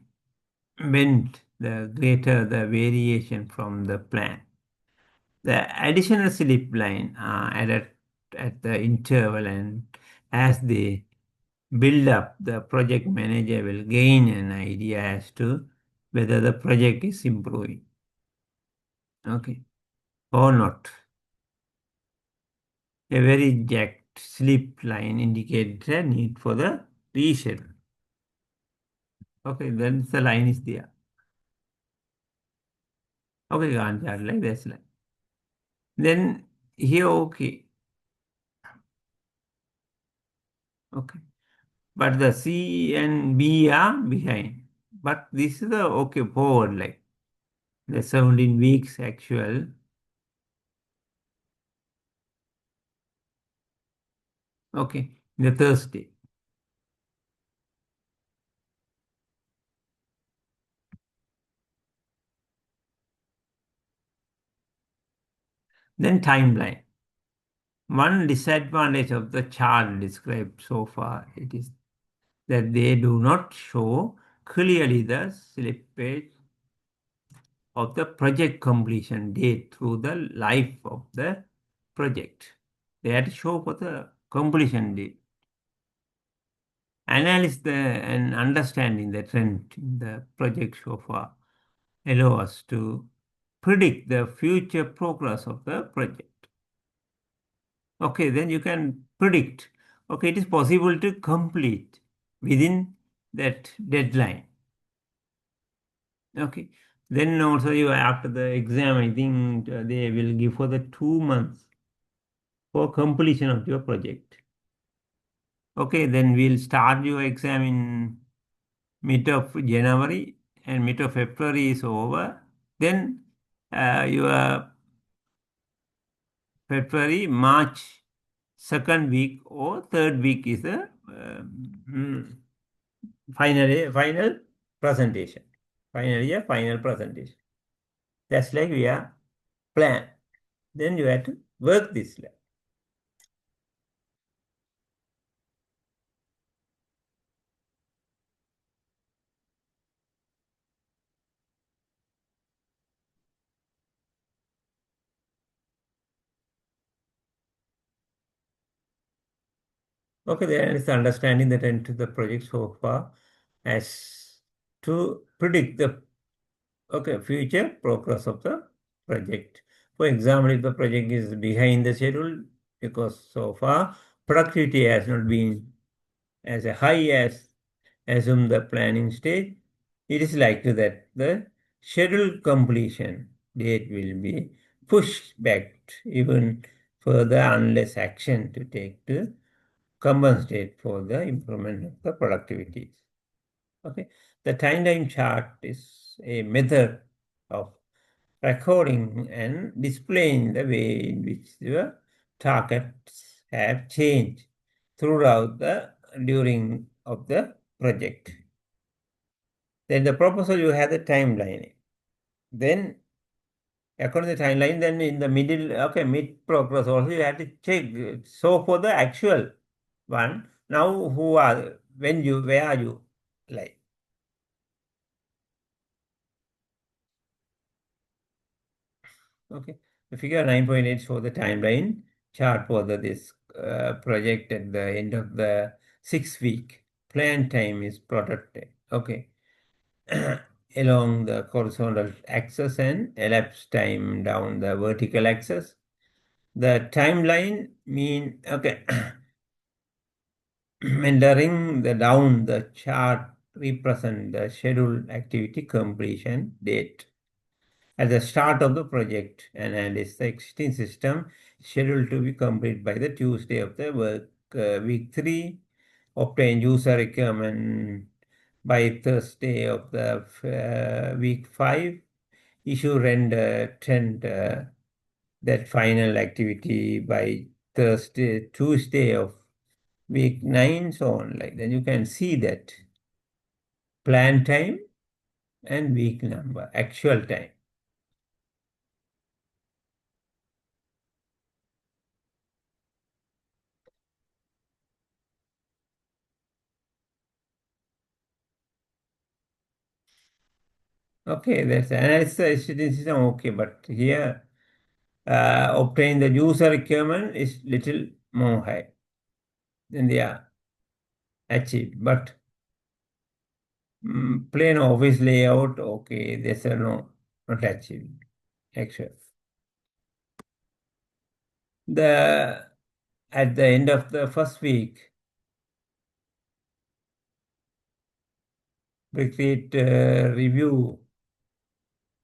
bent, the greater the variation from the plan. The additional slip line are added at the interval, and as they build up, the project manager will gain an idea as to whether the project is improving, okay, or not. A very jagged slip line indicates a need for the reschedule. Okay, then the line is there. Okay, can't like this line. Then here, okay, okay. But the C and B are behind. But this is the okay forward, like the 17 weeks actual. Okay, the Thursday. Then timeline. One disadvantage of the chart described so far, it is that they do not show clearly the slippage of the project completion date through the life of the project. They had to show for the completion date. Analyze and understanding the trend in the project so far allow us to predict the future progress of the project. Okay, then you can predict. Okay, it is possible to complete within that deadline. Okay, then also you after the exam, I think they will give for the 2 months for completion of your project. Okay, then we'll start your exam in mid of January, and mid of February is over. Then your February, March, second week or third week is the final presentation. Final year, final presentation. That's like we are plan. Then you have to work this lab. Okay, there is understanding that into the project so far as to predict the future progress of the project. For example, if the project is behind the schedule because so far productivity has not been as high as assume the planning stage, it is likely that the scheduled completion date will be pushed back even further unless action to take to compensate for the improvement of the productivity. Okay, the timeline chart is a method of recording and displaying the way in which your targets have changed throughout the during of the project. Then the proposal you have the timeline. Then according to the timeline, then in the middle, okay, mid progress also you have to check. So for the actual one, now who are where are you like? Okay, the figure 9.8 show the timeline chart for this project at the end of the 6 week. Plan time is plotted. Okay, along the horizontal axis and elapsed time down the vertical axis. The timeline mean, okay, measuring the down the chart represent the scheduled activity completion date. At the start of the project, analyze the existing system scheduled to be complete by the Tuesday of the week 3, obtain user requirement by Thursday of the week 5, issue render trend that final activity by Tuesday of week 9, so on. Like then you can see that plan time and week number, actual time. Okay, that's analysis system. Okay, but here obtain the user requirement is little more high than they are achieved. But plain office layout, okay, there's a no, not achieved. Actually, the at the end of the first week, we create review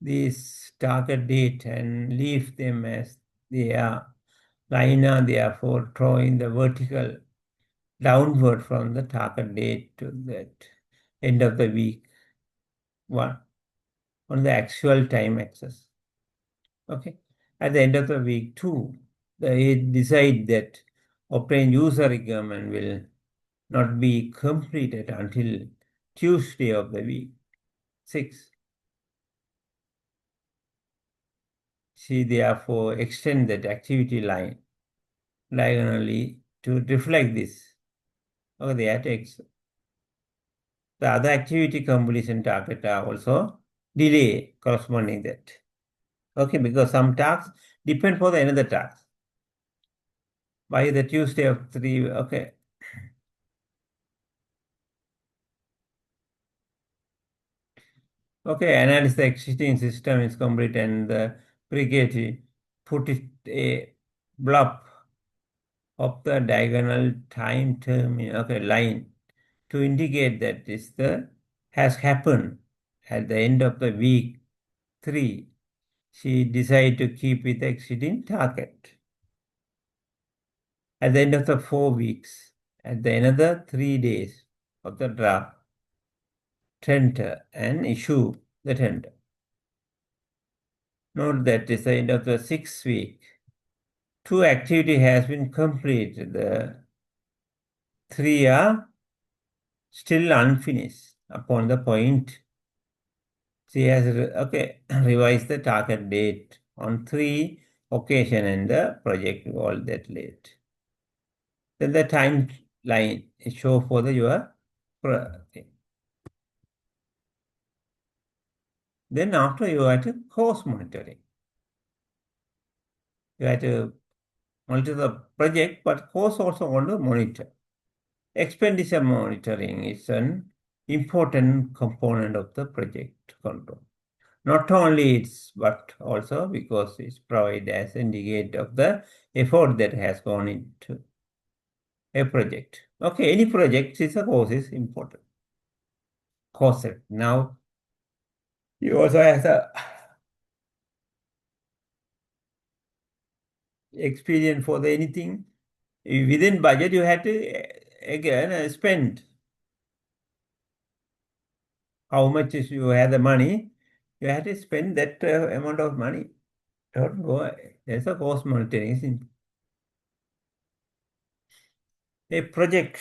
these target date and leave them as they are. Liner, therefore, drawing the vertical downward from the target date to that end of the week 1 on the actual time axis. Okay. At the end of the week 2, it decide that obtained user requirement will not be completed until Tuesday of the week 6. She therefore extend that activity line diagonally to reflect this. Okay, the attacks. The other activity completion target are also delay corresponding that. Okay, because some tasks depend for the another task. By the Tuesday of 3, okay. Okay, analyze the existing system is complete and the brigade put it a blob of the diagonal time term, okay, line to indicate that this has happened at the end of the week 3. She decided to keep with the exceeding target. At the end of the 4 weeks, at the another 3 days of the draft, tender and issue the tender. Note that it's the end of the 6th week. 2 activity has been completed. The 3 are still unfinished. Upon the point, she has revised the target date on 3 occasion and the project all that late. Then the timeline is show for the your thing. Then after you have to cost monitoring. You have to monitor the project, but cost also want to monitor. Expenditure monitoring is an important component of the project control. Not only it's, but also because it's provided as indicate of the effort that has gone into a project. Okay, any project is a cost is important. Cost. Now, you also have the experience for the anything within budget. You have to again spend how much is you have the money. You have to spend that amount of money. Don't go. There's a cost monitoring. A project.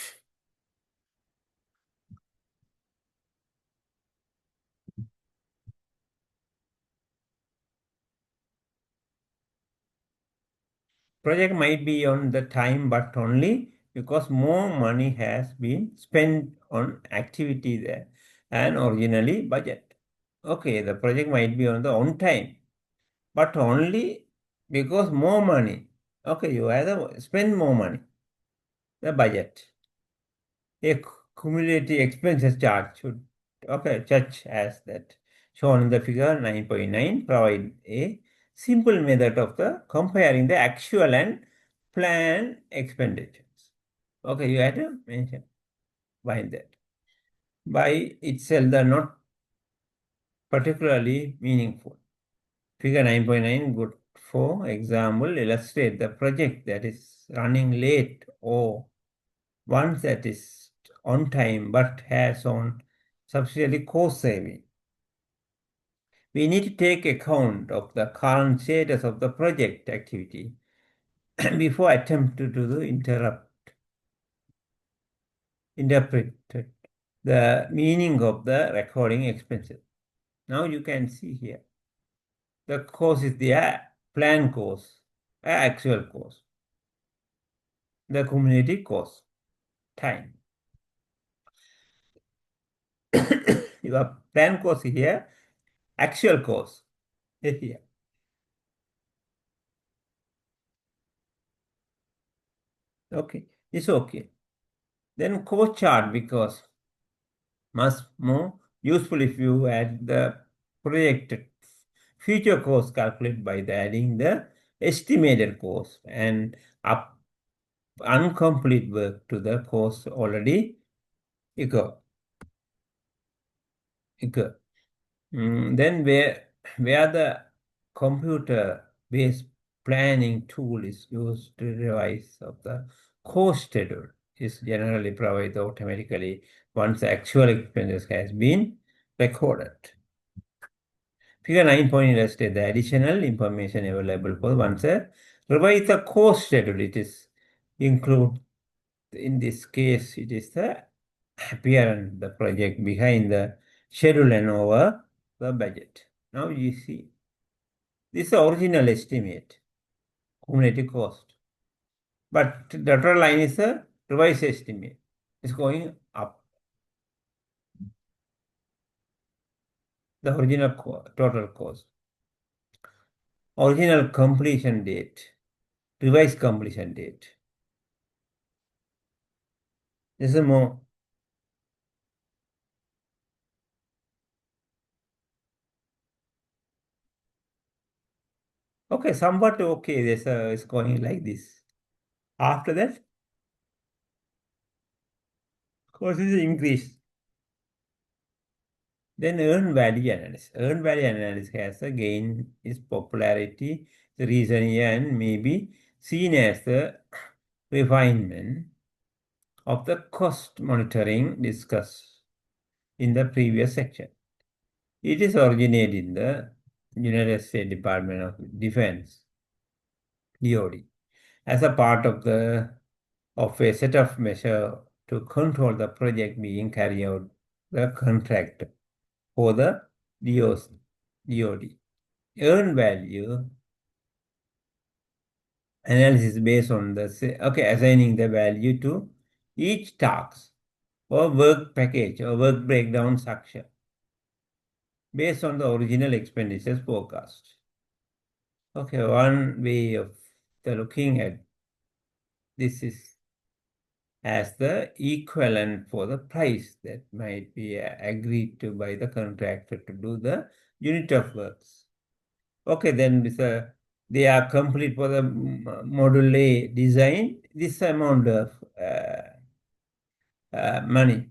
Project might be on the time, but only because more money has been spent on activity there and originally budget. Okay, the project might be on the on time, but only because more money. Okay, you either spend more money, the budget. A cumulative expenses chart should, okay, such as that shown in the figure 9.9 provide a simple method of the comparing the actual and planned expenditures. Okay, you have to mention find that. By itself, they're not particularly meaningful. Figure 9.9, good for example, illustrate the project that is running late or one that is on time but has on substantially cost saving. We need to take account of the current status of the project activity before attempt to do the interpret the meaning of the recording expenses. Now you can see here. The cost is the planned cost, actual cost, the cumulative cost, time. Your planned cost here, actual cost is here. Okay, it's okay. Then cost chart, because much more useful if you add the projected future cost calculated by the adding the estimated cost and up incomplete work to the cost already incurred. Then where the computer-based planning tool is used to revise of the cost schedule is generally provided automatically once the actual expenses has been recorded. Figure 9 illustrates the additional information available for once a revise the cost schedule. It is include, in this case, it is the appearance, the project behind the schedule and over the budget. Now you see, this is the original estimate, cumulative cost. But the dotted line is the revised estimate. It's going up. The original total cost. Original completion date. Revised completion date. This is more. Okay, somewhat okay. This is going like this. After that, cost is increased. Then earned value analysis. Earned value analysis has a gain its popularity, the reason here, and may be seen as the refinement of the cost monitoring discussed in the previous section. It is originated in the United States Department of Defense, DoD, as a part of a set of measures to control the project being carried out the contract for the DoD. Earned value analysis based on the assigning the value to each task or work package or work breakdown structure based on the original expenditures forecast. Okay, one way of looking at this is as the equivalent for the price that might be agreed to by the contractor to do the unit of works. Okay, then they are complete for the module A design, this amount of money.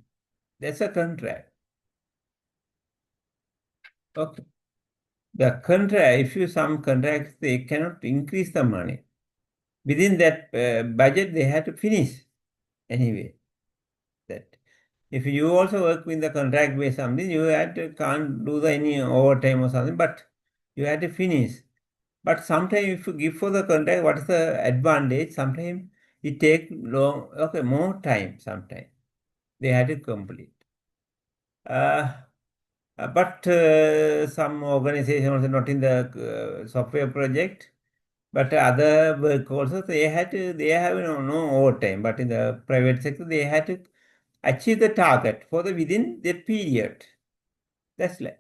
That's a contract. Okay. The contract, if you some contracts, they cannot increase the money. Within that budget, they have to finish anyway. That if you also work with the contract based something, you can't do any overtime or something, but you have to finish. But sometimes if you give for the contract, what is the advantage? Sometimes it take more time sometimes. They had to complete. But some organization also not in the software project, but other work also they have no overtime. But in the private sector, they had to achieve the target for the within that period. That's like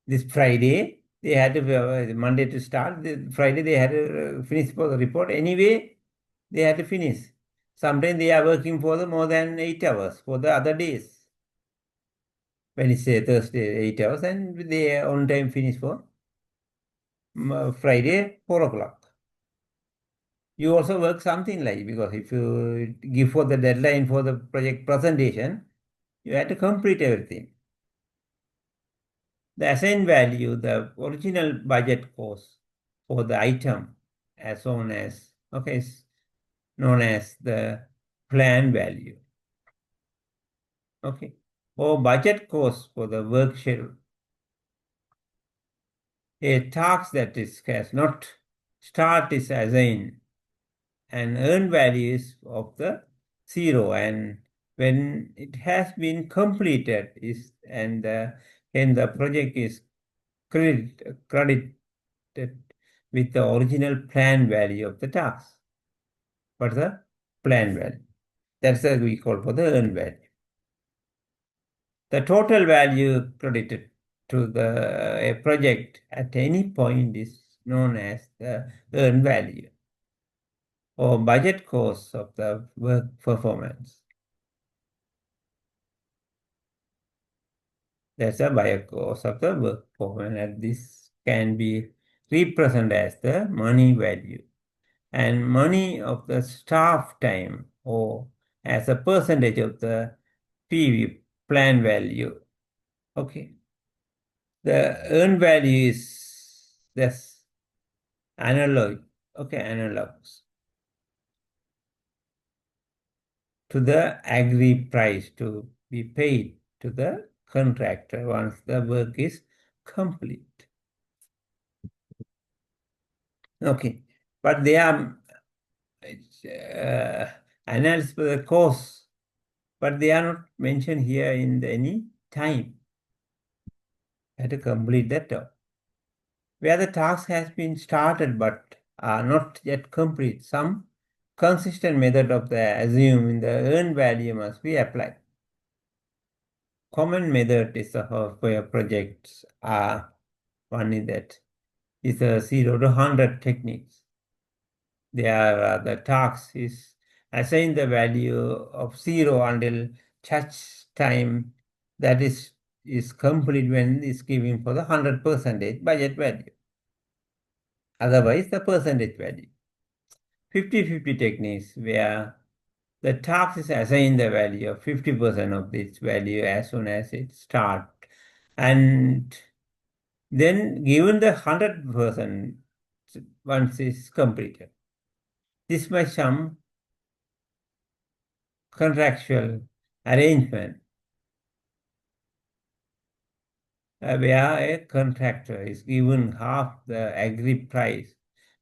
this Friday they had to Monday to start. Friday they had to finish for the report. Anyway, they had to finish. Sometimes they are working for the more than 8 hours for the other days. Wednesday, Thursday, 8 hours, and they on time finish for Friday, 4 o'clock. You also work something like, because if you give for the deadline for the project presentation, you have to complete everything. The assigned value, the original budget cost for the item as known as, is known as the plan value. Okay. or budget cost for the work schedule. A task that has not start is assigned and earned value is of the 0, and when it has been completed is and the project is credited with the original plan value of the task. What's the plan value? That's what we call for the earned value. The total value credited to a project at any point is known as the earned value or budget cost of the work performance. That's a budget cost of the work performance, and this can be represented as the money value and money of the staff time or as a percentage of the PV plan value. Okay. The earned value is this analog, okay, analogs to the agreed price to be paid to the contractor once the work is complete. Okay, but they are analysis for the cost, but they are not mentioned here in any time. You have to complete that term. Where the task has been started but are not yet complete, some consistent method of the assuming the earned value must be applied. Common method is where projects are one is that is a 0 to 100 techniques. There the task is assign the value of 0 until such time that is complete when is given for the 100% budget value. Otherwise, the percentage value. 50-50 techniques where the task is assigned the value of 50% of this value as soon as it starts. And then given the 100% once it's completed. This by some contractual arrangement where a contractor is given half the agreed price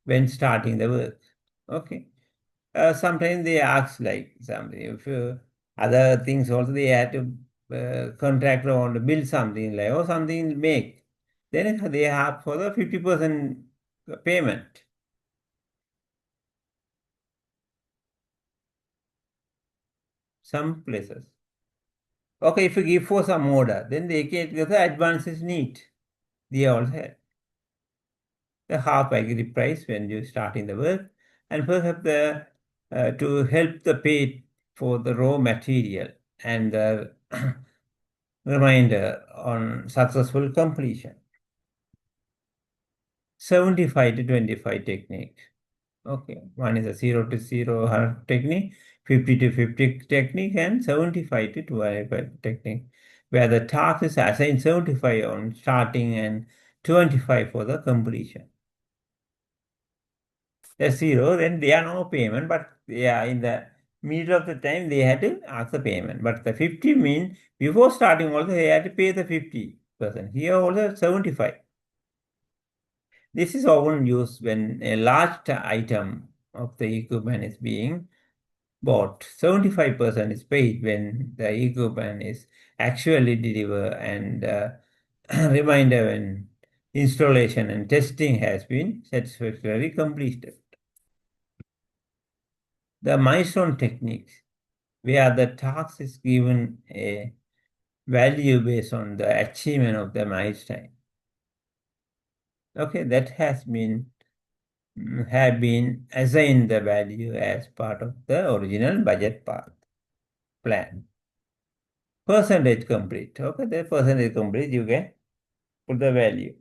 when starting the work. Okay. Sometimes they ask like something. If other things also they had to contractor want to build something like or something make, then they have for the 50% payment. Some places. Okay, if you give for some order, then they get the advance is neat. They also have the half agreed price when you start in the work, and perhaps the to help the pay for the raw material and the reminder on successful completion. 75 to 25 technique. Okay, one is a 0 to 0 technique, 50 to 50 technique, and 75 to 25 technique, where the task is assigned 75 on starting and 25 for the completion. The 0, then they are no payment, but they are in the middle of the time they had to ask the payment. But the 50 means before starting also they had to pay the 50%. Here also 75. This is often used when a large item of the equipment is being bought. 75% is paid when the equipment is actually delivered, and reminder when installation and testing has been satisfactorily completed. The milestone techniques, where the task is given a value based on the achievement of the milestone. Okay, that has been have been assigned the value as part of the original budget path plan. Percentage complete. Okay, the percentage complete, you can put the value.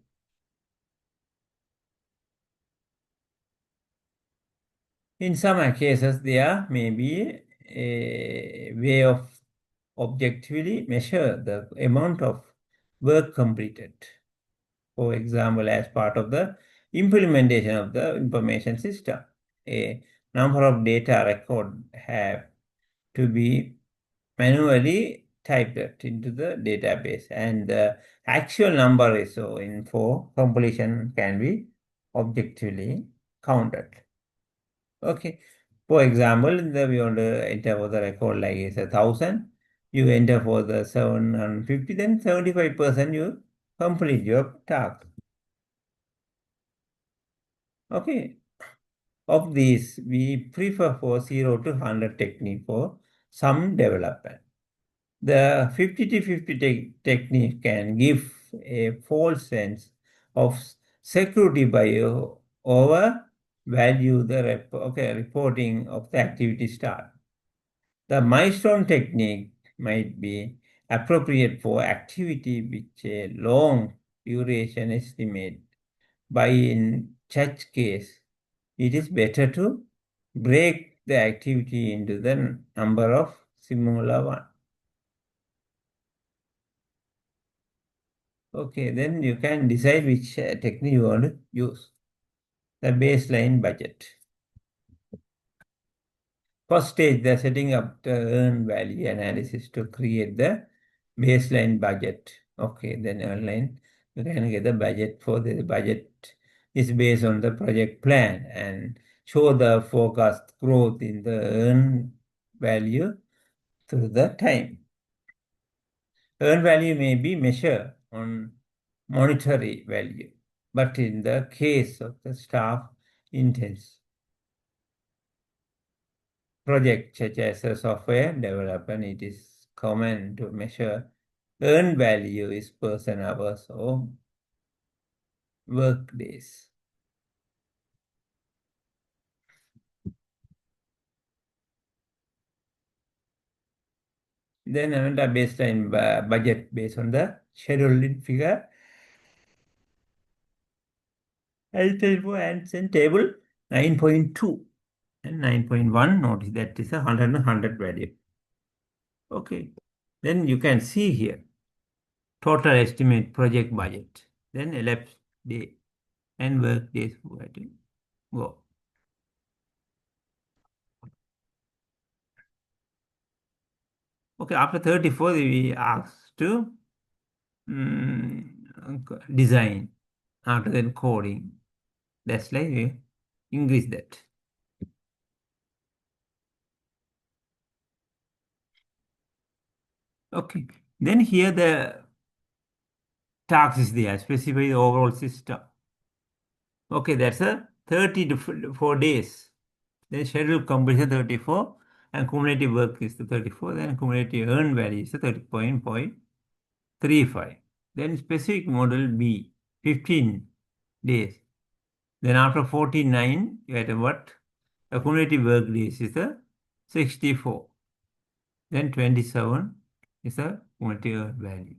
In some cases, there may be a way of objectively measure the amount of work completed. For example, as part of the implementation of the information system, a number of data records have to be manually type that into the database, and the actual number is so in for completion can be objectively counted. Okay. For example, in the we want to enter for the record like is 1,000. You enter for the 750, then 75% you complete your task. Okay. Of these, we prefer for 0 to 100 technique for some development. The 50 to 50 technique can give a false sense of security by overvalue the reporting of the activity start. The milestone technique might be appropriate for activity with a long duration estimate. But in such case, it is better to break the activity into the number of similar one. Okay, then you can decide which technique you want to use. The baseline budget. First stage, the setting up the earn value analysis to create the baseline budget. Okay, then online, you can get the budget for the budget is based on the project plan and show the forecast growth in the earn value through the time. Earn value may be measured on monetary value, but in the case of the staff intense project such as a software development, it is common to measure earn value is person hours or work days. Then another baseline budget based on the scheduled figure. I'll tell you and table 9.2 and 9.1. Notice that is a 100 value. Okay. Then you can see here total estimate project budget. Then elapsed day and work days. Go. Okay, after 34, we asked to design. After that, coding. That's like we increase that. Okay, then here the task is there, specify the overall system. Okay, that's a 30 to 4 days. Then schedule completion 34 and cumulative work is the 34. Then cumulative earned value is the 30.35. Then specific model B, 15 days. Then after 49, you get what? The cumulative work days is the 64. Then 27 is the cumulative earned value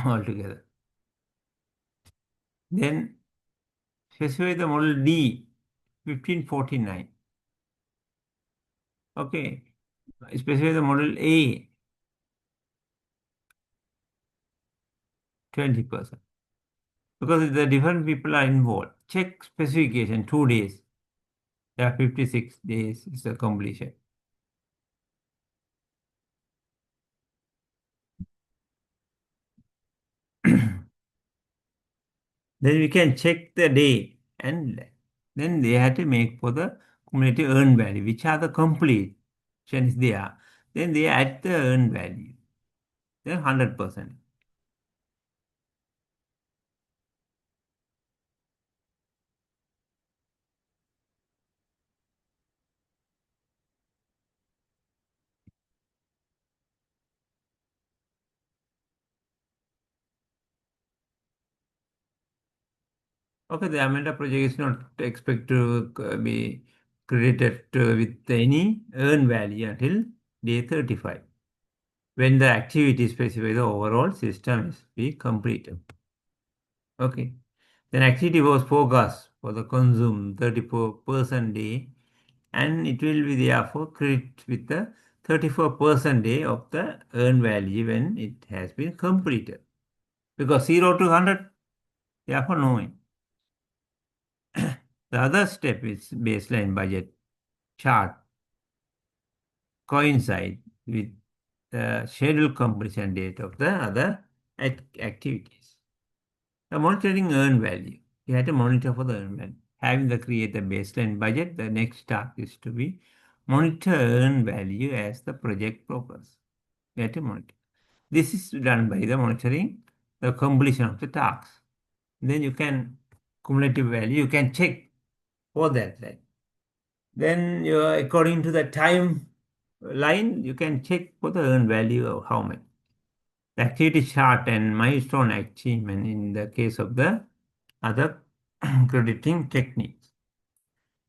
altogether. Then specify the model D, 1549. Okay. Specify the model A, 20%. Because the different people are involved. Check specification, 2 days. Yeah, 56 days is the completion. Then we can check the day and then they have to make for the cumulative earned value, which are the completion is there. Then they add the earned value. Then 100%. Okay, the Amanda project is not expected to be credited with any earned value until day 35, when the activity specifies the overall system is be completed. Okay, then activity was forecast for the consume 34% day, and it will be therefore credit with the 34% day of the earned value when it has been completed. Because 0 to 100, therefore knowing. The other step is baseline budget chart coincide with the scheduled completion date of the other activities. The monitoring earned value. You have to monitor for the earned value. Having the create the baseline budget, the next task is to be monitor earned value as the project progress. You have to monitor. This is done by the monitoring the completion of the tasks. Then you can cumulative value, you can check for that. Then according to the time line, you can check for the earned value of how much. The activity chart and milestone achievement in the case of the other crediting techniques.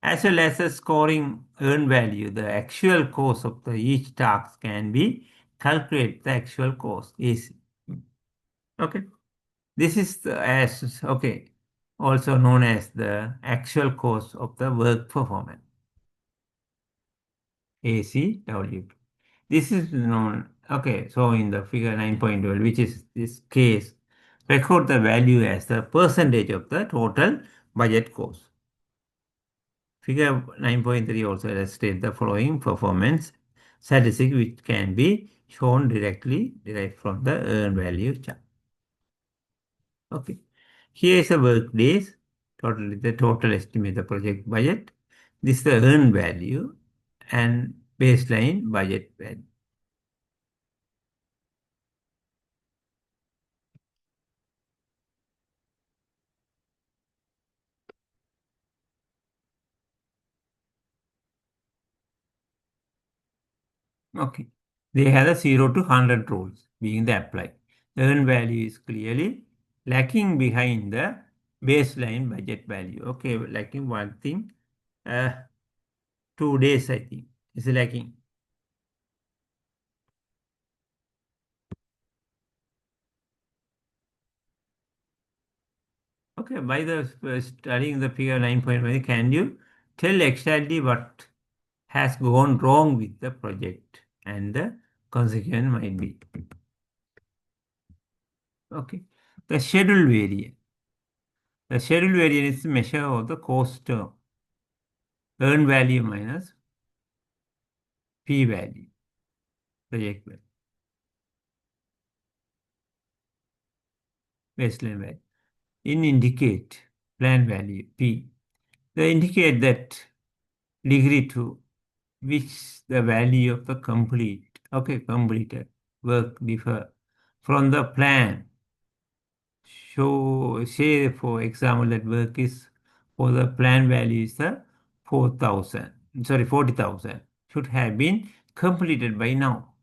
As well as the scoring earned value, the actual cost of each task can be calculate the actual cost is okay. This is also known as the actual cost of the work performance. ACW. This is known, so in the figure 9.12, which is this case, record the value as the percentage of the total budget cost. Figure 9.3 also illustrates the following performance statistic which can be shown directly derived from the earned value chart. Okay. Here is the work days, the total estimate the project budget. This is the earned value and baseline budget value. Okay. They have a 0 to 100 rules being the applied. The earned value is clearly lacking behind the baseline budget value. Okay, lacking one thing. 2 days, I think, is lacking. Okay, by the studying the figure 9.1, can you tell exactly what has gone wrong with the project and the consequence might be? Okay, the schedule variance. The schedule variance is the measure of the cost term, earned value minus P value, project value, baseline value. In indicate plan value P, they indicate that degree to which the value of the completed work differ from the plan. So say for example that work is for the plan value is the 40,000 should have been completed by now.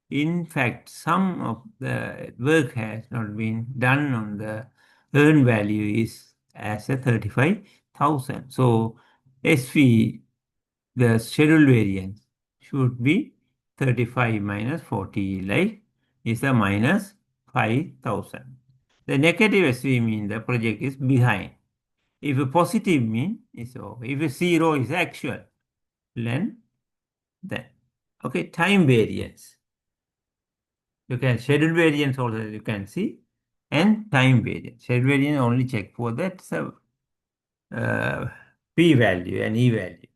In fact, some of the work has not been done on the earned value is as a 35,000. So SV, the schedule variance should be 35 minus 40, like is a minus 5,000. The negative SV means the project is behind. If a positive mean is over. If a zero is actual, then okay, time variance. You can schedule variance also you can see and time variance. Schedule variance only check for that p value and e value.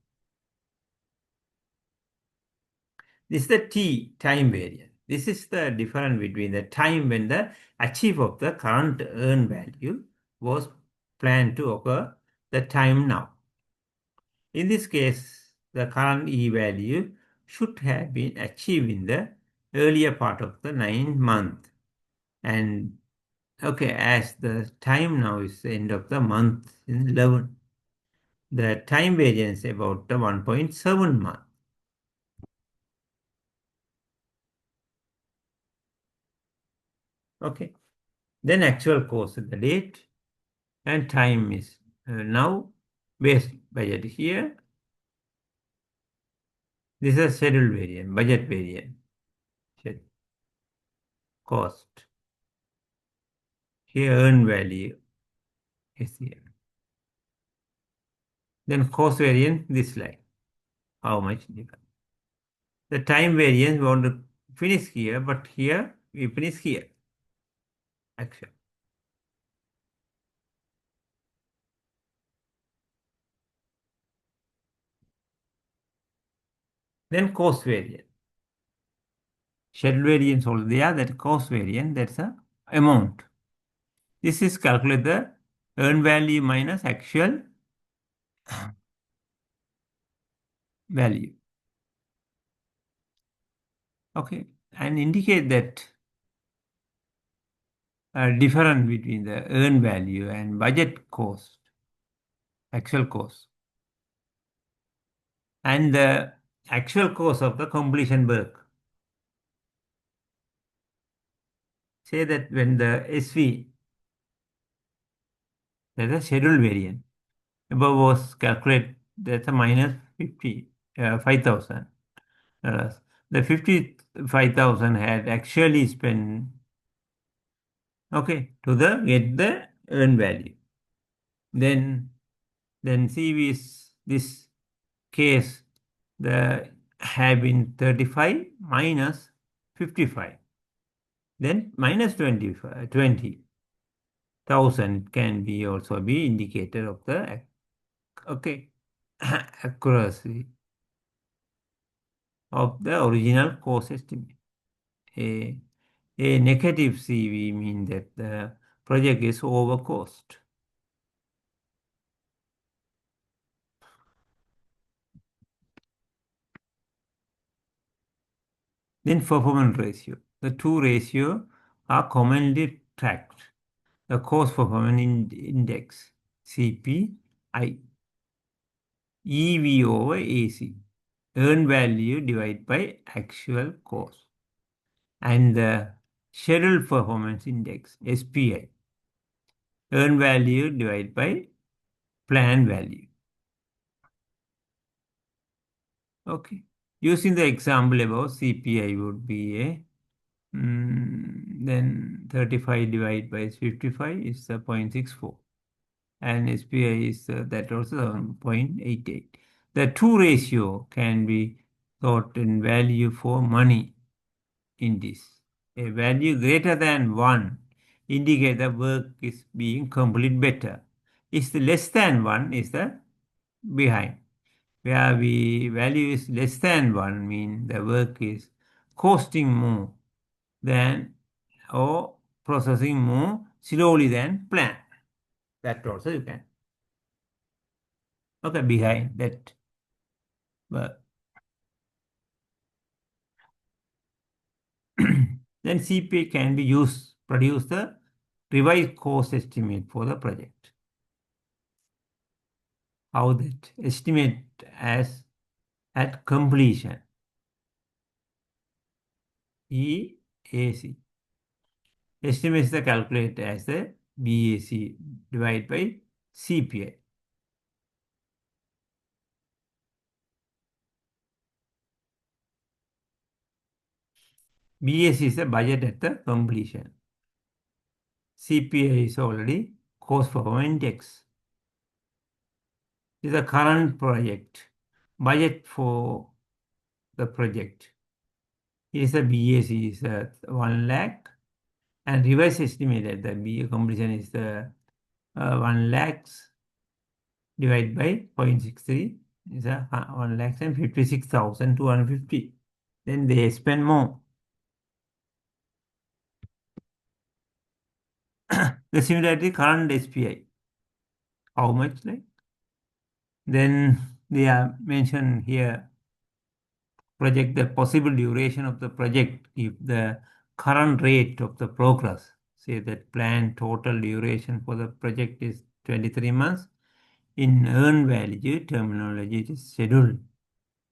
This is the time variance. This is the difference between the time when the achieve of the current earned value was planned to occur, the time now. In this case, the current E value should have been achieved in the earlier part of the 9 month. And as the time now is the end of the month in 11, the time variance about the 1.7 month. Okay. Then actual cost, the date and time is now base budget here. This is schedule variant, budget variant, cost. Here earned value is here. Then cost variance, this line, how much difference. The time variance we want to finish here, but here we finish here. Action. Then cost variance. schedule variance also there, that cost variance, that's a amount. This is calculate the earned value minus actual value. Okay, and indicate that difference between the earned value and budget cost, actual cost, and the actual cost of the completion work. Say that when the SV, that is schedule variance, above was calculated, that's a minus 5,000. The 55,000 had actually spent, okay, to the get the earned value. Then CV is this case, the have been 35 minus 55, then minus 20,000 can be also be indicator of the, okay, accuracy of the original cost estimate. A negative CV means that the project is over cost. Then performance ratio. The two ratios are commonly tracked. The cost performance index, CPI, EV over AC, earned value divided by actual cost, and the schedule performance index, SPI, earned value divided by planned value. Okay. Using the example above, CPI would be a then 35 divided by 55 is 0.64, and SPI is that also 0.88. The two ratio can be thought in value for money in this. A value greater than 1 indicate the work is being complete better. Is the less than 1 is the behind. Where value is less than 1 mean the work is costing more than or processing more slowly than planned. That also you can. Okay, behind that. But then CPA can be used produce the revised cost estimate for the project. How that estimate as at completion. EAC. Estimate is the calculate as the BAC divided by CPI. BAC is the budget at the completion. CPI is already cost performance index. This is the current project. Budget for the project. It is a BAC is 1 lakh, and revised estimate at the BA completion is the 1 lakhs divided by 0.63 is a 1 lakhs and 56,250. Then they spend more. The similarity current SPI. How much like? Then they are mentioned here, project the possible duration of the project if the current rate of the progress, say that planned total duration for the project is 23 months. In earned value terminology, it is scheduled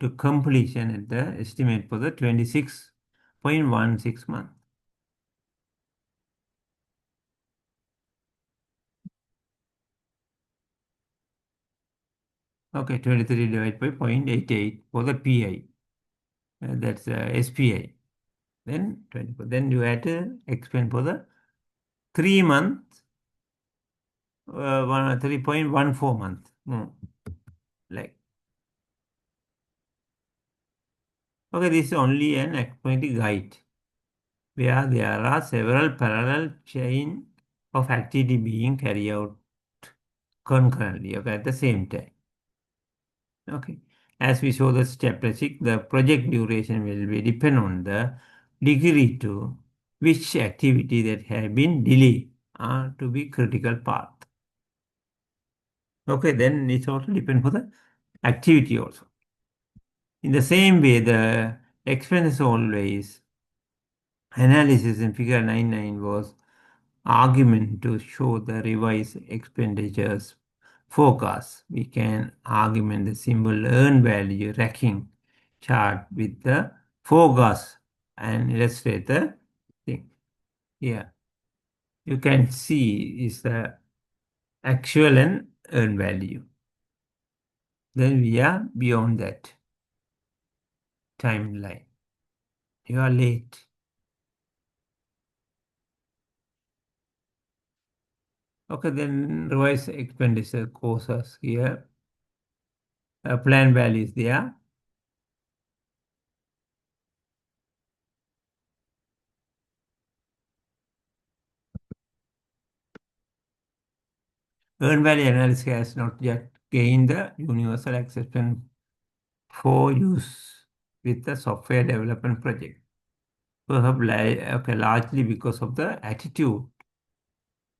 to completion at the estimate for the 26.16 months. Okay, 23 divided by 0.88 for the PI. That's SPI. Then 24. Then you had to explain for the 3 months, 3.14 months. Like. Okay, this is only an arithmetic guide where there are several parallel chain of activity being carried out concurrently, okay, at the same time. Okay. As we show the statistics, the project duration will be depend on the degree to which activity that have been delayed are to be critical path. Okay, then it also depends for the activity also. In the same way, the expense always analysis in figure 99 was argument to show the revised expenditures forecast. We can argument the symbol earn value racking chart with the forecast and illustrate the thing. Yeah, you can see is the actual and earn value. Then we are beyond that timeline. You are late. Okay, then revise expenditure courses here. Plan values there. Earned value analysis has not yet gained the universal acceptance for use with the software development project. Perhaps okay, largely because of the attitude.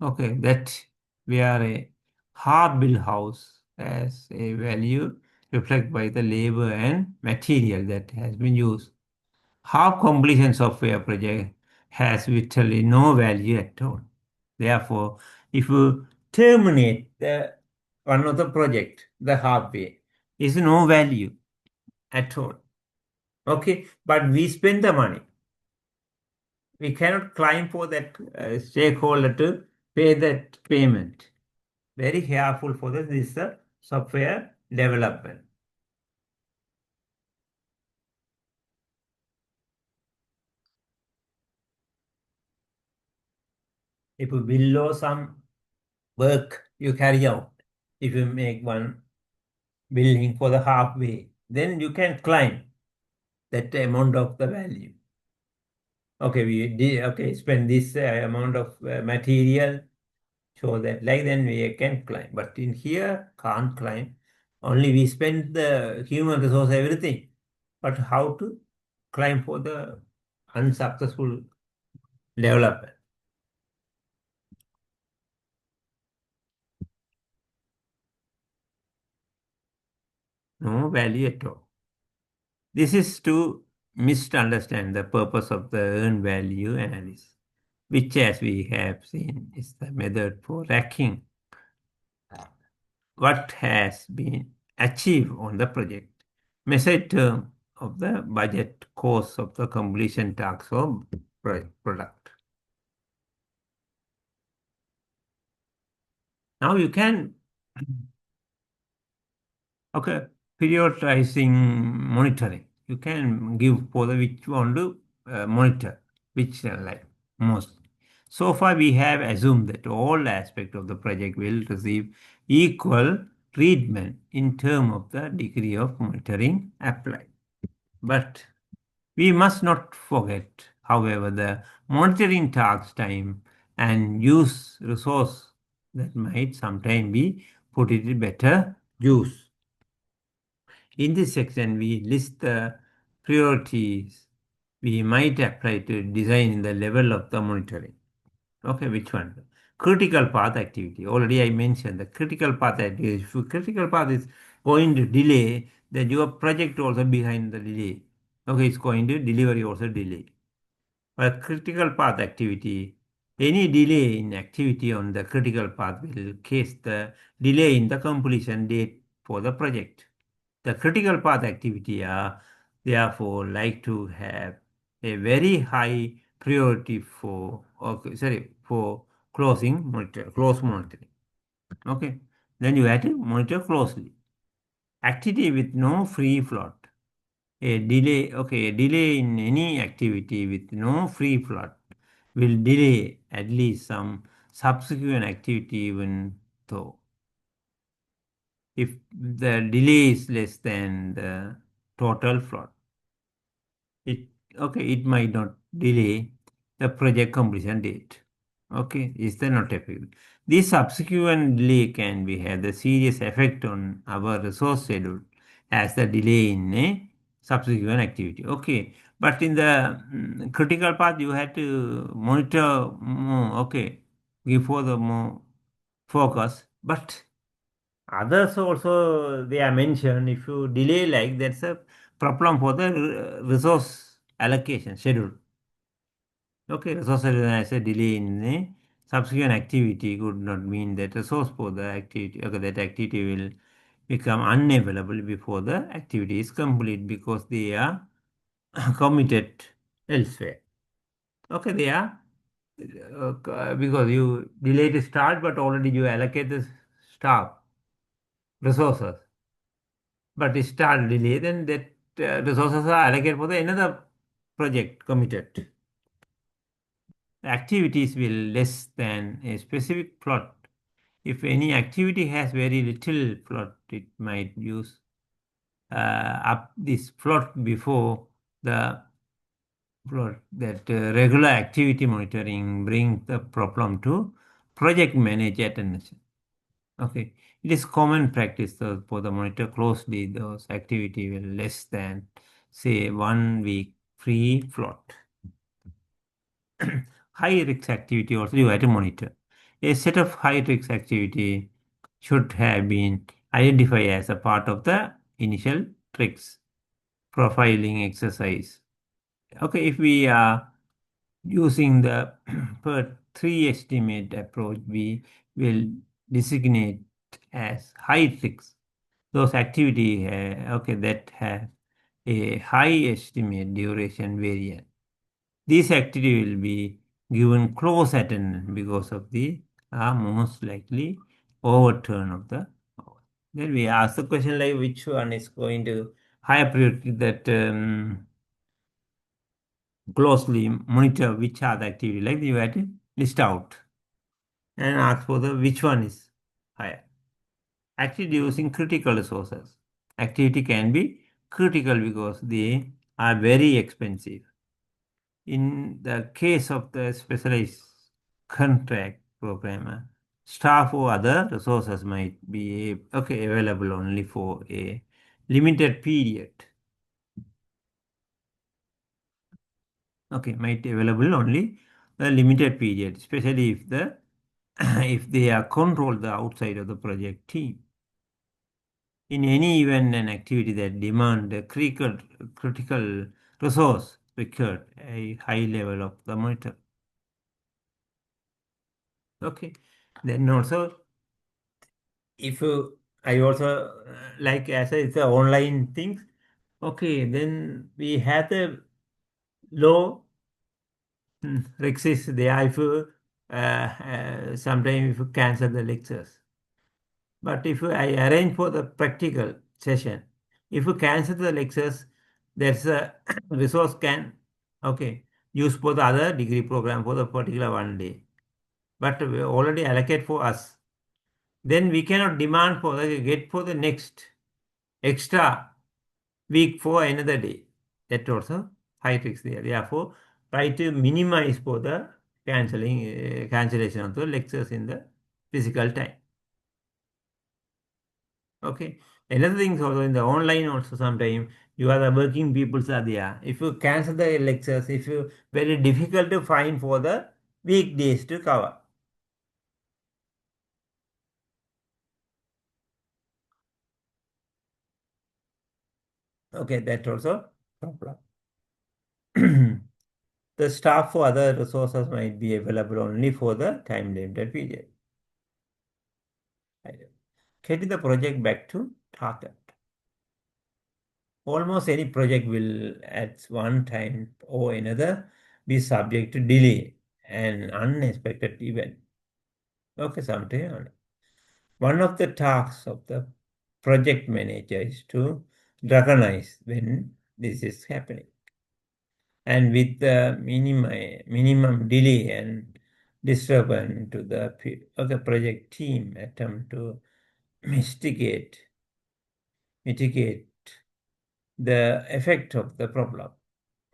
Okay, that where a hard built house has a value reflected by the labor and material that has been used. Half completion software project has virtually no value at all. Therefore, if you terminate the one of the project, the halfway, is no value at all. Okay, but we spend the money. We cannot claim for that stakeholder to pay that payment. Very careful for this. This is the software development. If you below some work you carry out, if you make one building for the halfway, then you can claim that amount of the value. Okay, we did, okay, spend this amount of material, show that, like then we can claim. But in here, can't claim. Only we spend the human resource, everything. But how to claim for the unsuccessful development? No value at all. This is to misunderstand the purpose of the earned value analysis, which, as we have seen, is the method for tracking what has been achieved on the project. Measured term of the budget cost of the completion task or product. Now you can, okay, periodizing monitoring. You can give for the which one to monitor, which like most. So far, we have assumed that all aspects of the project will receive equal treatment in terms of the degree of monitoring applied. But we must not forget, however, the monitoring task time and use resource that might sometimes be put in better use. In this section, we list the priorities we might apply to design the level of the monitoring. Okay, which one? Critical path activity. Already I mentioned the critical path activity. If your critical path is going to delay, then your project also behind the delay. Okay, it's going to delivery also delay. But critical path activity, any delay in activity on the critical path will cause the delay in the completion date for the project. The critical path activity are therefore like to have a very high priority for, okay, sorry, for close monitoring. Okay, then you have to monitor closely. Activity with no free float. A delay, okay, a delay in any activity with no free float will delay at least some subsequent activity even though if the delay is less than the total float. It okay, it might not delay the project completion date. Okay, is the not effective. This subsequent delay can be have the serious effect on our resource schedule as the delay in a subsequent activity. Okay, but in the critical path, you had to monitor more. Okay, give for the more focus, but others also they are mentioned. If you delay like that's a problem for the resource allocation schedule. Okay, resource as a delay in the subsequent activity could not mean that resource for the activity. Okay, that activity will become unavailable before the activity is complete because they are committed elsewhere. Okay, they are because you delay the start, but already you allocate the staff resources, but it start delay, then that resources are allocated for the another project committed. Activities will less than a specific plot. If any activity has very little plot, it might use up this plot before the plot that regular activity monitoring brings the problem to project manager attention. Okay, it is common practice for the monitor closely those activity will less than say 1 week free plot. High risk activity also you have to monitor. A set of high risk activity should have been identified as a part of the initial tricks profiling exercise. Okay, if we are using the per three estimate approach, we will designate as high risks those activity okay that have a high estimate duration variance. This activity will be given close attendance because of the most likely overturn of the hour. Then we ask the question like which one is going to higher priority that closely monitor which are the activity like you had to list out and ask for the which one is higher. Activity using critical resources. Activity can be critical because they are very expensive. In the case of the specialized contract programmer, staff or other resources might be okay available only for a limited period. Okay, might available only a limited period, especially if the if they are controlled the outside of the project team. In any event and activity that demand a critical resource required a high level of the monitor. Okay. Then also, if I also like as it's a online thing, okay, then we have the low risks there if you sometimes if you cancel the lectures. But if I arrange for the practical session, if you cancel the lectures, there's a resource can, okay, use for the other degree program for the particular 1 day. But we already allocate for us. Then we cannot demand for the get for the next extra week for another day. That also high risk there. Therefore, try to minimize for the cancellation of the lectures in the physical time. Okay. Another thing also in the online also sometimes you are the working peoples are there. If you cancel the lectures, if you very difficult to find for the weekdays to cover. Okay, that also problem. The staff for other resources might be available only for the time limited period. Getting the project back to target. Almost any project will at one time or another be subject to delay and unexpected event. Okay, sometime. One of the tasks of the project manager is to recognize when this is happening. And with the minimum delay and disturbance to the project team attempt to mitigate the effect of the problem.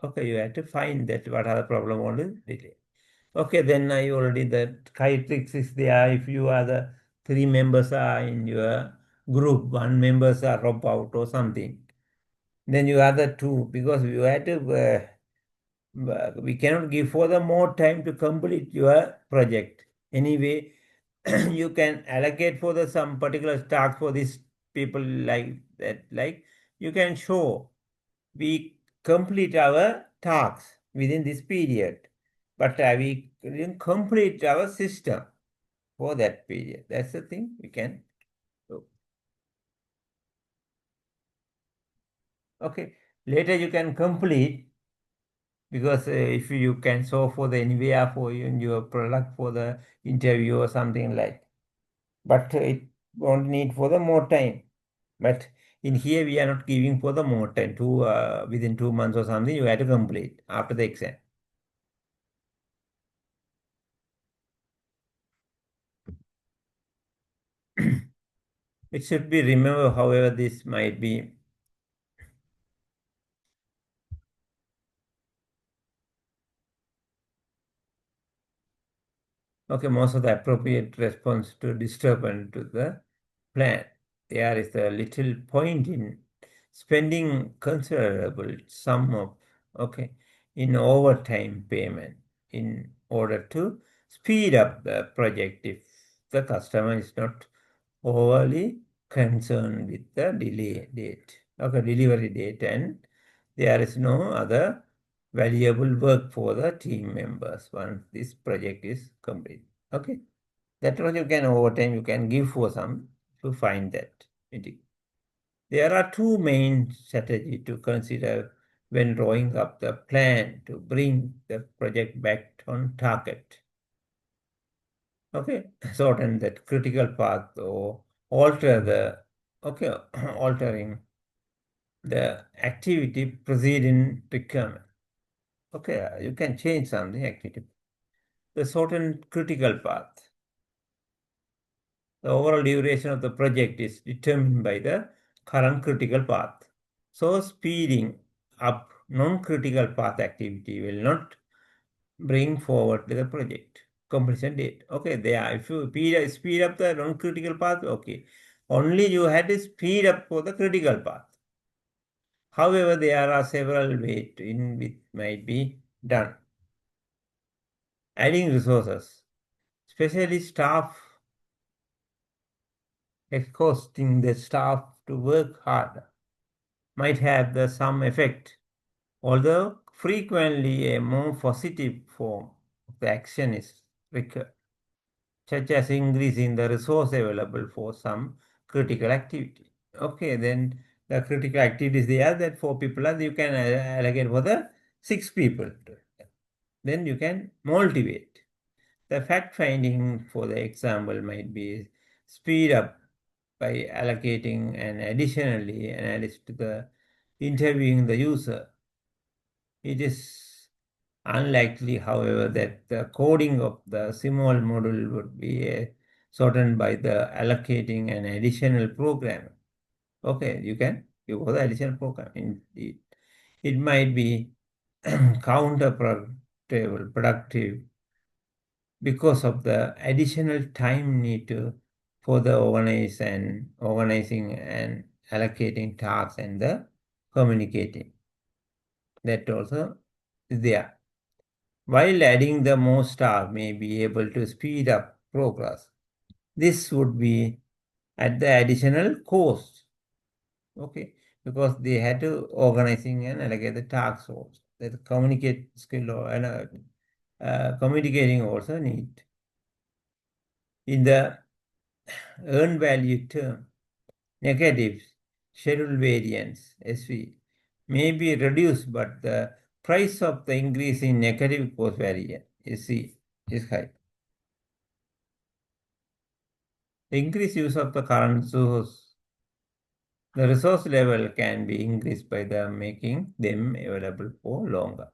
Okay, you have to find that what are the problem on the delay. Okay, then I already that tricks is there. If you are the three members are in your group, one members are drop out or something. Then you have the two, because you had to, we cannot give for the more time to complete your project. Anyway, you can allocate for the some particular task for these people like that, like you can show we complete our tasks within this period, but we didn't complete our system for that period. That's the thing we can do. Okay, later you can complete, because if you can show for the NVR for you in your product for the interview or something like, but it won't need for the more time. But in here we are not giving for the more time. Within 2 months or something you have to complete after the exam. It should be remember, however, this might be okay. Most of the appropriate response to disturbance to the plan. There is a little point in spending considerable sum of okay in overtime payment in order to speed up the project if the customer is not overly concerned with the delay date, okay, delivery date, and there is no other valuable work for the team members once this project is complete. Okay, that was you can overtime you can give for some to find that meeting. There are two main strategies to consider when drawing up the plan to bring the project back on target. Okay, shorten that critical path or alter the okay altering the activity preceding requirement. Okay, you can change something activity. The shorten critical path. The overall duration of the project is determined by the current critical path. So speeding up non-critical path activity will not bring forward the project completion date. Okay, there. If you speed up the non-critical path, okay. Only you had to speed up for the critical path. However, there are several ways in which might be done. Adding resources, especially staff, exhausting the staff to work hard, might have some effect, although frequently a more positive form of the action is required, such as increasing the resource available for some critical activity. Okay, then the critical activities there that 4 people are, you can allocate for the 6 people. Then you can motivate. The fact finding for the example might be speed up by allocating an additionally analyst to the interviewing the user. It is unlikely, however, that the coding of the small module would be shortened by the allocating an additional program. Okay, you can go for the additional program. Indeed, it might be counterproductive productive because of the additional time needed for the organizing and allocating tasks and the communicating. That also is there. While adding the more staff may be able to speed up progress, this would be at the additional cost. Okay, because they had to organizing and allocate the tasks also. The communicate skill or communicating also need. In the earned value term, negative schedule variance SV may be reduced, but the price of the increase in negative cost variance SC is high. The increased use of the current source, the resource level can be increased by the making them available for longer.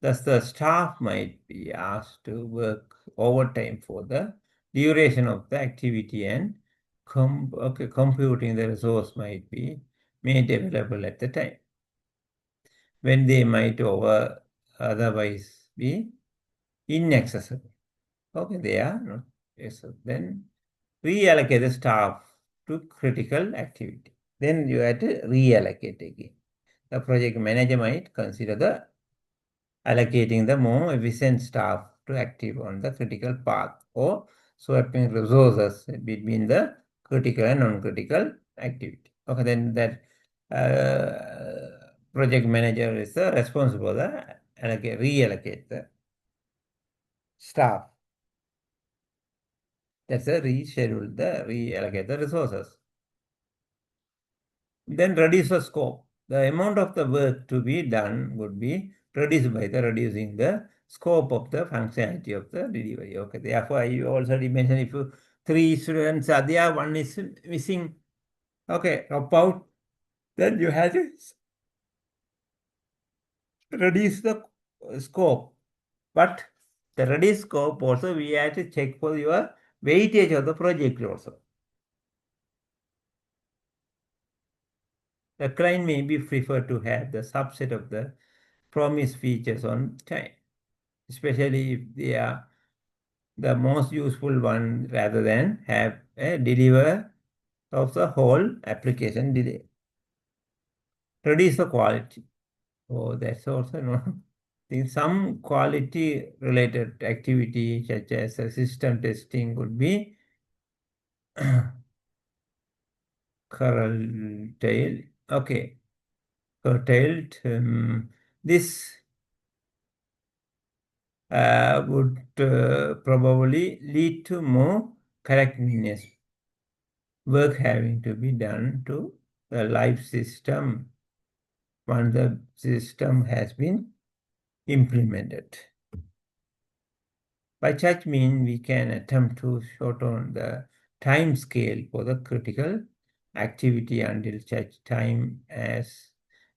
Thus, the staff might be asked to work overtime for the duration of the activity, and computing the resource might be made available at the time when they might otherwise be inaccessible. Okay, they are not. Yes, so then reallocate the staff to critical activity. then you have to reallocate again. The project manager might consider the allocating the more efficient staff to active on the critical path or swapping resources between the critical and non-critical activity. Okay, then that project manager is responsible to reallocate the staff. That's a reallocate the resources. Then reduce the scope. The amount of the work to be done would be reduced by the reducing the scope of the functionality of the delivery. Okay, therefore I already mentioned if you, 3 students are there, one is missing, okay, drop out, then you have to reduce the scope. But the reduced scope also we have to check for your weightage of the project also. The client may be preferred to have the subset of the promised features on time, especially if they are the most useful one rather than have a deliver of the whole application delay. Reduce the quality. Oh, that's also no. In some quality related activity such as system testing would be curtailed. Okay, curtailed. This would probably lead to more correctness work having to be done to the life system once the system has been implemented. By such means, we can attempt to shorten the time scale for the critical activity until such time as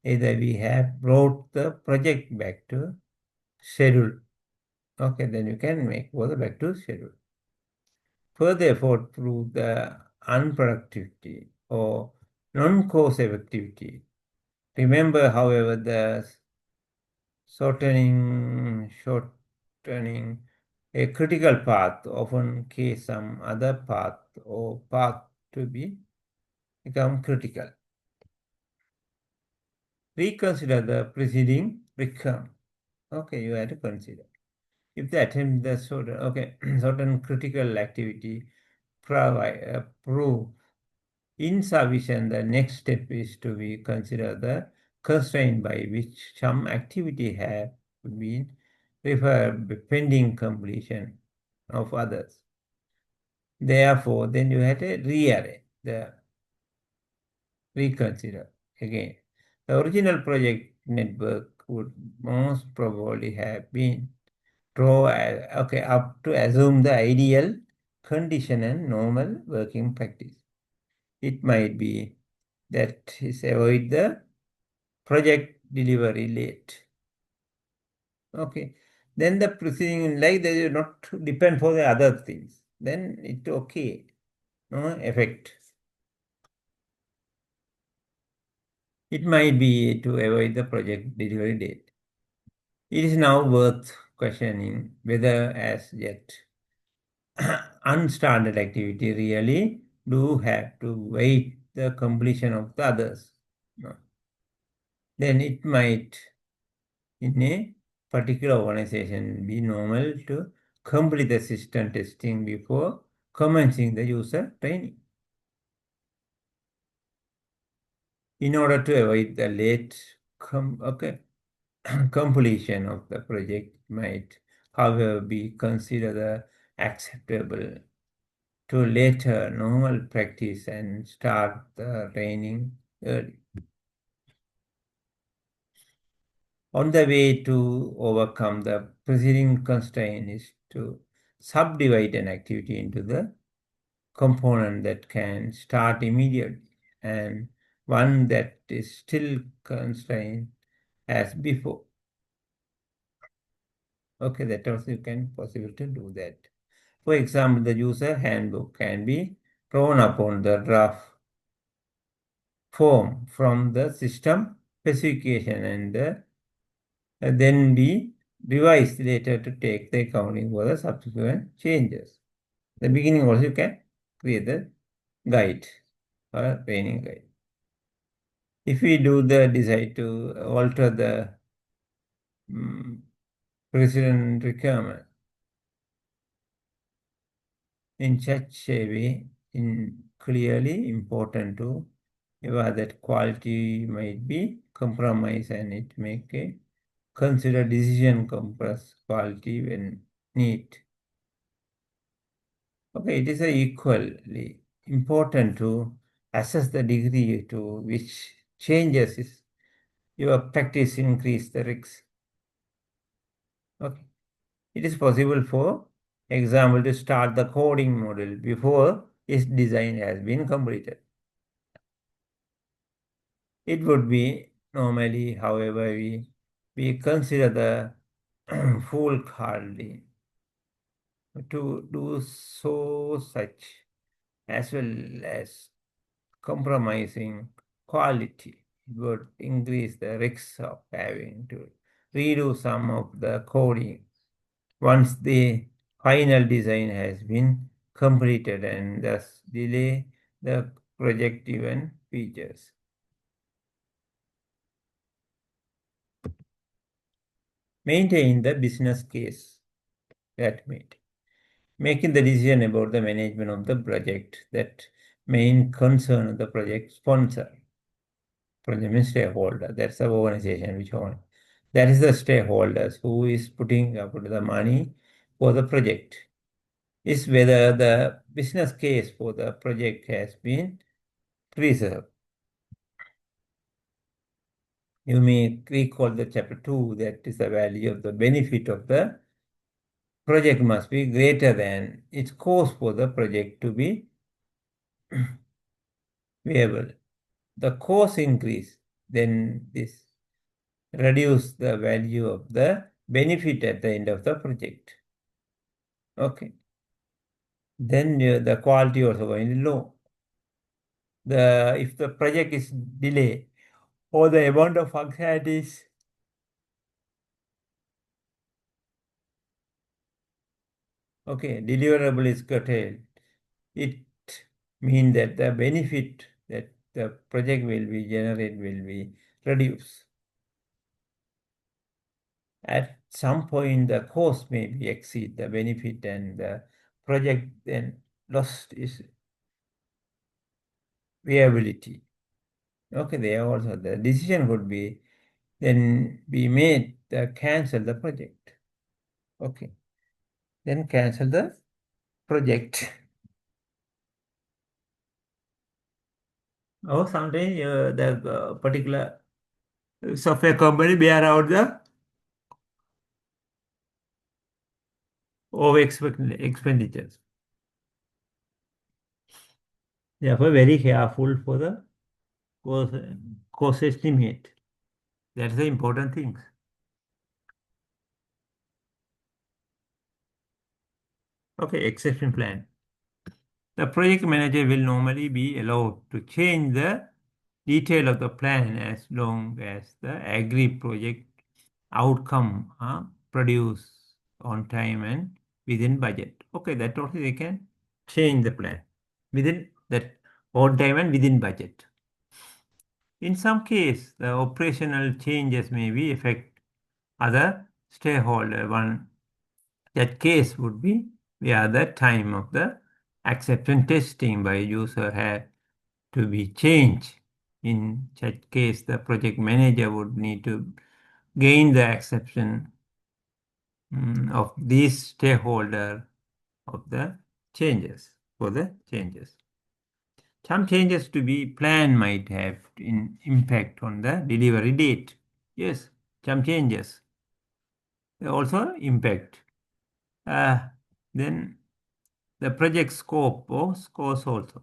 either we have brought the project back to schedule. Okay, then you can make further back to schedule. Further effort through the unproductivity or non-cost effectivity. Remember, however, the shortening a critical path often case some other path or path to become critical. Reconsider the preceding recurrent. Okay, you have to consider. If the attempt the certain critical activity prove insufficient, the next step is to be consider the constraint by which some activity have been referred pending completion of others. Therefore, then you have to reconsider again. The original project network would most probably have been up to assume the ideal condition and normal working practice. It might be that is avoid the project delivery late. Okay. Then the proceeding like they do not depend for the other things. Then it's okay. No effect. It might be to avoid the project delivery date. It is now worth questioning whether as yet unstarted activity really do have to wait the completion of the others. No. Then it might, in a particular organization, be normal to complete the system testing before commencing the user training. In order to avoid the late completion of the project might, however, be considered acceptable to later normal practice and start the training early. On the way to overcome the preceding constraint is to subdivide an activity into the component that can start immediately and one that is still constrained as before. Okay, that also you can possible to do that. For example, the user handbook can be drawn upon the draft form from the system specification and then be revised later to take the accounting for the subsequent changes. The beginning also you can create the guide or training guide. if we do the decide to alter the mm, president requirement in such a way, in clearly important to evaluate that quality might be compromised and it make a consider decision compress quality when need. Okay, it is equally important to assess the degree to which changes is your practice increase the risks. Okay. It is possible, for example, to start the coding model before its design has been completed. It would be normally, however, we consider the foolhardy to do so such as well as compromising quality. It would increase the risks of having to redo some of the coding once the final design has been completed and thus delay the project even features. Maintain the business case that made. Making the decision about the management of the project that main concern of the project sponsor. Project means stakeholder. That's the organization which own. That is the stakeholders who is putting up the money for the project. Is whether the business case for the project has been preserved. You may recall the chapter 2, that is the value of the benefit of the project must be greater than its cost for the project to be viable. The cost increase, then this reduce the value of the benefit at the end of the project. Okay. Then the quality also going low. If the project is delayed or the amount of functionalities deliverable is curtailed, it means that the benefit that the project will be generate will be reduced. At some point, the cost may be exceed the benefit and the project then lost its viability. Okay, there also the decision would be then be made to cancel the project. Okay, then cancel the project. Or sometimes the particular software company bear out the over expenditures. Therefore, very careful for the cost, cost estimate. That's the important thing. Okay, exception plan. The project manager will normally be allowed to change the detail of the plan as long as the agreed project outcome are produced on time and within budget. Okay, that also they can change the plan within that on time and within budget. In some case, the operational changes may be affect other stakeholder. One that case would be where the time of the acceptance testing by user had to be changed. In such case, the project manager would need to gain the acceptance of these stakeholder of the changes for the changes. Some changes to be planned might have an impact on the delivery date. Yes, some changes also impact. Then the project scope or scores also.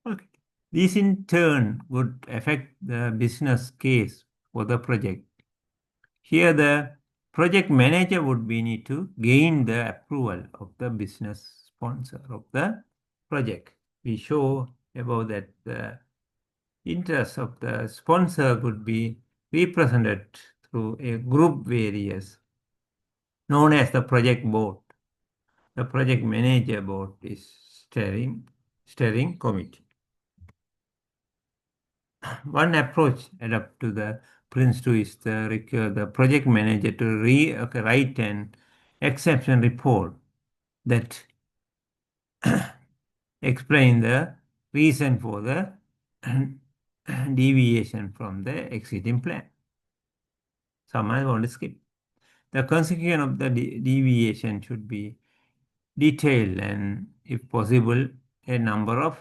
Okay. This in turn would affect the business case for the project. Here the project manager would be need to gain the approval of the business sponsor of the project. We show about that the interest of the sponsor would be represented through a group various known as the project board. The project manager board is steering committee. One approach adapted to the Prince 2 is to require the project manager to write an exception report that explain the reason for the deviation from the existing plan. Some I want to skip. The consequence of the deviation should be detailed and, if possible, a number of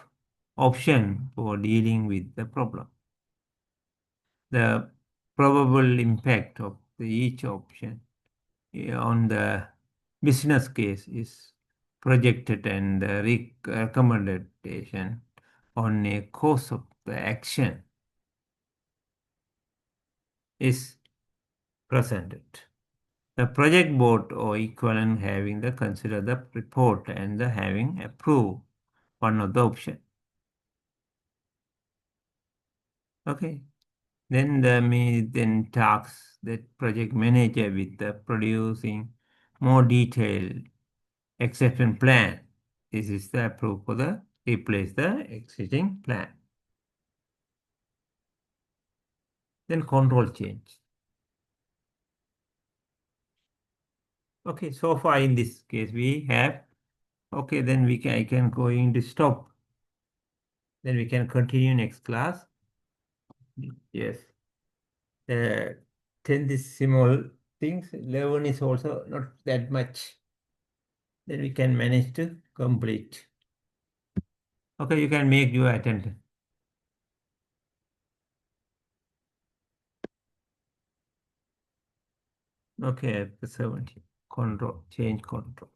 options for dealing with the problem. The probable impact of each option on the business case is projected, and the recommendation on a course of the action is presented. The project board or equivalent having the consider the report and the having approved one of the option. Okay. Then the then tasks that project manager with the producing more detailed exception plan. This is the approve for the replace the existing plan. Then control change. Okay, so far in this case we have, okay, then I can go into stop. Then we can continue next class. Yes. 10 decimal things, 11 is also not that much. Then we can manage to complete. Okay, you can make your attendance. Okay, 70. Control, change control.